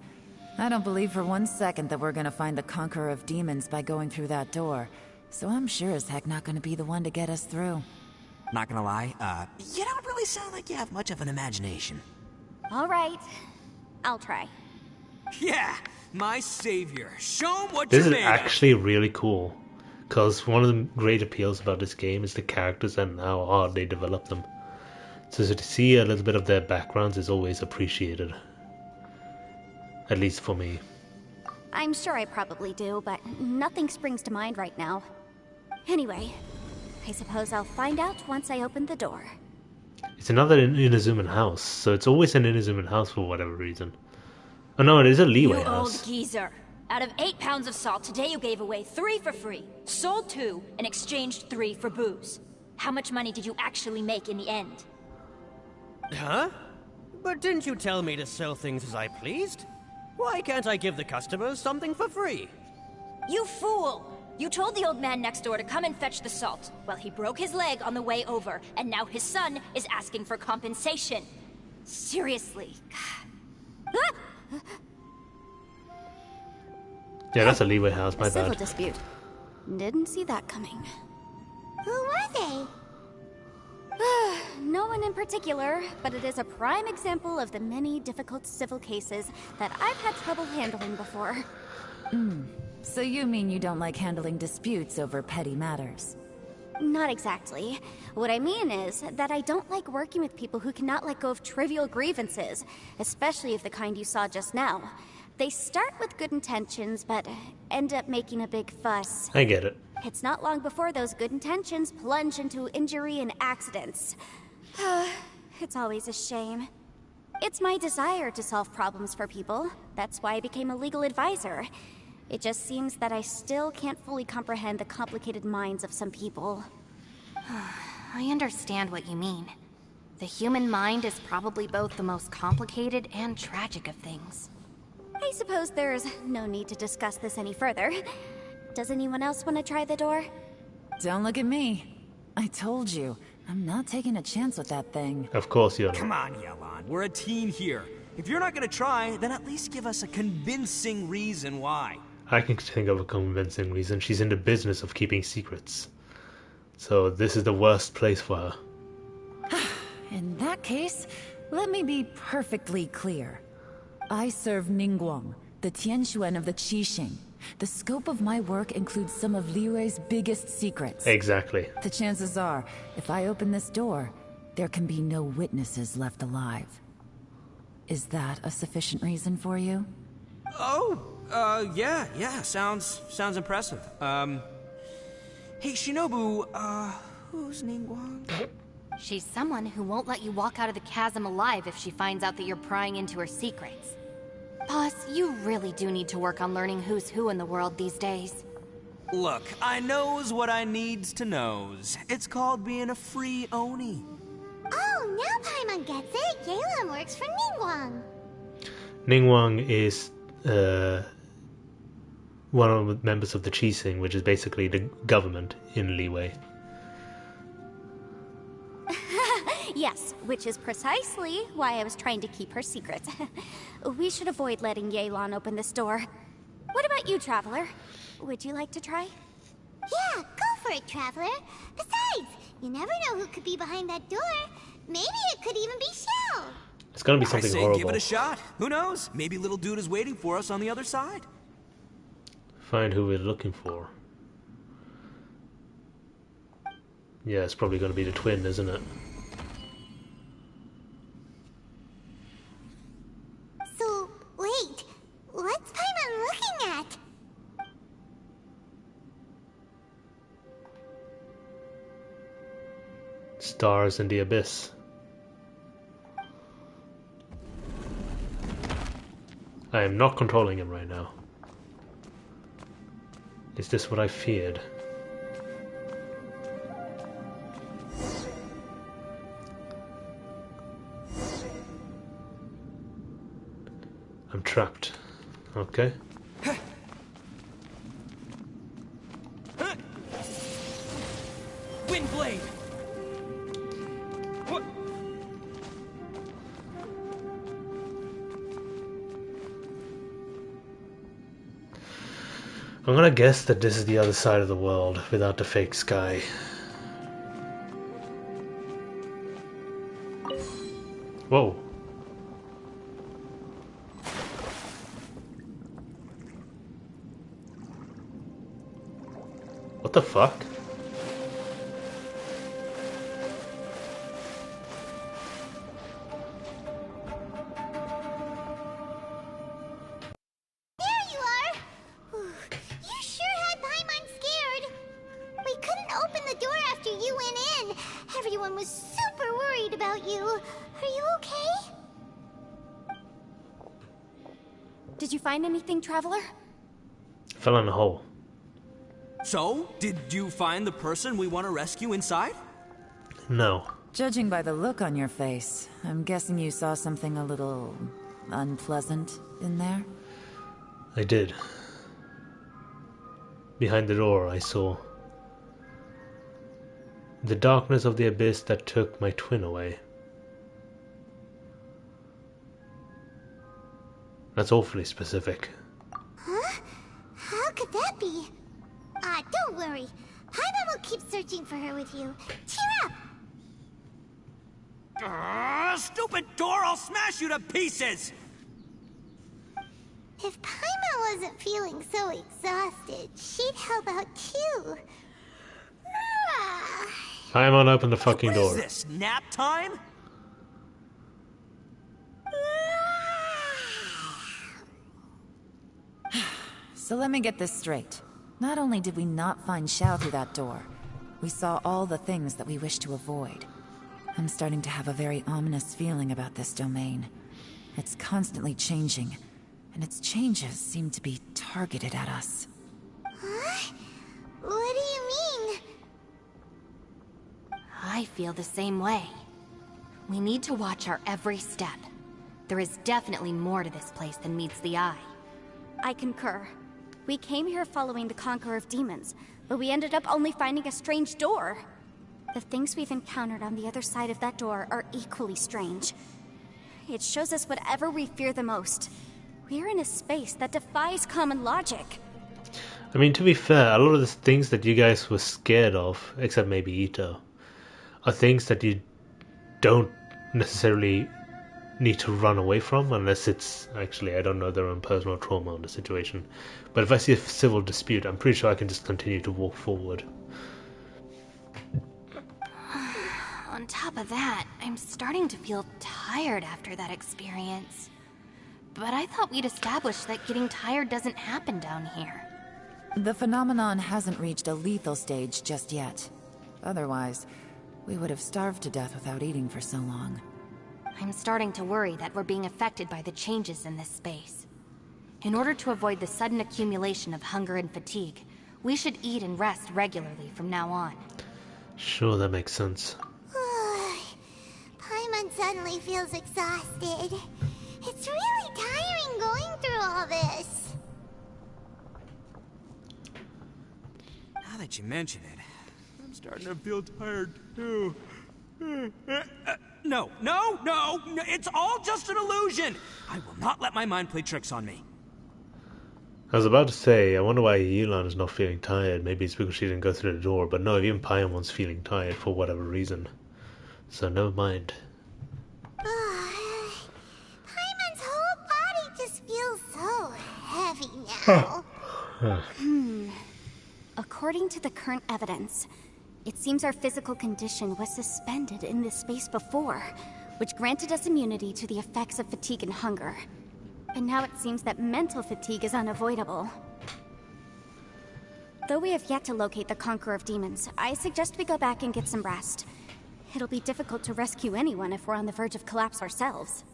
I don't believe for 1 second that we're gonna find the Conqueror of Demons by going through that door. So I'm sure as heck not gonna be the one to get us through. Not gonna lie, you don't really sound like you have much of an imagination. All right. I'll try. Yeah, my savior. Show him what This you're is made of. actually really cool. Because one of the great appeals about this game is the characters and how hard they develop them. So to see a little bit of their backgrounds is always appreciated. At least for me. I'm sure I probably do, but nothing springs to mind right now. Anyway, I suppose I'll find out once I open the door. It's another Inazuman house, so it's always an Inazuman house for whatever reason. Oh no, it is a Liyue You house. old geezer. Out of 8 pounds of salt, today you gave away 3 for free, sold 2, and exchanged 3 for booze. How much money did you actually make in the end? Huh? But didn't you tell me to sell things as I pleased? Why can't I give the customers something for free? You fool! You told the old man next door to come and fetch the salt. Well, he broke his leg on the way over, and now his son is asking for compensation. Seriously. Yeah, that's a Liyue house, my A civil bad. dispute. Didn't see that coming. Who were they? No one in particular, but it is a prime example of the many difficult civil cases that I've had trouble handling before. So you mean you don't like handling disputes over petty matters? Not exactly. What I mean is that I don't like working with people who cannot let go of trivial grievances, especially of the kind you saw just now. They start with good intentions, but end up making a big fuss. I get it. It's not long before those good intentions plunge into injury and accidents. It's always a shame. It's my desire to solve problems for people. That's why I became a legal advisor. It just seems that I still can't fully comprehend the complicated minds of some people. I understand what you mean. The human mind is probably both the most complicated and tragic of things. I suppose there's no need to discuss this any further. Does anyone else want to try the door? Don't look at me. I told you, I'm not taking a chance with that thing. Of course you're not. Come on, Yelan. We're a team here. If you're not gonna try, then at least give us a convincing reason why. I can think of a convincing reason. She's in the business of keeping secrets. So this is the worst place for her. In that case, let me be perfectly clear. I serve Ningguang, the Tianxuan of the Qixing. The scope of my work includes some of Liyue's biggest secrets. Exactly. The chances are, if I open this door, there can be no witnesses left alive. Is that a sufficient reason for you? Yeah, sounds impressive. Hey, Shinobu, who's Ningguang? She's someone who won't let you walk out of the chasm alive if she finds out that you're prying into her secrets. Boss, you really do need to work on learning who's who in the world these days. Look, I knows what I needs to knows. It's called being a free Oni. Oh, now Paimon gets it. Yelan works for Ningguang. Ningguang is one of the members of the Qixing, which is basically the government in Liyue. Yes, which is precisely why I was trying to keep her secrets. We should avoid letting Yelan open this door. What about you, Traveler? Would you like to try? Yeah, go for it, Traveler. Besides, you never know who could be behind that door. Maybe it could even be Shell. It's gonna be something I say horrible. give it a shot. Who knows? Maybe little dude is waiting for us on the other side. Find who we're looking for. Yeah, it's probably gonna be the twin, isn't it? So, wait. What's Paimon looking at? Stars in the abyss. I am not controlling him right now. Is this what I feared? I'm trapped. Okay. Windblade! What? I'm gonna guess that this is the other side of the world without the fake sky. Whoa. What the fuck? There you are! You sure had Paimon scared. We couldn't open the door after you went in. Everyone was super worried about you. Are you okay? Did you find anything, Traveler? Fell in a hole. So, did you find the person we want to rescue inside? No. Judging by the look on your face, I'm guessing you saw something a little unpleasant in there? I did. Behind the door I saw the darkness of the abyss that took my twin away. That's awfully specific. Huh? How could that be? Don't worry. Paimon will keep searching for her with you. Cheer up! Stupid door! I'll smash you to pieces! If Paimon wasn't feeling so exhausted, she'd help out too. Paimon, open the fucking door. What is this, nap time? So let me get this straight. Not only did we not find Xiao through that door, we saw all the things that we wish to avoid. I'm starting to have a very ominous feeling about this domain. It's constantly changing, and its changes seem to be targeted at us. Huh? What do you mean? I feel the same way. We need to watch our every step. There is definitely more to this place than meets the eye. I concur. We came here following the Conqueror of Demons, but we ended up only finding a strange door. The things we've encountered on the other side of that door are equally strange. It shows us whatever we fear the most. We're in a space that defies common logic. I mean, to be fair, a lot of the things that you guys were scared of, except maybe Ito, are things that you don't necessarily need to run away from, unless it's actually, I don't know, their own personal trauma on the situation. But if I see a civil dispute, I'm pretty sure I can just continue to walk forward. On top of that, I'm starting to feel tired after that experience. But I thought we'd established that getting tired doesn't happen down here. The phenomenon hasn't reached a lethal stage just yet. Otherwise, we would have starved to death without eating for so long. I'm starting to worry that we're being affected by the changes in this space. In order to avoid the sudden accumulation of hunger and fatigue, we should eat and rest regularly from now on. Sure, that makes sense. Paimon suddenly feels exhausted. It's really tiring going through all this. Now that you mention it, I'm starting to feel tired too. No, it's all just an illusion! I will not let my mind play tricks on me. I was about to say, I wonder why Yulan is not feeling tired. Maybe it's because she didn't go through the door, but no, even Paimon's feeling tired for whatever reason. So never mind. Paimon's whole body just feels so heavy now. According to the current evidence, it seems our physical condition was suspended in this space before, which granted us immunity to the effects of fatigue and hunger. But now it seems that mental fatigue is unavoidable. Though we have yet to locate the Conqueror of Demons, I suggest we go back and get some rest. It'll be difficult to rescue anyone if we're on the verge of collapse ourselves.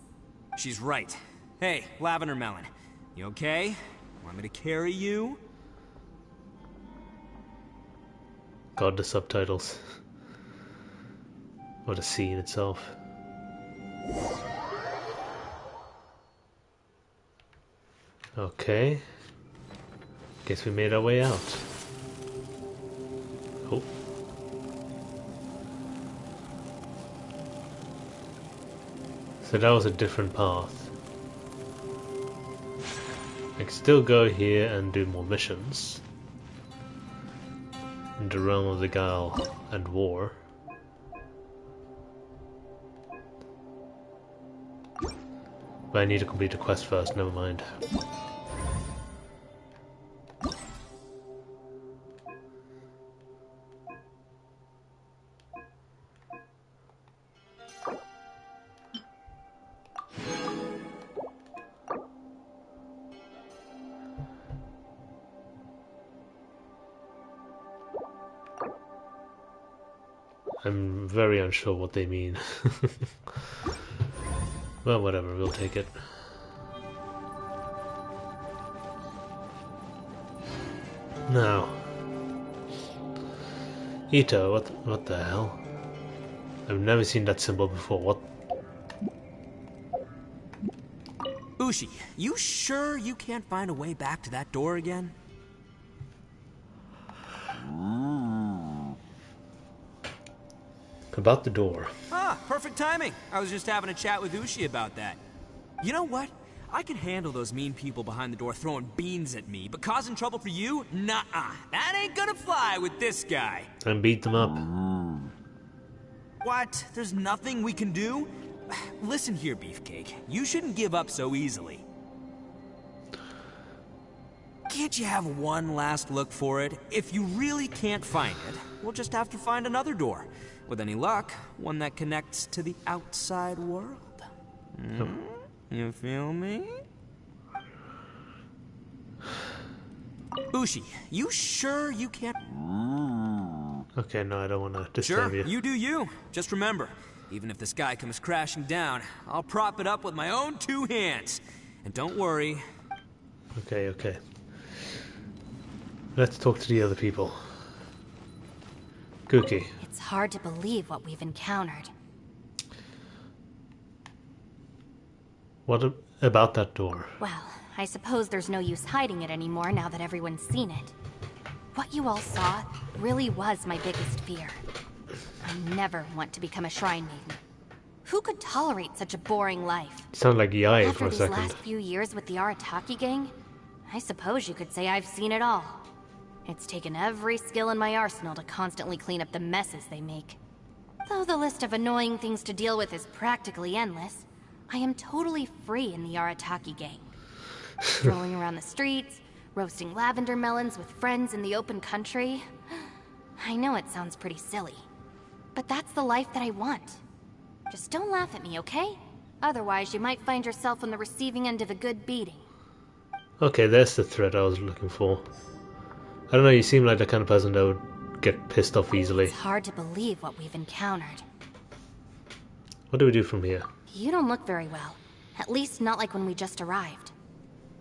She's right. Hey, Lavender Melon, you okay? Want me to carry you? God, the subtitles. What a scene itself. Okay. Guess we made our way out. Oh. So that was a different path. I can still go here and do more missions. In the realm of the Guile and War. But I need to complete the quest first, never mind. I'm very unsure what they mean. Well, whatever, we'll take it. Now, Ito, what the hell? I've never seen that symbol before. What? Ushi, you sure you can't find a way back to that door again? About the door. Ah, perfect timing. I was just having a chat with Ushi about that. You know what? I can handle those mean people behind the door throwing beans at me, but causing trouble for you? Nuh-uh. That ain't gonna fly with this guy. And beat them up. What? There's nothing we can do? Listen here, Beefcake. You shouldn't give up so easily. Can't you have one last look for it? If you really can't find it, we'll just have to find another door. With any luck, one that connects to the outside world. You feel me? Ushi, you sure you can't... Okay, no, I don't want to disturb you. Sure, you do you. Just remember, even if the sky comes crashing down, I'll prop it up with my own 2 hands. And don't worry. Okay, okay. Let's talk to the other people. Cookie. It's hard to believe what we've encountered. What about that door? Well, I suppose there's no use hiding it anymore now that everyone's seen it. what you all saw really was my biggest fear. I never want to become a shrine maiden. Who could tolerate such a boring life? Sound like Yai for After a these second. last few years with the Arataki gang, I suppose you could say I've seen it all. It's taken every skill in my arsenal to constantly clean up the messes they make. Though the list of annoying things to deal with is practically endless, I am totally free in the Arataki gang. Strolling around the streets, roasting lavender melons with friends in the open country. I know it sounds pretty silly, but that's the life that I want. Just don't laugh at me, okay? Otherwise, you might find yourself on the receiving end of a good beating. Okay, there's the threat I was looking for. I don't know, you seem like the kind of person that would get pissed off easily. It's hard to believe what we've encountered. What do we do from here? You don't look very well. At least not like when we just arrived.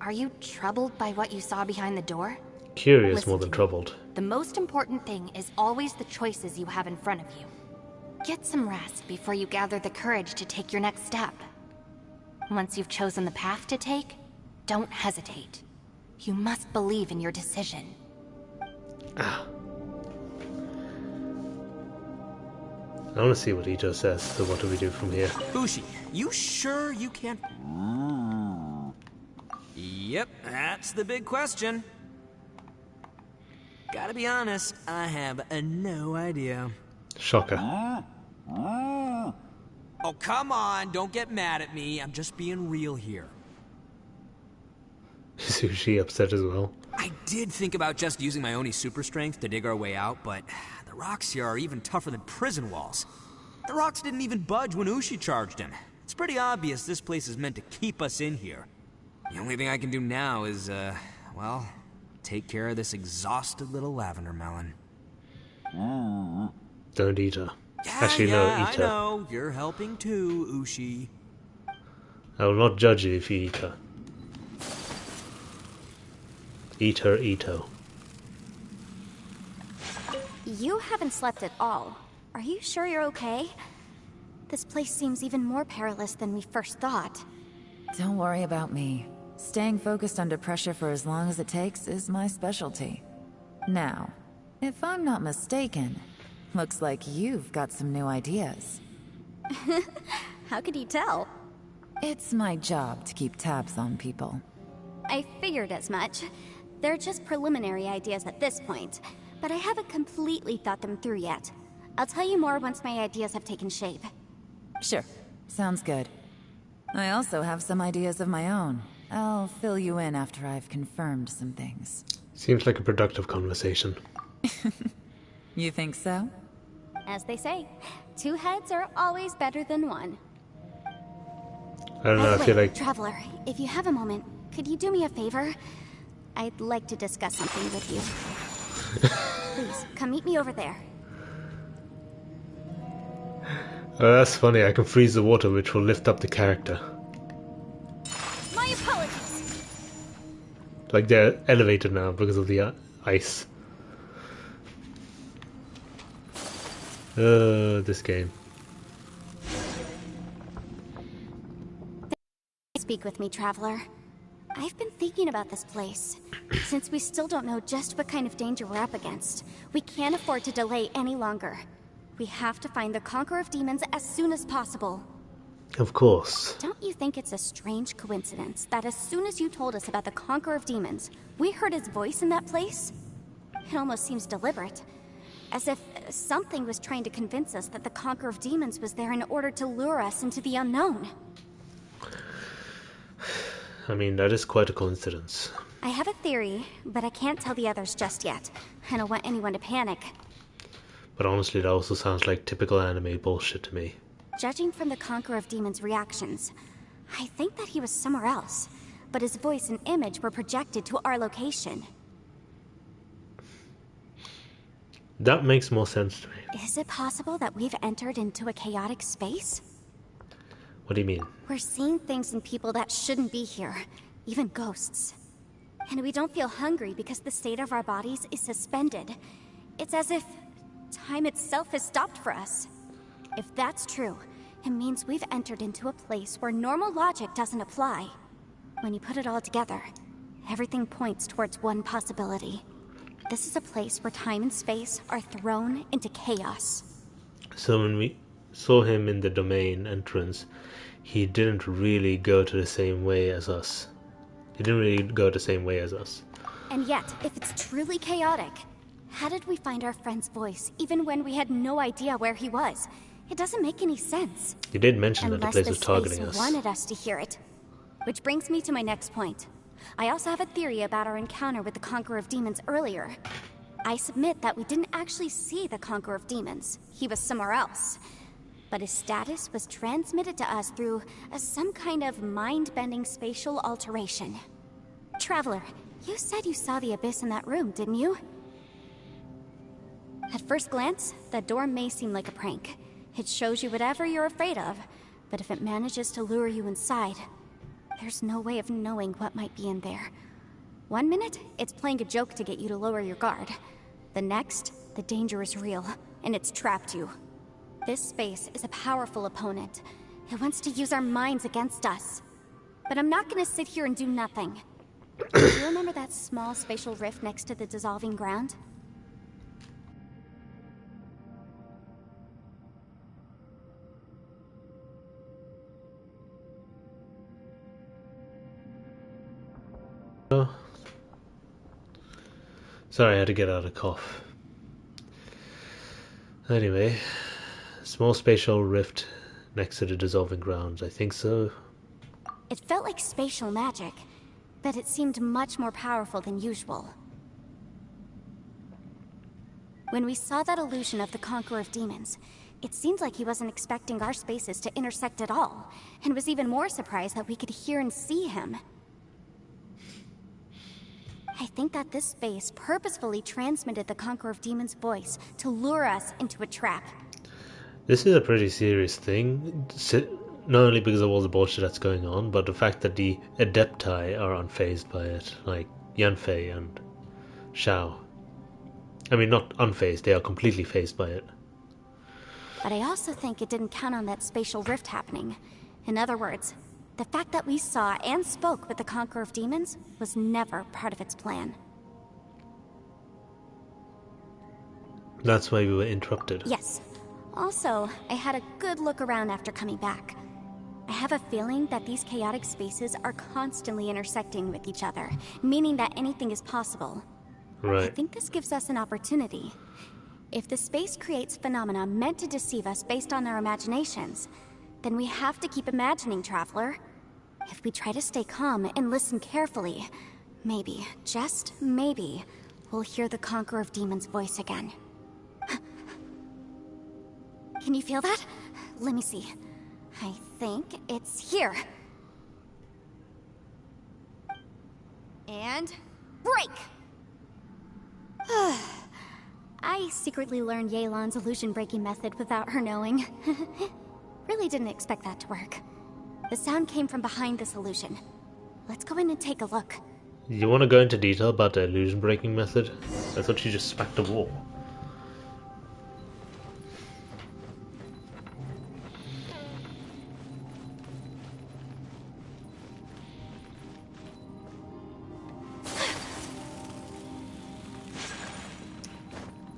Are you troubled by what you saw behind the door? Curious Listen more than to me. troubled. The most important thing is always the choices you have in front of you. Get some rest before you gather the courage to take your next step. Once you've chosen the path to take, don't hesitate. You must believe in your decision. I want to see what Ito says, so what do we do from here? Ushi, you sure you can't... Yep, that's the big question. Gotta be honest, I have no idea. Shocker. Oh, come on, don't get mad at me. I'm just being real here. Is Ushi upset as well? I did think about just using my Oni super strength to dig our way out, but the rocks here are even tougher than prison walls. The rocks didn't even budge when Ushi charged in. It's pretty obvious this place is meant to keep us in here. The only thing I can do now is, well, take care of this exhausted little lavender melon. Don't eat her. Yeah, Actually, no, I eat her. know. You're helping too, Ushi. I will not judge you if you eat her. Eat her, Ito. You haven't slept at all. Are you sure you're okay? This place seems even more perilous than we first thought. Don't worry about me. Staying focused under pressure for as long as it takes is my specialty. Now, if I'm not mistaken, looks like you've got some new ideas. How could you tell? It's my job to keep tabs on people. I figured as much. They're just preliminary ideas at this point, but I haven't completely thought them through yet. I'll tell you more once my ideas have taken shape. Sure, sounds good. I also have some ideas of my own. I'll fill you in after I've confirmed some things. Seems like a productive conversation. You think so? As they say, two heads are always better than one. I don't know, I feel like... Traveler, if you have a moment, could you do me a favor? I'd like to discuss something with you. Please, come meet me over there. Oh, that's funny, I can freeze the water which will lift up the character. My apologies. Like they're elevated now because of the ice. This game. Speak with me, Traveler. I've been thinking about this place. Since we still don't know just what kind of danger we're up against, we can't afford to delay any longer. We have to find the Conqueror of Demons as soon as possible. Of course. Don't you think it's a strange coincidence that as soon as you told us about the Conqueror of Demons, we heard his voice in that place? It almost seems deliberate. As if something was trying to convince us that the Conqueror of Demons was there in order to lure us into the unknown. I mean, that is quite a coincidence. I have a theory, but I can't tell the others just yet. I don't want anyone to panic. But honestly, that also sounds like typical anime bullshit to me. Judging from the Conqueror of Demons' reactions, I think that he was somewhere else, but his voice and image were projected to our location. That makes more sense to me. Is it possible that we've entered into a chaotic space? What do you mean? We're seeing things in people that shouldn't be here, even ghosts. And we don't feel hungry because the state of our bodies is suspended. It's as if time itself has stopped for us. If that's true, it means we've entered into a place where normal logic doesn't apply. When you put it all together, everything points towards one possibility. This is a place where time and space are thrown into chaos. So when we saw him in the domain entrance, he didn't really go to the same way as us. And yet, if it's truly chaotic, how did we find our friend's voice even when we had no idea where he was? It doesn't make any sense. He did mention that the place was targeting Unless the us. space wanted us to hear it. Which brings me to my next point. I also have a theory about our encounter with the Conqueror of Demons earlier. I submit that we didn't actually see the Conqueror of Demons. He was somewhere else. But his status was transmitted to us through some kind of mind-bending spatial alteration. Traveler, you said you saw the abyss in that room, didn't you? At first glance, that door may seem like a prank. It shows you whatever you're afraid of, but if it manages to lure you inside, there's no way of knowing what might be in there. 1 minute, it's playing a joke to get you to lower your guard. The next, the danger is real, and it's trapped you. This space is a powerful opponent. It wants to use our minds against us. But I'm not gonna sit here and do nothing. Do you remember that small spatial rift next to the dissolving ground? Sorry, I had to get out a cough. Anyway, small spatial rift next to the dissolving grounds, I think so. It felt like spatial magic, but it seemed much more powerful than usual. When we saw that illusion of the Conqueror of Demons, it seemed like he wasn't expecting our spaces to intersect at all, and was even more surprised that we could hear and see him. I think that this space purposefully transmitted the Conqueror of Demons' voice to lure us into a trap. This is a pretty serious thing, not only because of all the bullshit that's going on, but the fact that the Adepti are unfazed by it, like Yanfei and Shao. I mean, not unfazed, they are completely fazed by it. But I also think it didn't count on that spatial rift happening. In other words, the fact that we saw and spoke with the Conqueror of Demons was never part of its plan. That's why we were interrupted. Yes. Also, I had a good look around after coming back. I have a feeling that these chaotic spaces are constantly intersecting with each other, meaning that anything is possible. Right. I think this gives us an opportunity. If the space creates phenomena meant to deceive us based on our imaginations, then we have to keep imagining, Traveler. If we try to stay calm and listen carefully, maybe, just maybe, we'll hear the Conqueror of Demons' voice again. Can you feel that? Let me see. I think it's here. And break! I secretly learned Yelan's illusion-breaking method without her knowing. Really didn't expect that to work. The sound came from behind this illusion. Let's go in and take a look. You want to go into detail about the illusion-breaking method? I thought you just smacked the wall.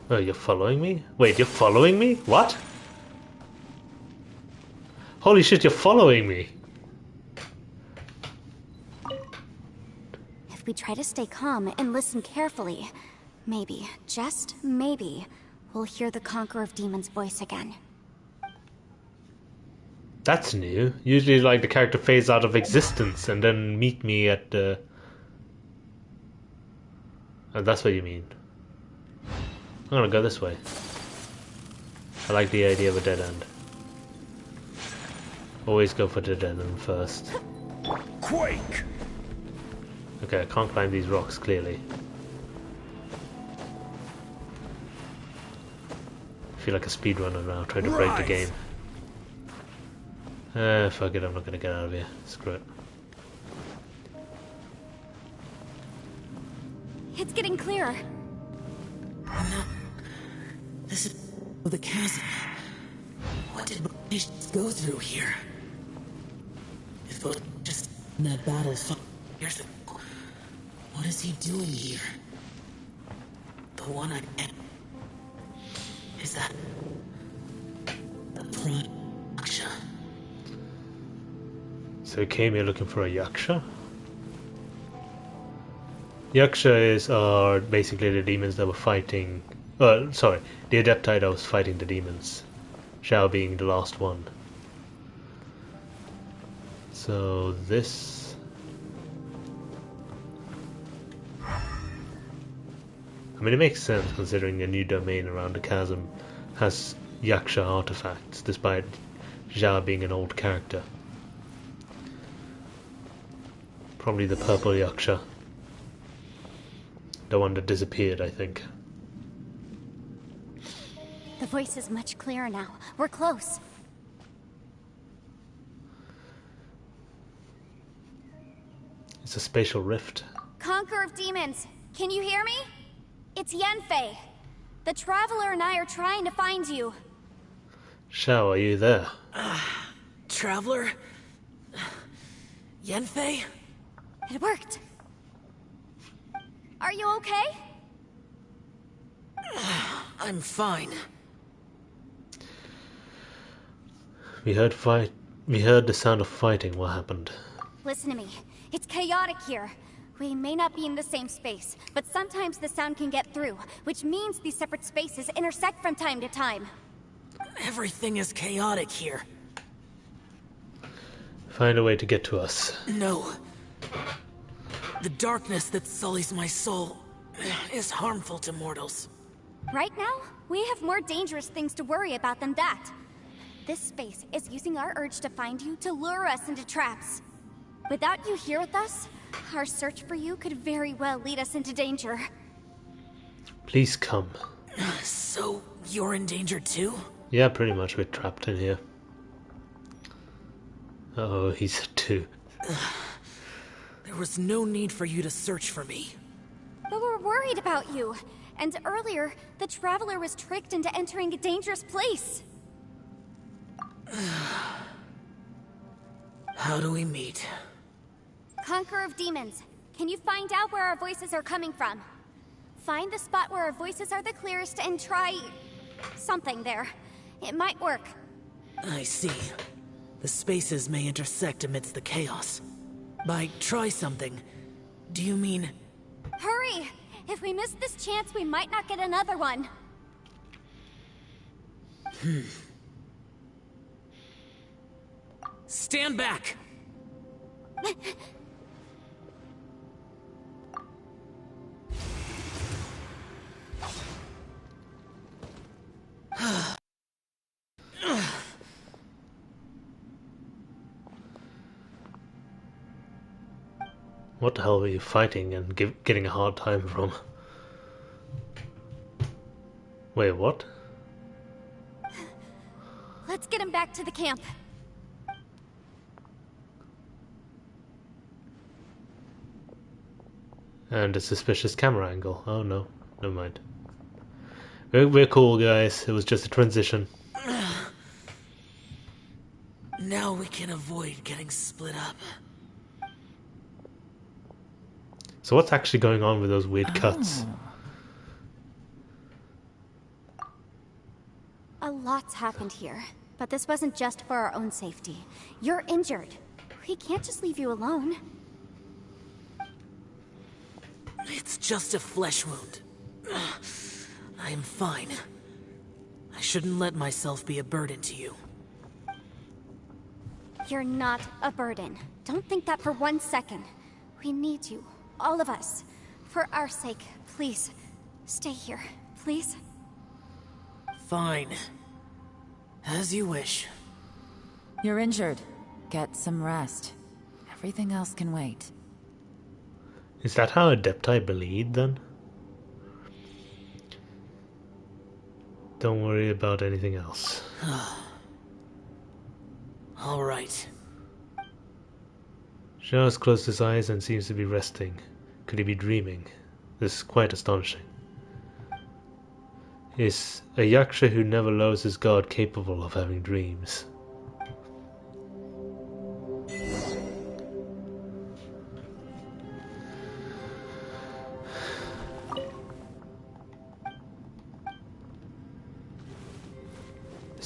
Oh, you're following me? Wait, you're following me? What? Holy shit, you're following me! If we try to stay calm and listen carefully, maybe, just maybe, we'll hear the Conqueror of Demons' voice again. That's new. Usually, like, the character fades out of existence and then meet me at the... Oh, that's what you mean. I'm gonna go this way. I like the idea of a dead end. Always go for the dead end first. Quake! Okay, I can't climb these rocks, clearly. I feel like a speedrunner now, trying to break the game. Fuck it, I'm not gonna get out of here. Screw it. It's getting clearer. No. This is the chasm. What did Patience go through here? If it was just in that battle years ago, what is he doing here? The one I am. Is that the plunge? So you came here looking for a Yaksha? Yaksha are basically the demons that were fighting... sorry, the Adepti that was fighting the demons. Shao being the last one. So this... I mean, it makes sense considering the new domain around the chasm has Yaksha artifacts, despite Zhao being an old character. Probably the purple Yaksha. The one that disappeared, I think. The voice is much clearer now. We're close. It's a spatial rift. Conqueror of demons, can you hear me? It's Yanfei. The Traveler and I are trying to find you. Shao, are you there? Traveler? Yanfei? It worked. Are you okay? I'm fine. We heard the sound of fighting. What happened? Listen to me. It's chaotic here. We may not be in the same space, but sometimes the sound can get through, which means these separate spaces intersect from time to time. Everything is chaotic here. Find a way to get to us. No. The darkness that sullies my soul is harmful to mortals. Right now, we have more dangerous things to worry about than that. This space is using our urge to find you to lure us into traps. Without you here with us, our search for you could very well lead us into danger. Please come. So, you're in danger too? Yeah, pretty much. We're trapped in here. Oh, he's a two. There was no need for you to search for me. But we're worried about you. And earlier, the Traveler was tricked into entering a dangerous place. How do we meet? Conqueror of demons, can you find out where our voices are coming from? Find the spot where our voices are the clearest and try... something there. It might work. I see. The spaces may intersect amidst the chaos. By try something, do you mean... Hurry! If we miss this chance, we might not get another one. Stand back! What the hell were you fighting and getting a hard time from? Wait, what? Let's get him back to the camp. And a suspicious camera angle. Oh no, never mind. We're cool, guys. It was just a transition. Now we can avoid getting split up. So what's actually going on with those weird cuts? A lot's happened here, but this wasn't just for our own safety. You're injured. We can't just leave you alone. It's just a flesh wound. I am fine. I shouldn't let myself be a burden to you. You're not a burden. Don't think that for 1 second. We need you. All of us. For our sake, please. Stay here, please. Fine. As you wish. You're injured. Get some rest. Everything else can wait. Is that how Adepti bleed, then? Don't worry about anything else. All right. Zhao has closed his eyes and seems to be resting. Could he be dreaming? This is quite astonishing. Is a Yaksha who never lowers his guard capable of having dreams?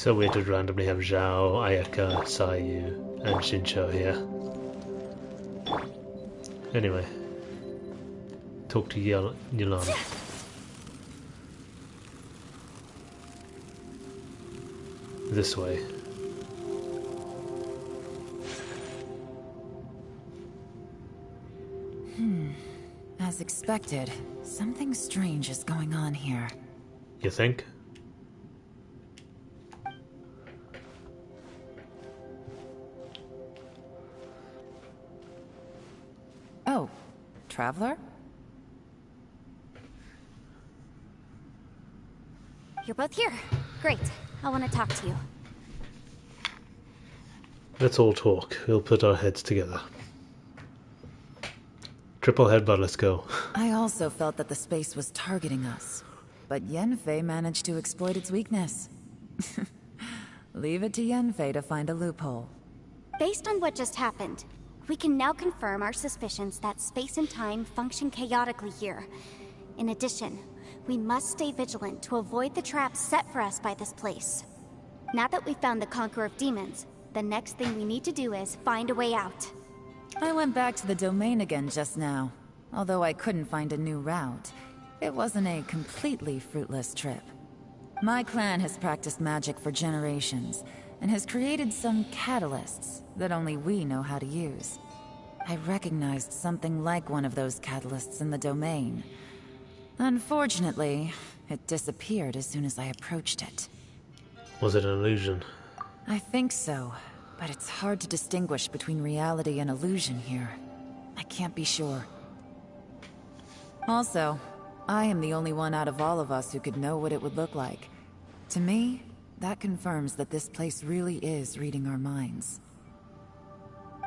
So weird to randomly have Zhao, Ayaka, Sayu, and Shincho here. Anyway, talk to Yolanda. This way. As expected, something strange is going on here. You think? Oh, Traveler? You're both here. Great. I want to talk to you. Let's all talk. We'll put our heads together. Triple headbutt, let's go. I also felt that the space was targeting us, but Yenfei managed to exploit its weakness. Leave it to Yenfei to find a loophole. Based on what just happened, we can now confirm our suspicions that space and time function chaotically here. In addition, we must stay vigilant to avoid the traps set for us by this place. Now that we've found the Conqueror of Demons, the next thing we need to do is find a way out. I went back to the domain again just now. Although I couldn't find a new route, it wasn't a completely fruitless trip. My clan has practiced magic for generations, and has created some catalysts that only we know how to use. I recognized something like one of those catalysts in the domain. Unfortunately, it disappeared as soon as I approached it. Was it an illusion? I think so, but it's hard to distinguish between reality and illusion here. I can't be sure. Also, I am the only one out of all of us who could know what it would look like. To me, that confirms that this place really is reading our minds.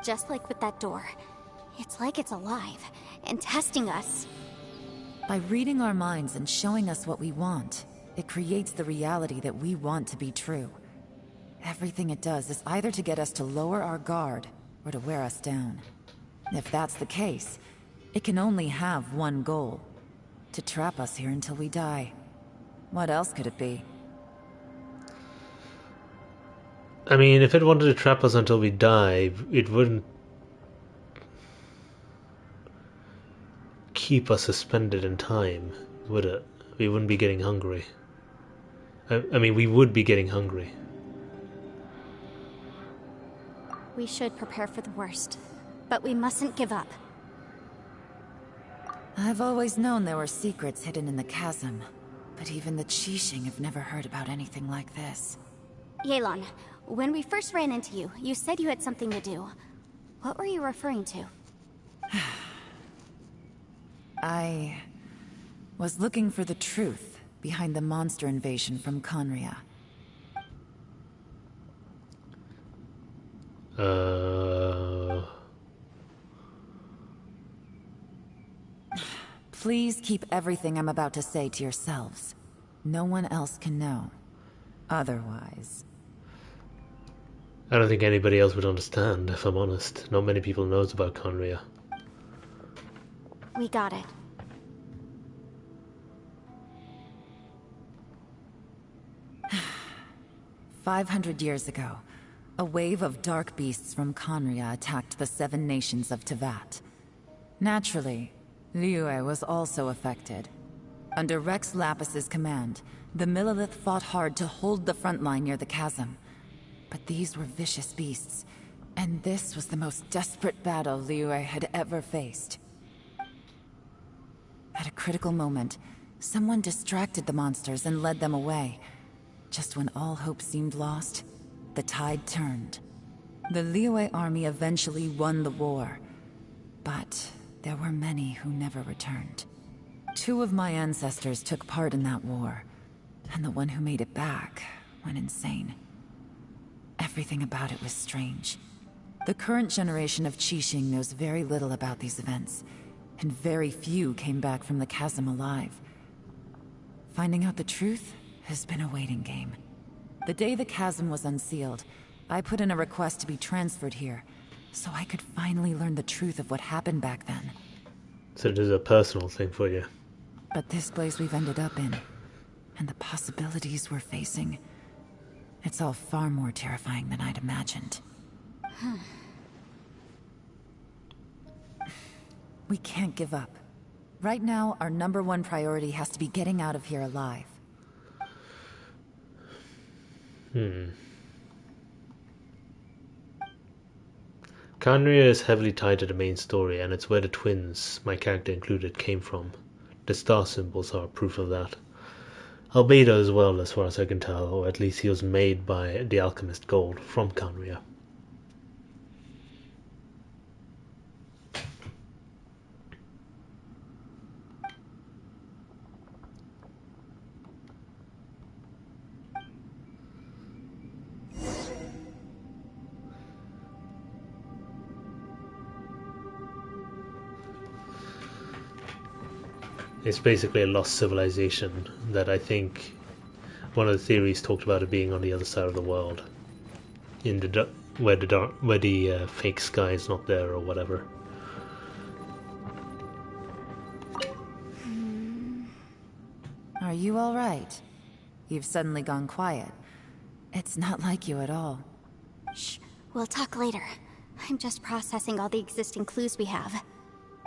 Just like with that door. It's like it's alive, and testing us. By reading our minds and showing us what we want, it creates the reality that we want to be true. Everything it does is either to get us to lower our guard, or to wear us down. If that's the case, it can only have one goal. To trap us here until we die. What else could it be? I mean, if it wanted to trap us until we die, it wouldn't keep us suspended in time, would it? We wouldn't be getting hungry. I mean, we would be getting hungry. We should prepare for the worst, but we mustn't give up. I've always known there were secrets hidden in the chasm, but even the Qixing have never heard about anything like this. Yelan, when we first ran into you, you said you had something to do. What were you referring to? I was looking for the truth behind the monster invasion from Conria. Please keep everything I'm about to say to yourselves. No one else can know. Otherwise... I don't think anybody else would understand, if I'm honest. Not many people knows about Conria. We got it. "500 years ago, a wave of dark beasts from Conria attacked the 7 nations of Tevat. Naturally, Liyue was also affected. Under Rex Lapis's command, the Millelith fought hard to hold the front line near the chasm. But these were vicious beasts, and this was the most desperate battle Liyue had ever faced. At a critical moment, someone distracted the monsters and led them away. Just when all hope seemed lost, the tide turned. The Liyue army eventually won the war, but there were many who never returned. 2 of my ancestors took part in that war, and the one who made it back went insane. Everything about it was strange. The current generation of Qixing knows very little about these events, and very few came back from the chasm alive. Finding out the truth has been a waiting game. The day the chasm was unsealed, I put in a request to be transferred here, so I could finally learn the truth of what happened back then. So it is a personal thing for you. But this place we've ended up in, and the possibilities we're facing, It's all far more terrifying than I'd imagined. We can't give up. Right now, our #1 priority has to be getting out of here alive. Khaenri'ah is heavily tied to the main story, and it's where the twins, my character included, came from. The star symbols are proof of that. Albedo as well, as far as I can tell, or at least he was made by the alchemist Gold from Khaenri'ah. It's basically a lost civilization that I think one of the theories talked about it being on the other side of the world, in the where the fake sky is not there or whatever. Are you all right? You've suddenly gone quiet. It's not like you at all. Shh, we'll talk later. I'm just processing all the existing clues we have.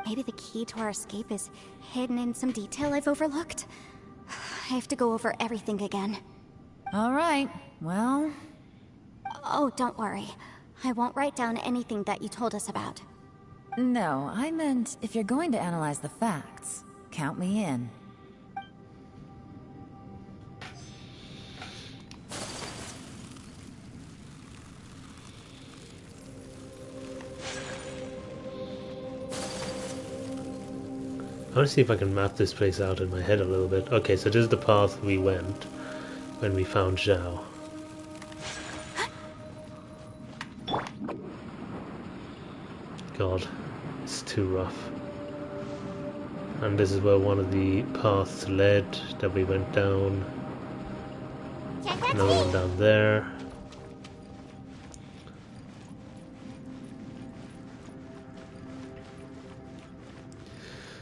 Maybe the key to our escape is hidden in some detail I've overlooked. I have to go over everything again. All right, well... Oh, don't worry. I won't write down anything that you told us about. No, I meant if you're going to analyze the facts, count me in. I want to see if I can map this place out in my head a little bit. Okay, so this is the path we went when we found Zhao. God, it's too rough. And this is where one of the paths led that we went down. Another one down there.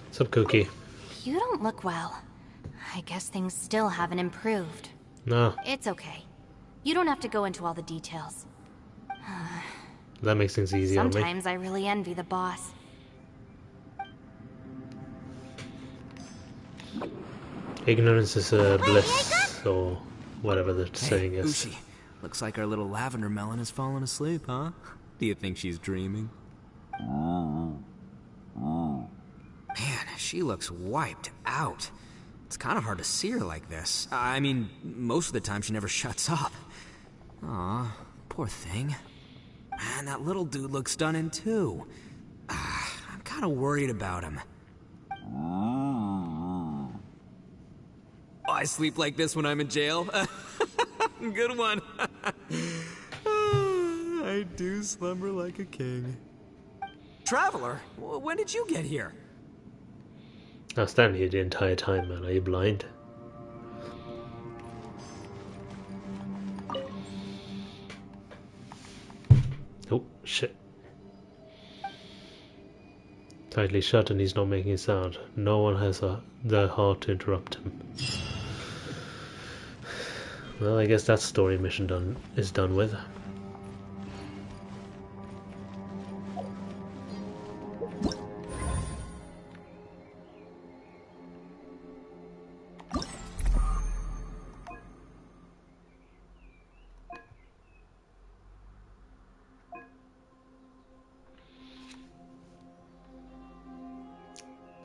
What's up, Cookie? You don't look well. I guess things still haven't improved. No. It's okay. You don't have to go into all the details. That makes things easy on me. Sometimes I really envy the boss. Ignorance is a bliss, or whatever the saying is. Ushi, looks like our little lavender melon has fallen asleep, huh? Do you think she's dreaming? Man, she looks wiped out. It's kind of hard to see her like this. I mean, most of the time she never shuts up. Aw, poor thing. Man, that little dude looks stunning too. I'm kind of worried about him. I sleep like this when I'm in jail. Good one. I do slumber like a king. Traveler, when did you get here? I was standing here the entire time, man. Are you blind? Oh, shit. Tightly shut and he's not making a sound. No one has the heart to interrupt him. Well, I guess that story mission is done with.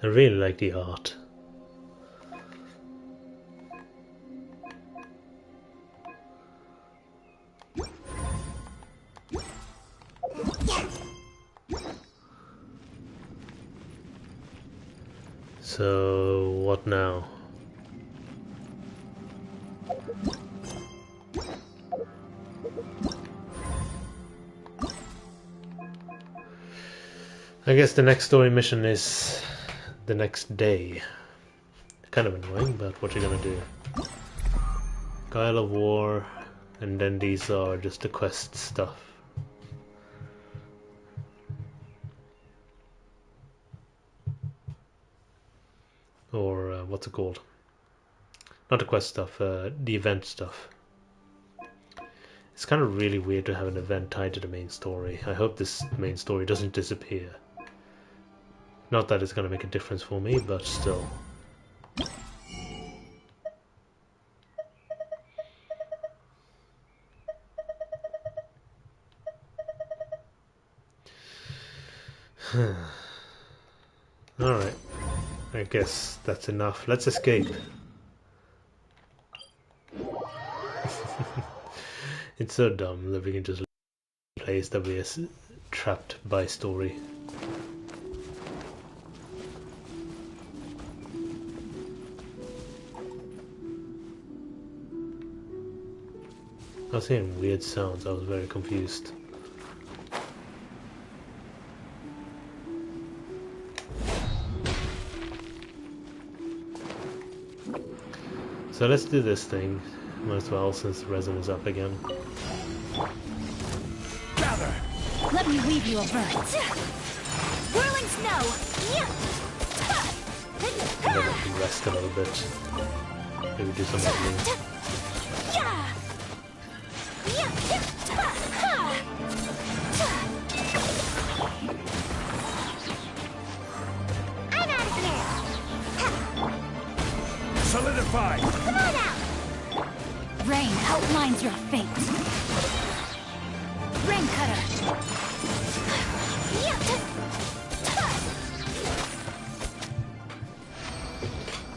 I really like the art. So, what now? I guess the next story mission is the next day. Kind of annoying, but what you gonna do? Guile of War, and then these are just the quest stuff. Or what's it called? Not the quest stuff, the event stuff. It's kind of really weird to have an event tied to the main story. I hope this main story doesn't disappear. Not that it's going to make a difference for me, but still. Alright. I guess that's enough. Let's escape. It's so dumb that we can just leave a place that we are trapped by story. I was hearing weird sounds, I was very confused. So let's do this thing, might as well, since the resin is up again. Gather! Let me weave you a verse. Whirling snow! And then I can rest a little bit. Maybe do some editing. I'm out of here. Solidify! Come on out. Rain outlines your fate. Rain cutter.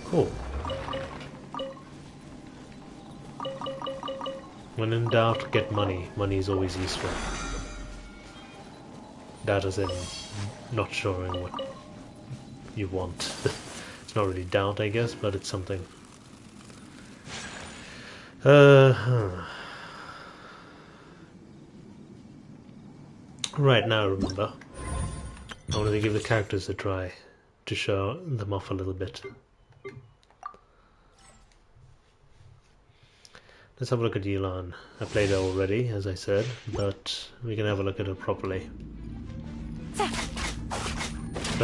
Cool. When in doubt, get money. Money is always useful. That is in not showing what you want. It's not really doubt, I guess, but it's something. Right now, remember, I wanted to give the characters a try to show them off a little bit. Let's have a look at Yulan. I played her already, as I said, but we can have a look at her properly. So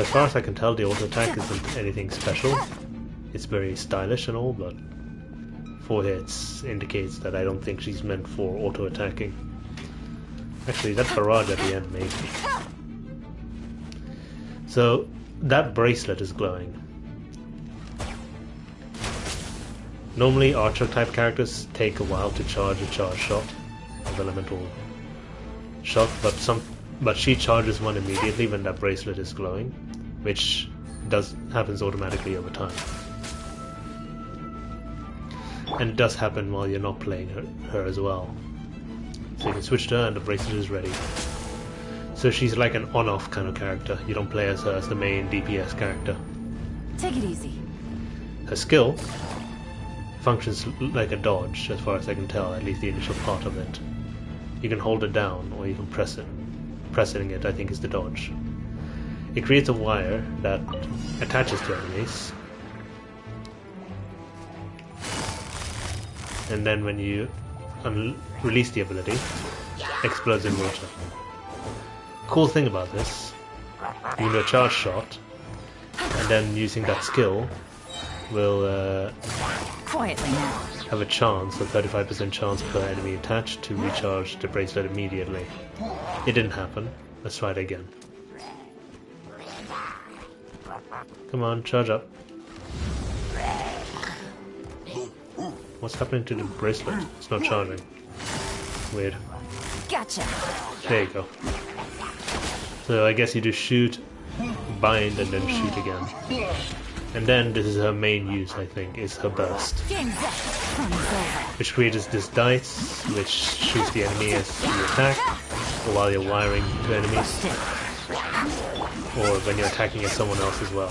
as far as I can tell, the auto attack isn't anything special. It's very stylish and all, but 4 hits indicates that I don't think she's meant for auto attacking. Actually, that barrage at the end maybe. So that bracelet is glowing. Normally archer type characters take a while to charge a charge shot, of elemental shot, but she charges one immediately when that bracelet is glowing, which happens automatically over time. And it does happen while you're not playing her as well. So you can switch to her and the bracelet is ready. So she's like an on-off kind of character. You don't play as her as the main DPS character. Take it easy. Her skill functions like a dodge, as far as I can tell, at least the initial part of it. You can hold it down, or you can press it. Pressing it, I think, is the dodge. It creates a wire that attaches to enemies, and then when you release the ability, explodes in water. Cool thing about this, you can do a charge shot, and then using that skill will Quietly now. have a chance, a 35% chance per enemy attached to recharge the bracelet immediately. It didn't happen. Let's try it again. Come on, charge up. What's happening to the bracelet? It's not charging. Weird. Gotcha. There you go. So I guess you do shoot, bind, and then shoot again. And then this is her main use, I think, is her burst. Which creates this dice, which shoots the enemy as you attack, or while you're wiring to enemies, or when you're attacking at someone else as well.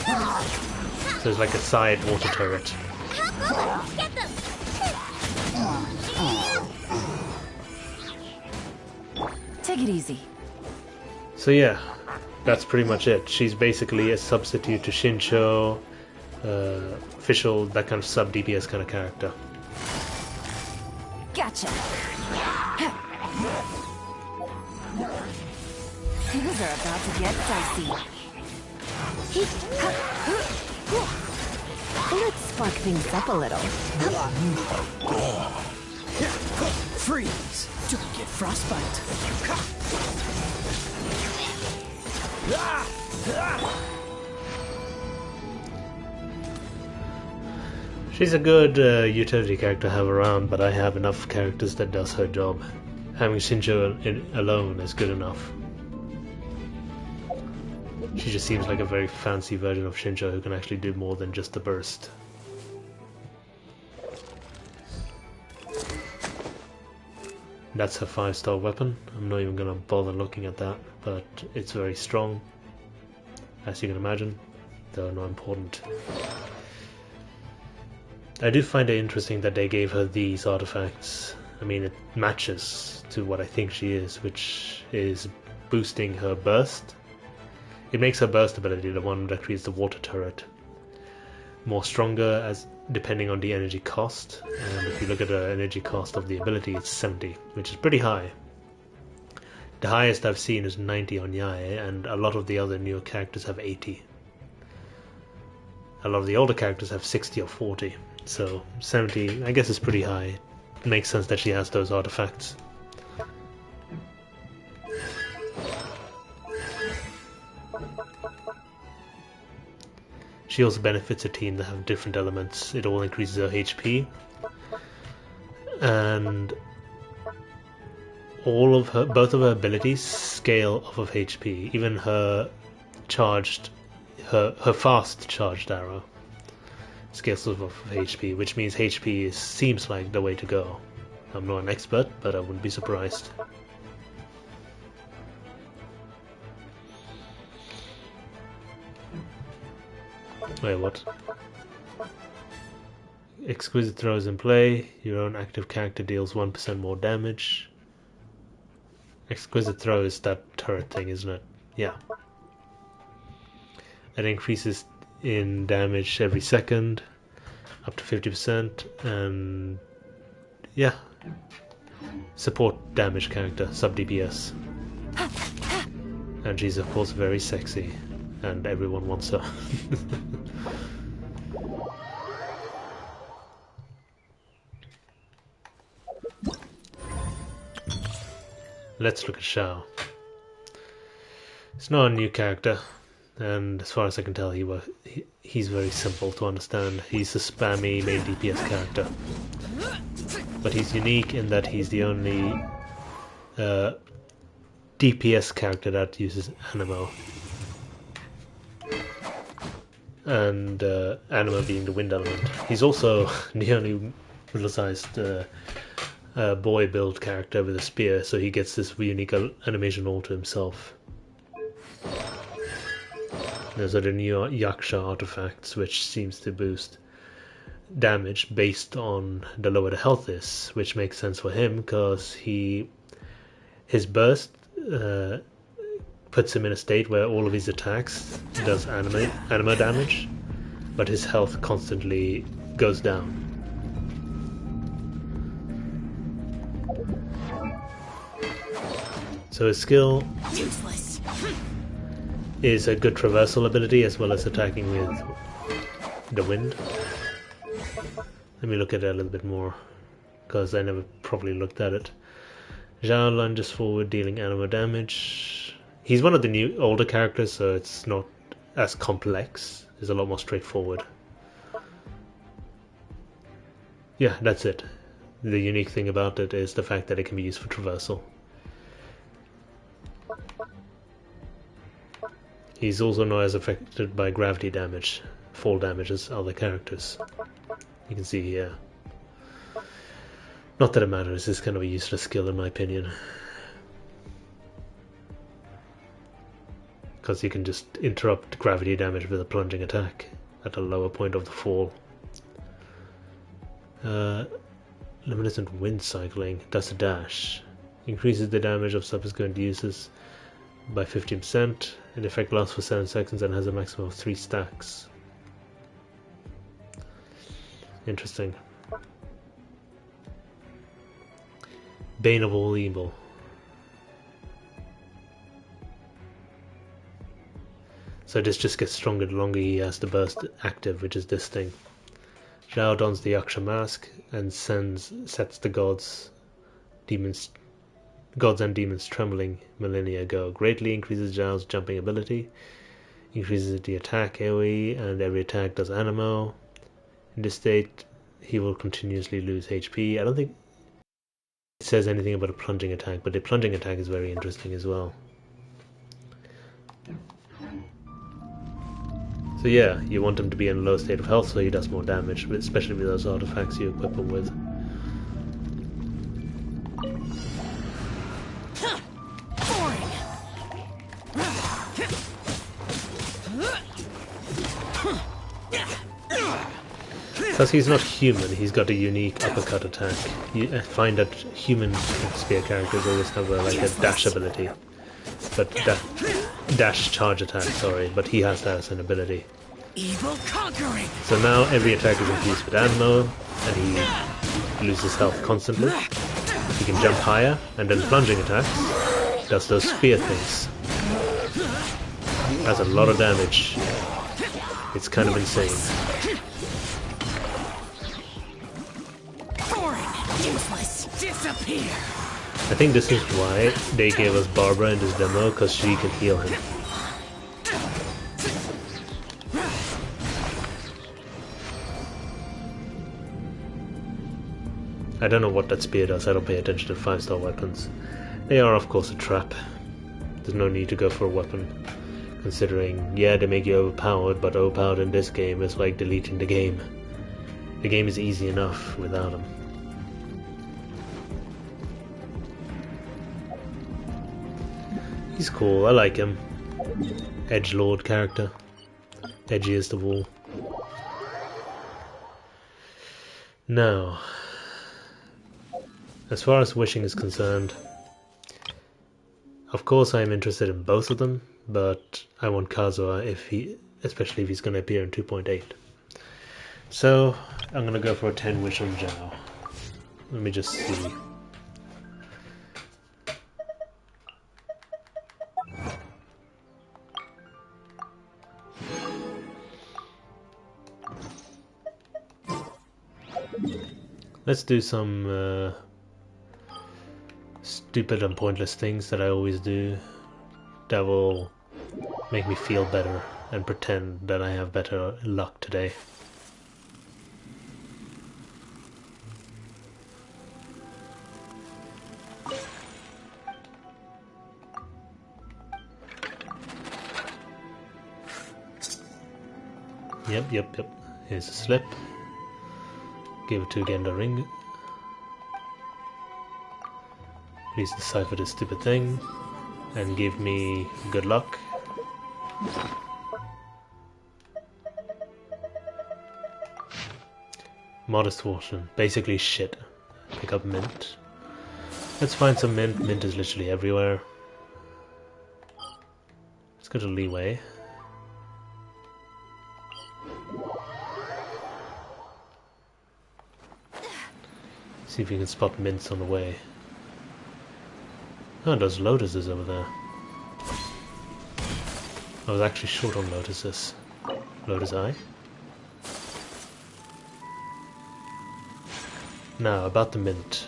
So it's like a side water turret. Get them. Take it easy. So yeah, that's pretty much it. She's basically a substitute to Shincho, official, that kind of sub-DPS kind of character. Gotcha. Things are about to get dicey. Let's spark things up a little. Freeze! Don't get frostbite. She's a good utility character to have around, but I have enough characters that does her job. Having Shinjo alone is good enough. She just seems like a very fancy version of Shinjo who can actually do more than just the burst. That's her 5-star weapon. I'm not even gonna bother looking at that, but it's very strong, as you can imagine, though not important. I do find it interesting that they gave her these artifacts. I mean, it matches to what I think she is, which is boosting her burst. It makes her burst ability the one that creates the water turret more stronger as depending on the energy cost, and if you look at the energy cost of the ability, it's 70, which is pretty high. The highest I've seen is 90 on Yae, and a lot of the other newer characters have 80. A lot of the older characters have 60 or 40, so 70 I guess is pretty high. It makes sense that she has those artifacts. She also benefits a team that have different elements. It all increases her HP, and both of her abilities scale off of HP. Even her fast charged arrow scales off of HP, which means HP seems like the way to go. I'm not an expert, but I wouldn't be surprised. Wait, what? Exquisite throws in play. Your own active character deals 1% more damage. Exquisite throw is that turret thing, isn't it? Yeah. It increases in damage every second, up to 50%, and yeah. Support damage character, sub DPS. And she's of course very sexy, and everyone wants her. Let's look at Shao. It's not a new character, and as far as I can tell, he's very simple to understand. He's a spammy main DPS character, but he's unique in that he's the only DPS character that uses Anemo, and Anemo being the wind element. He's also the only middle-sized boy build character with a spear, so he gets this unique animation all to himself. Those are the new Yaksha artifacts, which seems to boost damage based on the lower the health is, which makes sense for him because his burst puts him in a state where all of his attacks does anima damage, but his health constantly goes down. So his skill is a good traversal ability as well as attacking with the wind. Let me look at it a little bit more, because I never properly looked at it. Zhao lunges forward, dealing anima damage. He's one of the new older characters, so it's not as complex. It's a lot more straightforward. Yeah, that's it. The unique thing about it is the fact that it can be used for traversal. He's also not as affected by gravity damage, fall damage as other characters. You can see here. Not that it matters, it's kind of a useless skill in my opinion. Because you can just interrupt gravity damage with a plunging attack at a lower point of the fall. Luminescent wind cycling, that's a dash. Increases the damage of subsequent uses by 15%. The effect lasts for 7 seconds and has a maximum of 3 stacks. Interesting. Bane of all evil. So this just gets stronger the longer he has the burst active, which is this thing. Zhao dons the Yaksha mask and sets the gods demons, gods and demons trembling millennia ago. Greatly increases Zhao's jumping ability, increases the attack AoE, and every attack does animo. In this state, he will continuously lose HP. I don't think it says anything about a plunging attack, but the plunging attack is very interesting as well. So yeah, you want him to be in a low state of health so he does more damage, especially with those artifacts you equip him with. Because he's not human, he's got a unique uppercut attack. I find that human spear characters always have like a dash ability, but dash charge attack, sorry, but he has that as an ability. Evil conquering. So now every attack is infused with ammo, and he loses health constantly. He can jump higher, and then plunging attacks does those spear things. Has a lot of damage. It's kind of insane. Disappear. I think this is why they gave us Barbara in this demo, because she can heal him. I don't know what that spear does, I don't pay attention to 5-star weapons. They are of course a trap. There's no need to go for a weapon. Considering, yeah, they make you overpowered, but overpowered in this game is like deleting the game. The game is easy enough without them. He's cool, I like him. Edgelord character. Edgiest of all. Now, as far as wishing is concerned, of course I am interested in both of them, but I want Kazuha especially if he's going to appear in 2.8. So I'm going to go for a 10 wish on Zhao. Let me just see. Let's do some stupid and pointless things that I always do that will make me feel better and pretend that I have better luck today. Yep. Here's a slip. Give it to Genda Ring. Please decipher this stupid thing and give me good luck. Modest fortune. Basically shit. Pick up mint. Let's find some mint. Mint is literally everywhere. Let's go to Leeway. See if you can spot mints on the way. Oh, there's lotuses over there. I was actually short on lotuses. Lotus Eye. Now, about the mint.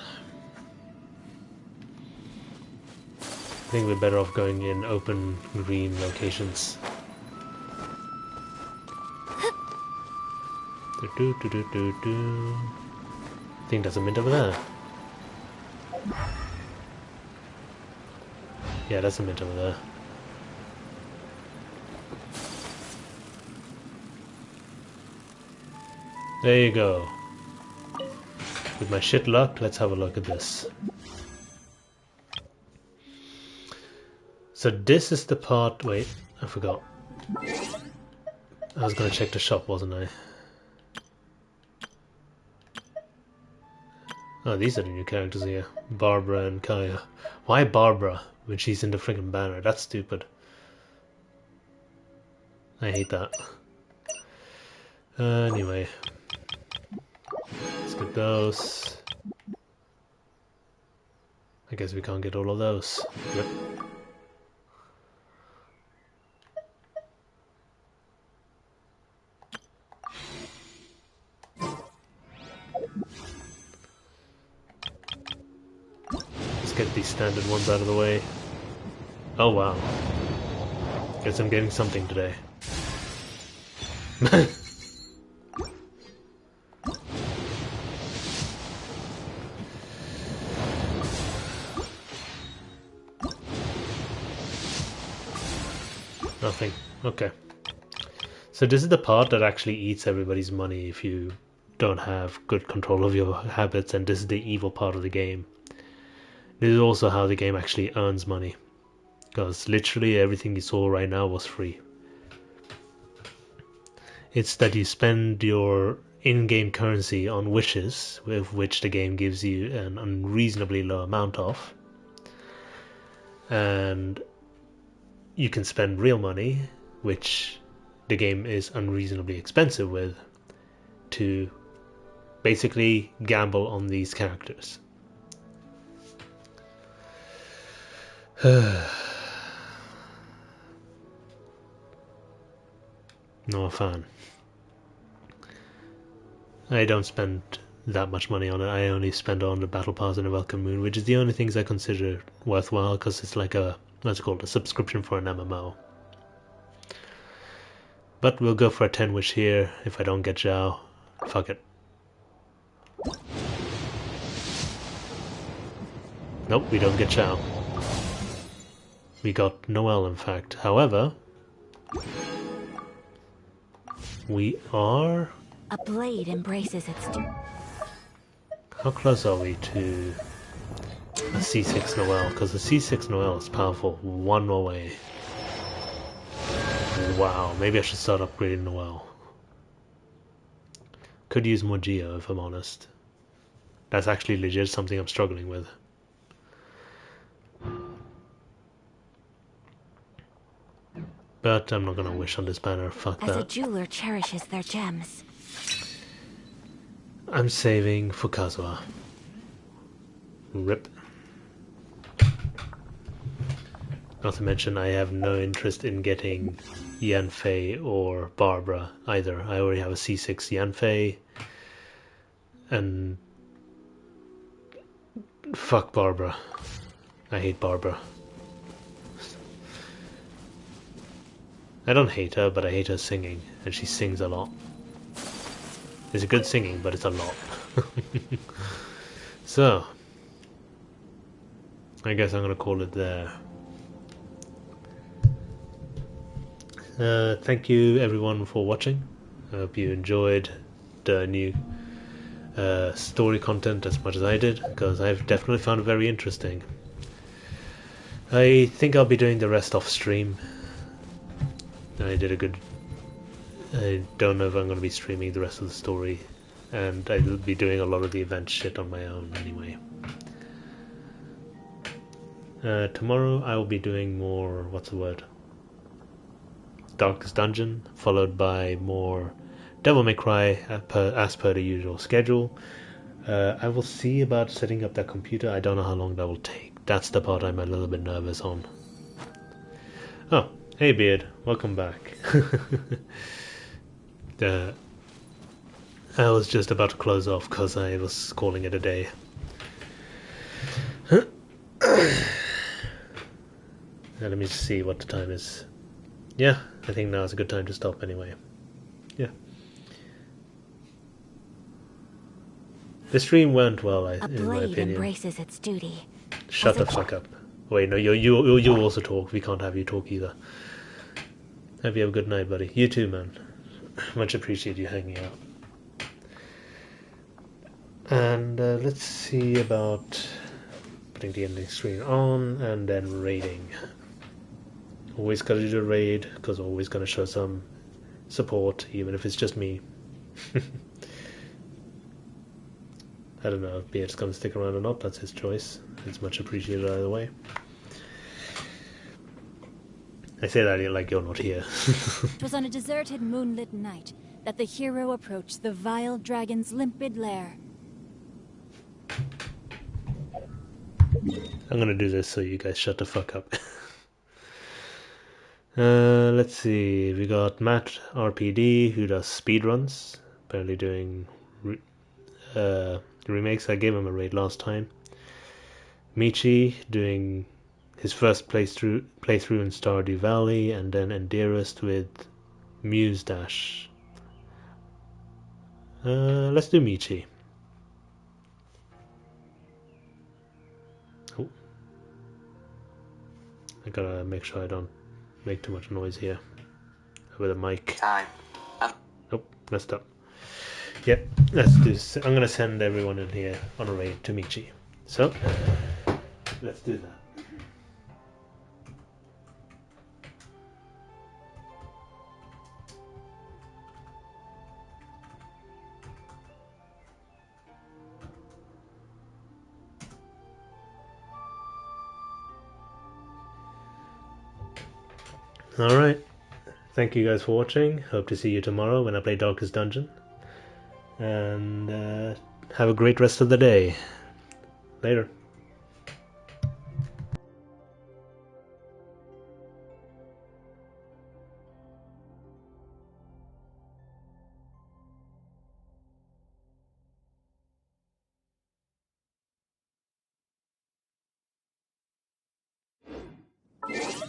I think we're better off going in open green locations. I think there's a mint over there. Yeah, that's a mint over there. There you go. With my shit luck, let's have a look at this. So this is the part... Wait, I forgot. I was gonna check the shop, wasn't I? Oh, these are the new characters here. Barbara and Kaya. Why Barbara when she's in the freaking banner? That's stupid. I hate that. Anyway. Let's get those. I guess we can't get all of those. Yep. get these standard ones out of the way. Oh wow. Guess I'm getting something today. Nothing. Okay. So this is the part that actually eats everybody's money if you don't have good control of your habits, and this is the evil part of the game. This is also how the game actually earns money, because literally everything you saw right now was free. It's that you spend your in-game currency on wishes, with which the game gives you an unreasonably low amount of, and you can spend real money, which the game is unreasonably expensive with, to basically gamble on these characters. Not a fan. I don't spend that much money on it. I only spend on the battle pass and the welcome moon, which is the only things I consider worthwhile, because it's like a, what's it called, a subscription for an MMO. But we'll go for a 10 wish here. If I don't get Zhao, fuck it. Nope, we don't get Zhao. We got Noelle, in fact. However, we are... A blade embraces its... How close are we to a C6 Noelle? Because the C6 Noelle is powerful. One more way. Wow, maybe I should start upgrading Noelle. Could use more Geo, if I'm honest. That's actually legit something I'm struggling with. But I'm not gonna wish on this banner, fuck that. As a jeweler cherishes their gems. I'm saving for Kazuha. RIP. Not to mention I have no interest in getting Yanfei or Barbara either. I already have a C6 Yanfei. And fuck Barbara. I hate Barbara. I don't hate her, but I hate her singing, and she sings a lot. It's a good singing, but it's a lot. So, I guess I'm gonna call it there. Thank you everyone for watching. I hope you enjoyed the new story content as much as I did, because I've definitely found it very interesting. I think I'll be doing the rest off stream. I did a good... I don't know if I'm going to be streaming the rest of the story, and I'll be doing a lot of the event shit on my own anyway. Tomorrow I will be doing more, what's the word? Darkest Dungeon, followed by more Devil May Cry as per the usual schedule. I will see about setting up that computer. I don't know how long that will take. That's the part I'm a little bit nervous on. Oh, hey Beard, welcome back. I was just about to close off because I was calling it a day. Now let me see what the time is. Yeah, I think now is a good time to stop anyway. Yeah. The stream went well, in my opinion. Embraces its duty. Shut the fuck up. Wait, no, you also talk. We can't have you talk either. Hope you have a good night, buddy. You too, man. Much appreciate you hanging out. And let's see about putting the ending screen on and then raiding. Always gotta do the raid, because always gonna show some support, even if it's just me. I don't know if Beard's gonna stick around or not, that's his choice. It's much appreciated either way. I say that like you're not here. It was on a deserted moonlit night that the hero approached the vile dragon's limpid lair. I'm gonna do this so you guys shut the fuck up. Let's see, we got Matt RPD who does speedruns, apparently doing remakes. I gave him a raid last time. Michi doing his first playthrough in Stardew Valley, and then Endearest with Muse Dash. Let's do Michi. Oh. I gotta make sure I don't make too much noise here with a mic. Time. Nope, messed up. Yep, let's do. I'm gonna send everyone in here on a raid to Michi. So let's do that. Alright, thank you guys for watching. Hope to see you tomorrow when I play Darkest Dungeon. And have a great rest of the day. Later. Huh?